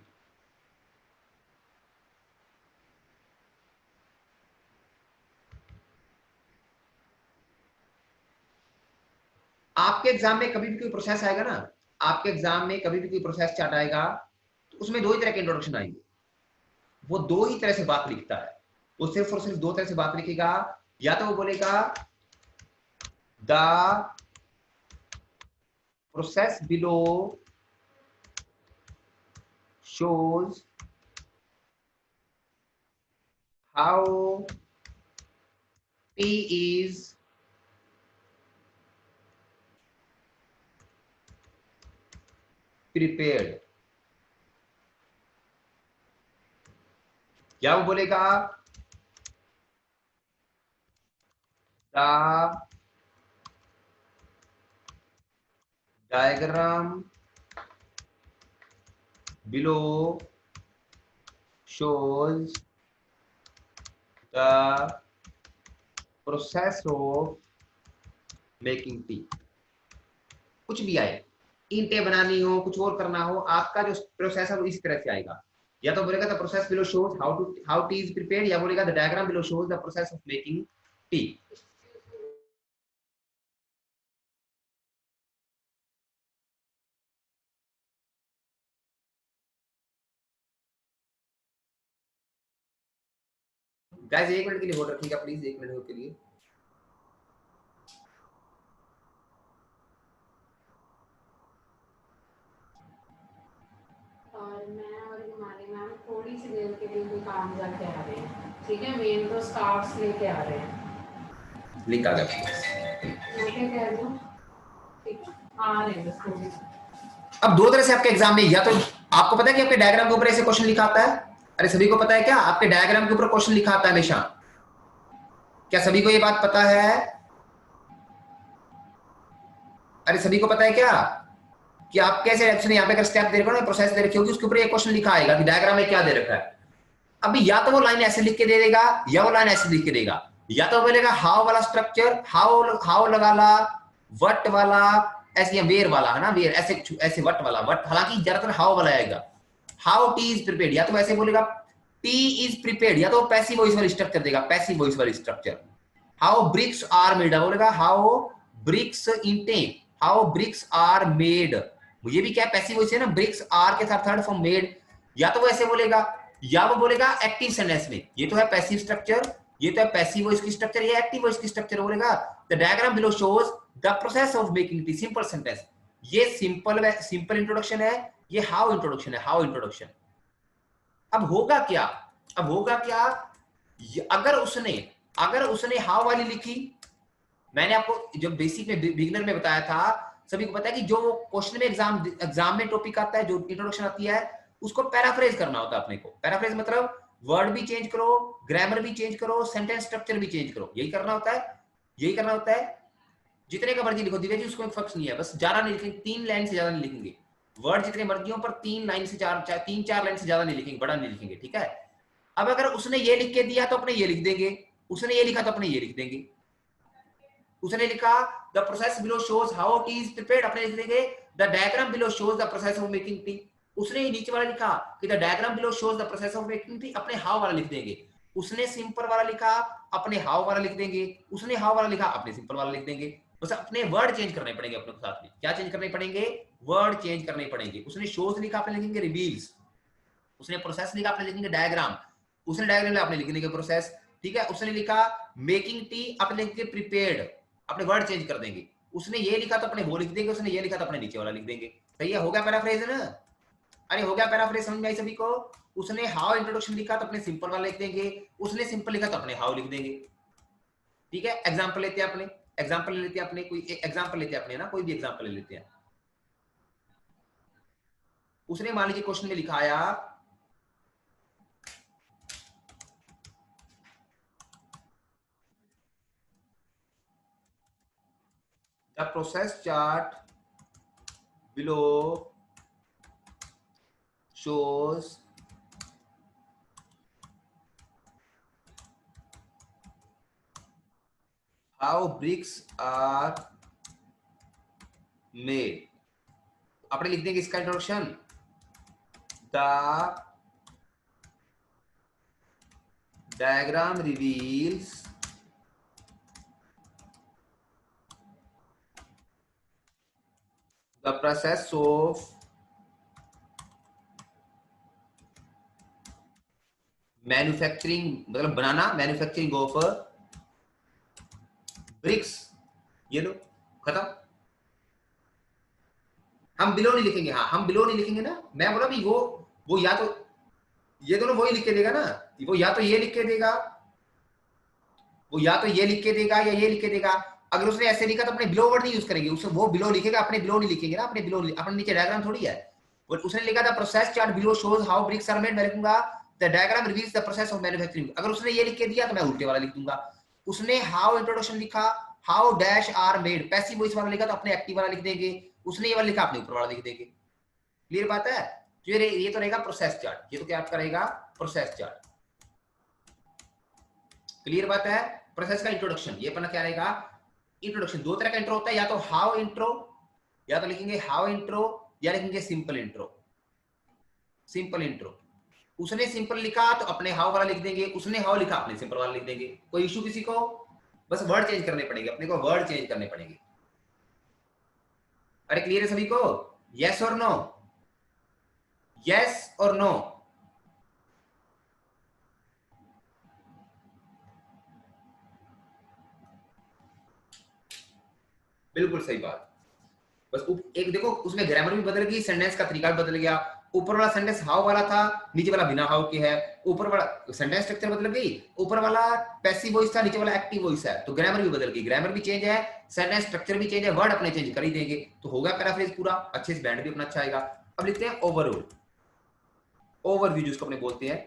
आपके एग्जाम में कभी भी कोई प्रोसेस आएगा ना, आपके एग्जाम में कभी भी कोई प्रोसेस चार्ट आएगा तो उसमें दो ही तरह के इंट्रोडक्शन आएंगे। वो दो ही तरह से बात लिखता है, वो सिर्फ और सिर्फ दो तरह से बात लिखेगा। या तो वो बोलेगा the process below shows how tea is prepared, या वो बोलेगा the diagram below shows the process of making tea। कुछ भी आए, ईंटें बनानी हो, कुछ और करना हो, आपका जो प्रोसेस है वो इस तरह से आएगा। या तो बोलेगा the process below shows how T is prepared, या बोलेगा the diagram below shows the process of making tea. Guys 1 minute के लिए होल्ड रखिएगा प्लीज, 1 मिनट के लिए। और मैं और हमारे मैम थोड़ी सी देर के लिए दुकान जाके आ रहे हैं, ठीक है? मेन तो स्टाफ्स लेके आ रहे हैं। लिंक आ गया, मैं क्या कह दूं? ठीक, आ रहे हैं बस थोड़ी। अब दो तरह से आपके एग्जाम में, या तो आपको पता है कि आपके डायग्राम के ऊपर ऐसे क्वेश्चन लिखा आता है। अरे सभी को पता है क्या, आपके डायग्राम के ऊपर क्वेश्चन लिखा आता है हमेशा? क्या सभी को ये बात पता है? अरे सभी को पता है क्या कि आप कैसे ऑप्शन यहाँ पे अगर स्टेप दे रखे हो ना, प्रोसेस दे रखी होगी, उसके ऊपर ये क्वेश्चन लिखा आएगा कि डायग्राम में क्या दे रखा है। अभी या तो वो लाइन ऐसे लिख के दे देगा या वो लाइन ऐसे लिख के देगा। या तो बोलेगा हाउ वाला स्ट्रक्चर, हाउ लगा ला, वट वाला ऐसे, या वेयर वाला है ना, वेयर ऐसे ऐसे, वट वाला वट, हालांकि ज्यादातर हाउ वाला आएगा। हाउ टी इज प्रिपेयर्ड, या तो ऐसे बोलेगा टी इज प्रिपेयर्ड, या तो पैसिव वॉइस वाली स्ट्रक्चर देगा, पैसिव वॉइस वाली structure. How bricks are made, बोलेगा हाउ ब्रिक्स इंटेन, हाउ ब्रिक्स आर मेड, ये भी क्या पैसिव वॉइस है ना, ब्रिक्स आर के साथ थर्ड फॉर्म मेड। या तो वो ऐसे बोलेगा, या वो बोलेगा एक्टिव सेंटेंस में, ये तो है पैसिव स्ट्रक्चर, ये तो है पैसिव वॉइस की स्ट्रक्चर, ये एक्टिव वॉइस की स्ट्रक्चर। बोलेगा the diagram below shows the process of making tea, simple sentence. ये सिंपल इंट्रोडक्शन है, ये हाउ इंट्रोडक्शन है, हाउ इंट्रोडक्शन। अब होगा क्या, अब होगा क्या, अगर उसने हाउ वाली लिखी, मैंने आपको जो बेसिक में बिगिनर में बताया था, सभी को पता है कि जो क्वेश्चन में एग्जाम में टॉपिक आता है, जो इंट्रोडक्शन आती है, उसको पैराफ्रेज करना होता है अपने को। पैराफ्रेज मतलब वर्ड भी चेंज करो, ग्रामर भी चेंज करो, सेंटेंस स्ट्रक्चर भी चेंज करो, यही करना होता है, यही करना होता है। जितने का मर्जी लिखो दिव्या जी, उसको फर्क नहीं है, बस ज्यादा नहीं लिखेंगे, 3 लाइन से ज्यादा नहीं लिखेंगे। वर्ड जितने मर्जी हो, पर 3 लाइन से 3-4 लाइन से ज्यादा नहीं लिखेंगे, बड़ा नहीं लिखेंगे, ठीक है? अब अगर उसने ये लिख के दिया तो अपने ये लिख देंगे, उसने ये लिखा तो अपने ये लिख देंगे। उसने लिखा the process below shows how T is prepared, अपने लिख देंगे the diagram below shows the process of making tea. उसने ही नीचे वाला लिखा कि the diagram below shows the process of making tea, अपने हाउ वाला लिख देंगे। उसने सिंपल वाला लिखा, अपने हाउ वाला लिख देंगे। उसने हाउ वाला लिखा, अपने सिंपल वाला लिख देंगे। बस अपने वर्ड चेंज करने पड़ेंगे अपने साथ में। क्या चेंज करने पड़ेंगे? वर्ड चेंज करने पड़ेंगे। उसने शोज लिखा, अपने लिखेंगे रिवील्स। उसने प्रोसेस लिखा, अपने लिखेंगे डायग्राम। उसने डायग्राम लिखा, अपने लिखने के प्रोसेस, ठीक है? उसने लिखा मेकिंग टी, अपने लिखेंगे प्रिपेयर्ड, अपने वर्ड चेंज कर देंगे। उसने ये लिखा तो अपने वो लिख देंगे, उसने ये लिखा तो अपने नीचे वाला लिख देंगे। सही है, हो गया पैराफ्रेज ना? अरे हो गया पैराफ्रेज, समझ में आई सभी को? उसने हाउ इंट्रोडक्शन लिखा तो अपने सिंपल वाला लिख देंगे, उसने सिंपल लिखा तो अपने हाउ लिख देंगे, ठीक है? एग्जांपल लेते हैं अपने, एग्जांपल लेते हैं अपने, कोई एग्जांपल लेते हैं अपने ना, कोई भी एग्जांपल ले लेते हैं। उसने मान लीजिए क्वेश्चन में लिखाया the process chart below shows how bricks are made, अपने लिख देंगे इसका introduction, the diagram reveals the process of manufacturing, मतलब बनाना, मैन्युफैक्चरिंग ऑफ ब्रिक्स। ये लो, खत्म। हम बिलो नहीं लिखेंगे, हाँ हम बिलो नहीं लिखेंगे ना, मैं बोला भी वो या तो ये दोनों वही लिख के देगा ना, वो या तो ये लिख के देगा, वो या तो ये लिख के देगा या ये लिख के देगा। अगर उसने ऐसे लिखा तो अपने बिलो वर्ड नहीं यूज करेंगे, उससे वो बिलो लिखेगा, अपने बिलो नहीं लिखेंगे ना, अपने बिलो, अपने नीचे डायग्राम थोड़ी है। बट उसने लिखा था process chart below shows how bricks are made, मैं लिखूंगा the diagram reveals the process of manufacturing. अगर उसने ये लिख के दिया तो मैं उल्टे वाला लिख दूंगा। उसने हाउ इंट्रोडक्शन लिखा, how dash are made passive voice वाला लिखा तो अपने एक्टिव वाला लिख देंगे, उसने ये वाला लिखा अपने ऊपर वाला लिख देंगे। क्लियर बात है? ये तो रहेगा प्रोसेस चार्ट, ये तो क्या आपका रहेगा प्रोसेस चार्ट। क्लियर बात है? प्रोसेस का इंट्रोडक्शन, ये अपना क्या रहेगा इंट्रोडक्शन। दो तरह का इंट्रो होता है, या तो हाउ इंट्रो, या तो लिखेंगे हाउ इंट्रो, या लिखेंगे सिंपल इंट्रो। सिंपल इंट्रो, उसने सिंपल लिखा तो अपने हाउ वाला लिख देंगे, उसने हाउ लिखा अपने सिंपल वाला लिख देंगे। कोई इशू किसी को? बस वर्ड चेंज करने पड़ेंगे, अपने को वर्ड चेंज करने पड़ेंगे। अरे क्लियर है सभी को? यस और नो, यस और नो? बिल्कुल सही बात। बस एक देखो उसमें ग्रामर भी बदल गई, सेंटेंस का तरीका भी बदल गया। ऊपर वाला सेंटेंस हाउ वाला था, नीचे वाला बिना हाउ के है। ऊपर वाला सेंटेंस स्ट्रक्चर बदल गई, ऊपर वाला पैसिव वॉइस था, नीचे वाला एक्टिव वॉइस है, तो ग्रामर भी बदल गई। ग्रामर भी चेंज है, सेंटेंस स्ट्रक्चर भी चेंज है, वर्ड अपने चेंज कर ही देंगे, तो होगा पैराफ्रेज पूरा अच्छे से, बैंड भी अपना अच्छा आएगा। अब लिखते हैं ओवरऑल, ओवरव्यू जिसको अपने बोलते हैं।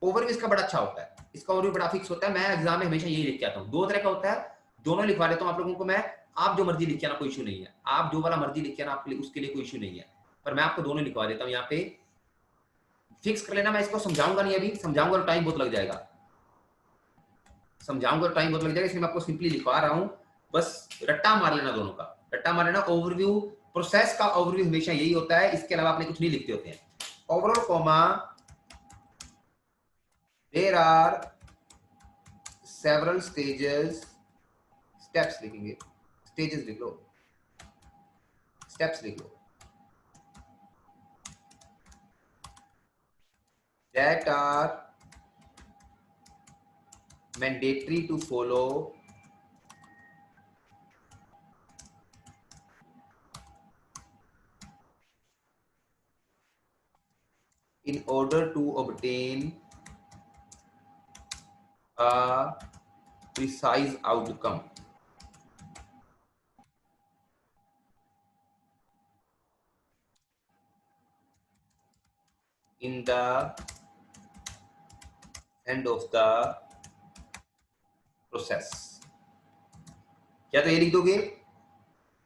ओवरव्यू इसका बड़ा अच्छा होता है, इसका ओवरव्यू बड़ा फिक्स होता है। मैं एग्जाम में हमेशा यही लिख के आता हूँ। दो तरह का होता है, दोनों लिखवा देता हूँ आप लोगों को मैं। आप जो मर्जी लिखिए ना, कोई इशू नहीं है, आप जो वाला मर्जी लिखिए ना, आपके लिए उसके लिए कोई इशू नहीं है, पर मैं आपको दोनों लिखवा देता हूँ। यहाँ पे फिक्स कर लेना, मैं इसको समझाऊंगा नहीं, अभी समझाऊंगा तो टाइम बहुत लग जाएगा, समझाऊंगा तो टाइम बहुत लग जाएगा, इसलिए मैं आपको सिंपली लिखवा रहा हूँ। बस रट्टा मार लेना, दोनों का रट्टा मार लेना। ओवरव्यू, प्रोसेस का ओवरव्यू हमेशा यही होता है, इसके अलावा आपने कुछ नहीं लिखते होते हैं। Overall comma there are several stages, steps लिखेंगे, स्टेजेस लिख लो, स्टेप्स लिख लो, that are mandatory to follow in order to obtain a precise outcome. In the end of the process. क्या तो ये लिख दोगे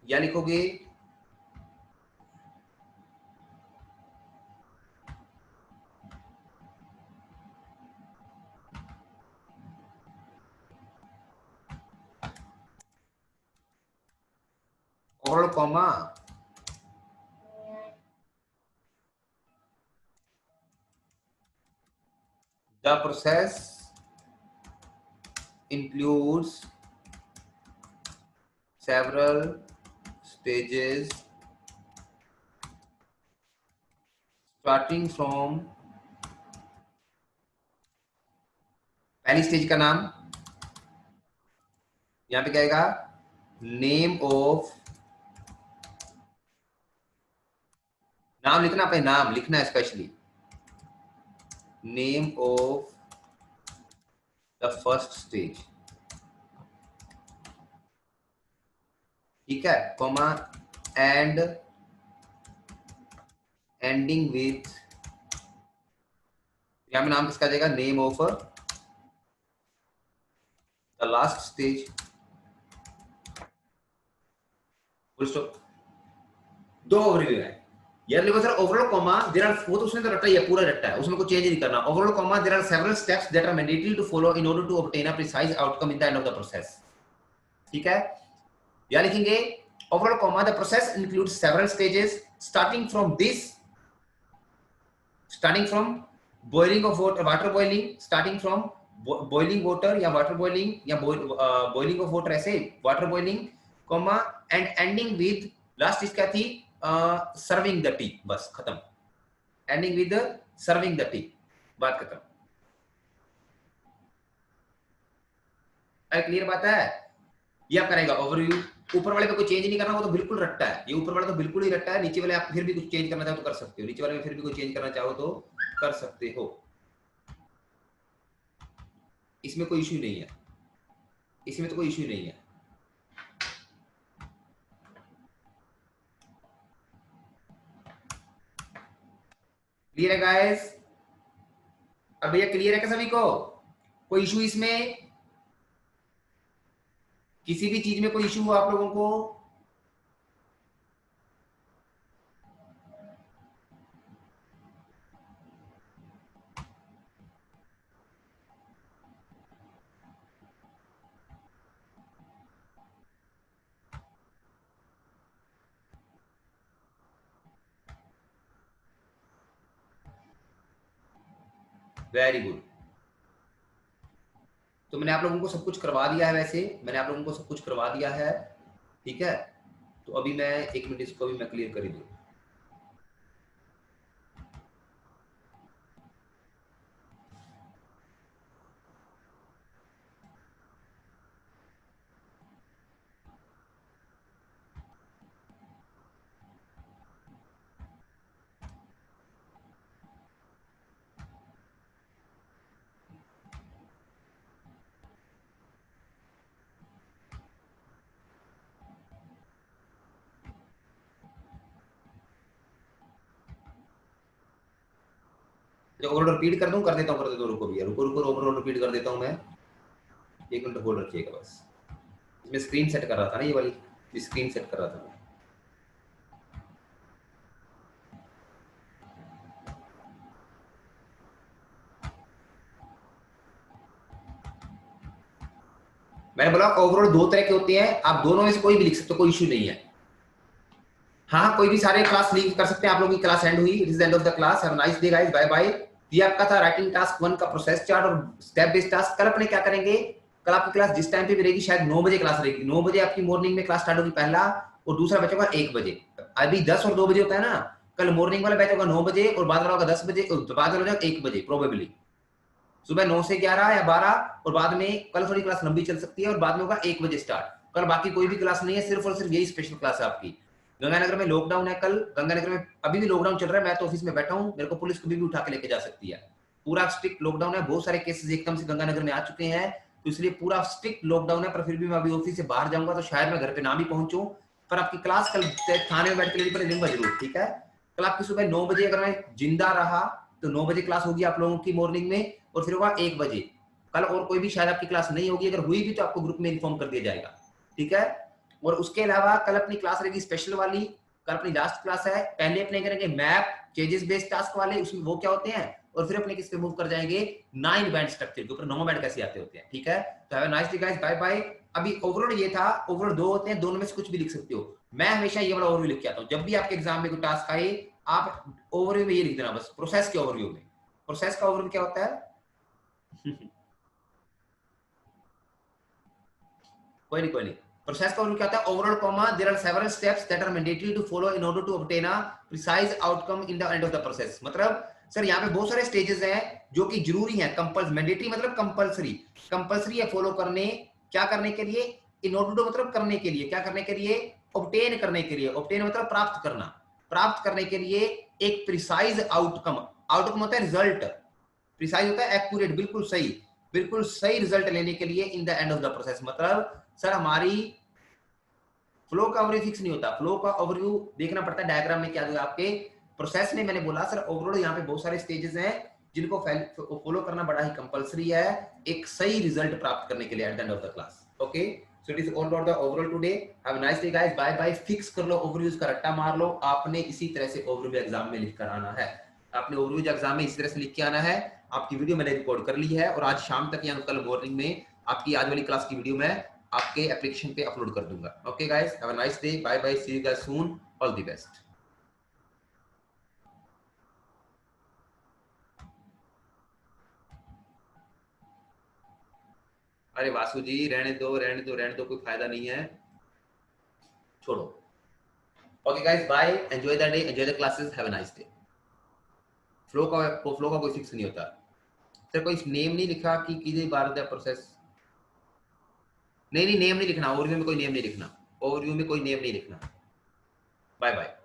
या लिखोगे overall comma the process includes several stages starting from, पहली स्टेज का नाम यहां पे क्या आएगा, नेम ऑफ, नाम लिखना, अपने नाम लिखना है specially, name of the first stage, ठीक है, कॉमा एंड एंडिंग विथ, यहां पे नाम किसका जाएगा, name of the last stage, full stop. दो ओवरव्यू है यार, देखो sir overall comma there are, वो तो उसने तो रट्टा ही है, पूरा रट्टा है, उसमें कुछ चेंज नहीं करना। Overall comma there are several steps that are mandatory to follow in order to obtain a precise outcome in the end of the process, ठीक है। या लिखेंगे overall comma the process includes several stages starting from this, starting from boiling of water boiling, starting from boiling water या water boiling या boiling of water, ऐसे water boiling, comma and ending with, last इसका the serving the T, बस खत्म, ending with serving the T, बात खत्म। Clear बात है? ये आप करेगा ओवरव्यू। ऊपर वाले पे कोई चेंज नहीं करना, वो तो बिल्कुल रट्टा है, ये ऊपर वाला तो बिल्कुल ही रट्टा है। नीचे वाले आप फिर भी कुछ चेंज करना चाहो तो कर सकते हो, नीचे वाले में फिर भी कुछ चेंज करना चाहो तो कर सकते हो, इसमें कोई इश्यू नहीं है, इसमें तो कोई इश्यू नहीं है। क्लियर है गाइस? अब भैया क्लियर है क्या सभी को? कोई इशू इसमें, किसी भी चीज में कोई इशू हो आप लोगों को? Very good. तो मैंने आप लोगों को सब कुछ करवा दिया है, वैसे मैंने आप लोगों को सब कुछ करवा दिया है, ठीक है। तो अभी मैं 1 मिनट इसको भी मैं क्लियर कर ही दूं। जो ओवरऑल रिपीट कर दूं, कर देता हूं, रुको भैया, रुको रुको, ओवरऑल रिपीट कर देता हूं मैं। 1 मिनट होल्ड रखिएगा बस। इसमें स्क्रीन सेट कर रहा था ना, ये वाली स्क्रीन सेट कर रहा था। मैंने बोला ओवरऑल 2 तरह के होते हैं, आप दोनों में से कोई भी लिख सकते हो, कोई इश्यू नहीं है। हाँ, कोई भी सारे क्लास लीव कर सकते हैं। आप लोगों की क्लास एंड हुई, it is the end of the class, have a nice day guys, bye bye. ये आपका था राइटिंग टास्क 1 का प्रोसेस चार्ट और स्टेप बेस्ड टास्क। कल अपने क्या करेंगे, कल आपकी क्लास जिस टाइम पे भी रहेगी, शायद 9 बजे क्लास रहेगी, 9 बजे आपकी मॉर्निंग में क्लास स्टार्ट होगी पहला, और दूसरा बैच होगा 1 बजे। अभी 10 और 2 बजे होता है ना, कल मॉर्निंग वाला बैच होगा 9 बजे और बाद वाला होगा 10 बजे, बाद वाला होगा 1 बजे प्रोबेबली, सुबह 9 से 11 या 12, और बाद में कल थोड़ी क्लास लंबी चल सकती है और बाद में होगा 1 बजे स्टार्ट। कल बाकी कोई भी क्लास नहीं है, सिर्फ और सिर्फ यही स्पेशल क्लास है आपकी। गंगानगर में लॉकडाउन है कल, गंगानगर में अभी भी लॉकडाउन चल रहा है, मैं तो ऑफिस में बैठा हूं, मेरे को पुलिस कभी भी उठा के लेके जा सकती है। पूरा स्ट्रिक्ट लॉकडाउन है, बहुत सारे केसेस एकदम से गंगानगर में आ चुके हैं, तो इसलिए पूरा स्ट्रिक्ट लॉकडाउन है। पर फिर भी मैं अभी ऑफिस से बाहर जाऊंगा तो शायद मैं घर पे ना भी पहुंचूं, पर आपकी क्लास कल थाने में बैठ के लेनी पड़ेगी जरूर, ठीक है। कल आपकी सुबह 9 बजे अगर मैं जिंदा रहा तो 9 बजे क्लास होगी आप लोगों की मॉर्निंग में, और फिर होगा 1 बजे कल, और कोई भी शायद आपकी क्लास नहीं होगी, अगर हुई भी तो आपको ग्रुप में इन्फॉर्म कर दिया जाएगा, ठीक है। और उसके अलावा कल अपनी क्लास रहेगी स्पेशल वाली, कल अपनी लास्ट क्लास है। पहले अपने करेंगे मैप चेंजेस बेस्ड टास्क वाले, उसमें वो क्या होते हैं, और फिर अपने किस पे मूव कर जाएंगे, 9 बैंड स्ट्रक्चर के ऊपर, 9 बैंड कैसे आते होते हैं, ठीक है। तो have a nice day guys, bye bye. अभी ओवरऑल ये था, ओवरऑल 2 होते हैं, दोनों में से कुछ भी लिख सकते हो। मैं हमेशा ये वाला ओवरव्यू लिख के आता हूं, जब भी आपके एग्जाम में कोई टास्क आए आप ओवरव्यू में ये लिख देना, बस प्रोसेस के ओवरव्यू में। प्रोसेस का ओवरव्यू क्या होता है कोई नहीं। प्रोसेस का क्या होता है, overall comma, there are several steps that are mandatory to follow in order to obtain a precise outcome in the end of the process. मतलब सर यहाँ पे बहुत सारे स्टेजेस हैं जो कि जरूरी हैं, कंपल्स, मैंडेटरी मतलब कंपल्सरी, कंपल्सरी है फॉलो करने, क्या करने के लिए, इन ऑर्डर टू मतलब करने के लिए, क्या करने के लिए, ऑब्टेन करने के लिए, ऑब्टेन मतलब प्राप्त करना, प्राप्त करने के लिए एक प्रिसाइज आउटकम, आउटकम होता है रिजल्ट, प्रिसाइज होता है एक्यूरेट, बिल्कुल सही रिजल्ट लेने के लिए इन the end of the process. मतलब सर हमारी फ्लो का ओवरव्यू फिक्स नहीं होता, फ्लो का ओवरव्यू देखना पड़ता है डायग्राम में क्या होगा आपके प्रोसेस में। मैंने बोला सर ओवरऑल यहाँ पे बहुत सारे स्टेजेस हैं जिनको फॉलो करना बड़ा ही कंपलसरी है एक सही रिजल्ट प्राप्त करने के लिए at the end of the class. Okay, so it is all about the overall today. Have a nice day guys, bye bye. Fix कर लो ओवरव्यूज का रट्टा मार लो, आपने इसी तरह से ओवरव्यू एग्जाम में लिख कर आना है, आपने ओवरव्यू एग्जाम में इसी तरह से लिख के आना है। आपकी वीडियो मैंने रिकॉर्ड कर ली है और आज शाम तक या कल मॉर्निंग में आपकी आज वाली क्लास की वीडियो मैं आपके एप्लीकेशन पे अपलोड कर दूंगा। Okay guys, have a nice day, bye bye, see you guys soon, all the best. अरे वासु जी रहने दो, कोई फायदा नहीं है, छोड़ो। Okay guys, bye, enjoy the day, enjoy the classes, have a nice day. Flow का कोई फिक्स नहीं होता सर। कोई नेम नहीं लिखा कि किसी बार द प्रोसेस, नहीं नेम नहीं लिखना, ओवरव्यू में कोई नेम नहीं लिखना, ओवरव्यू में कोई नेम नहीं लिखना। Bye bye.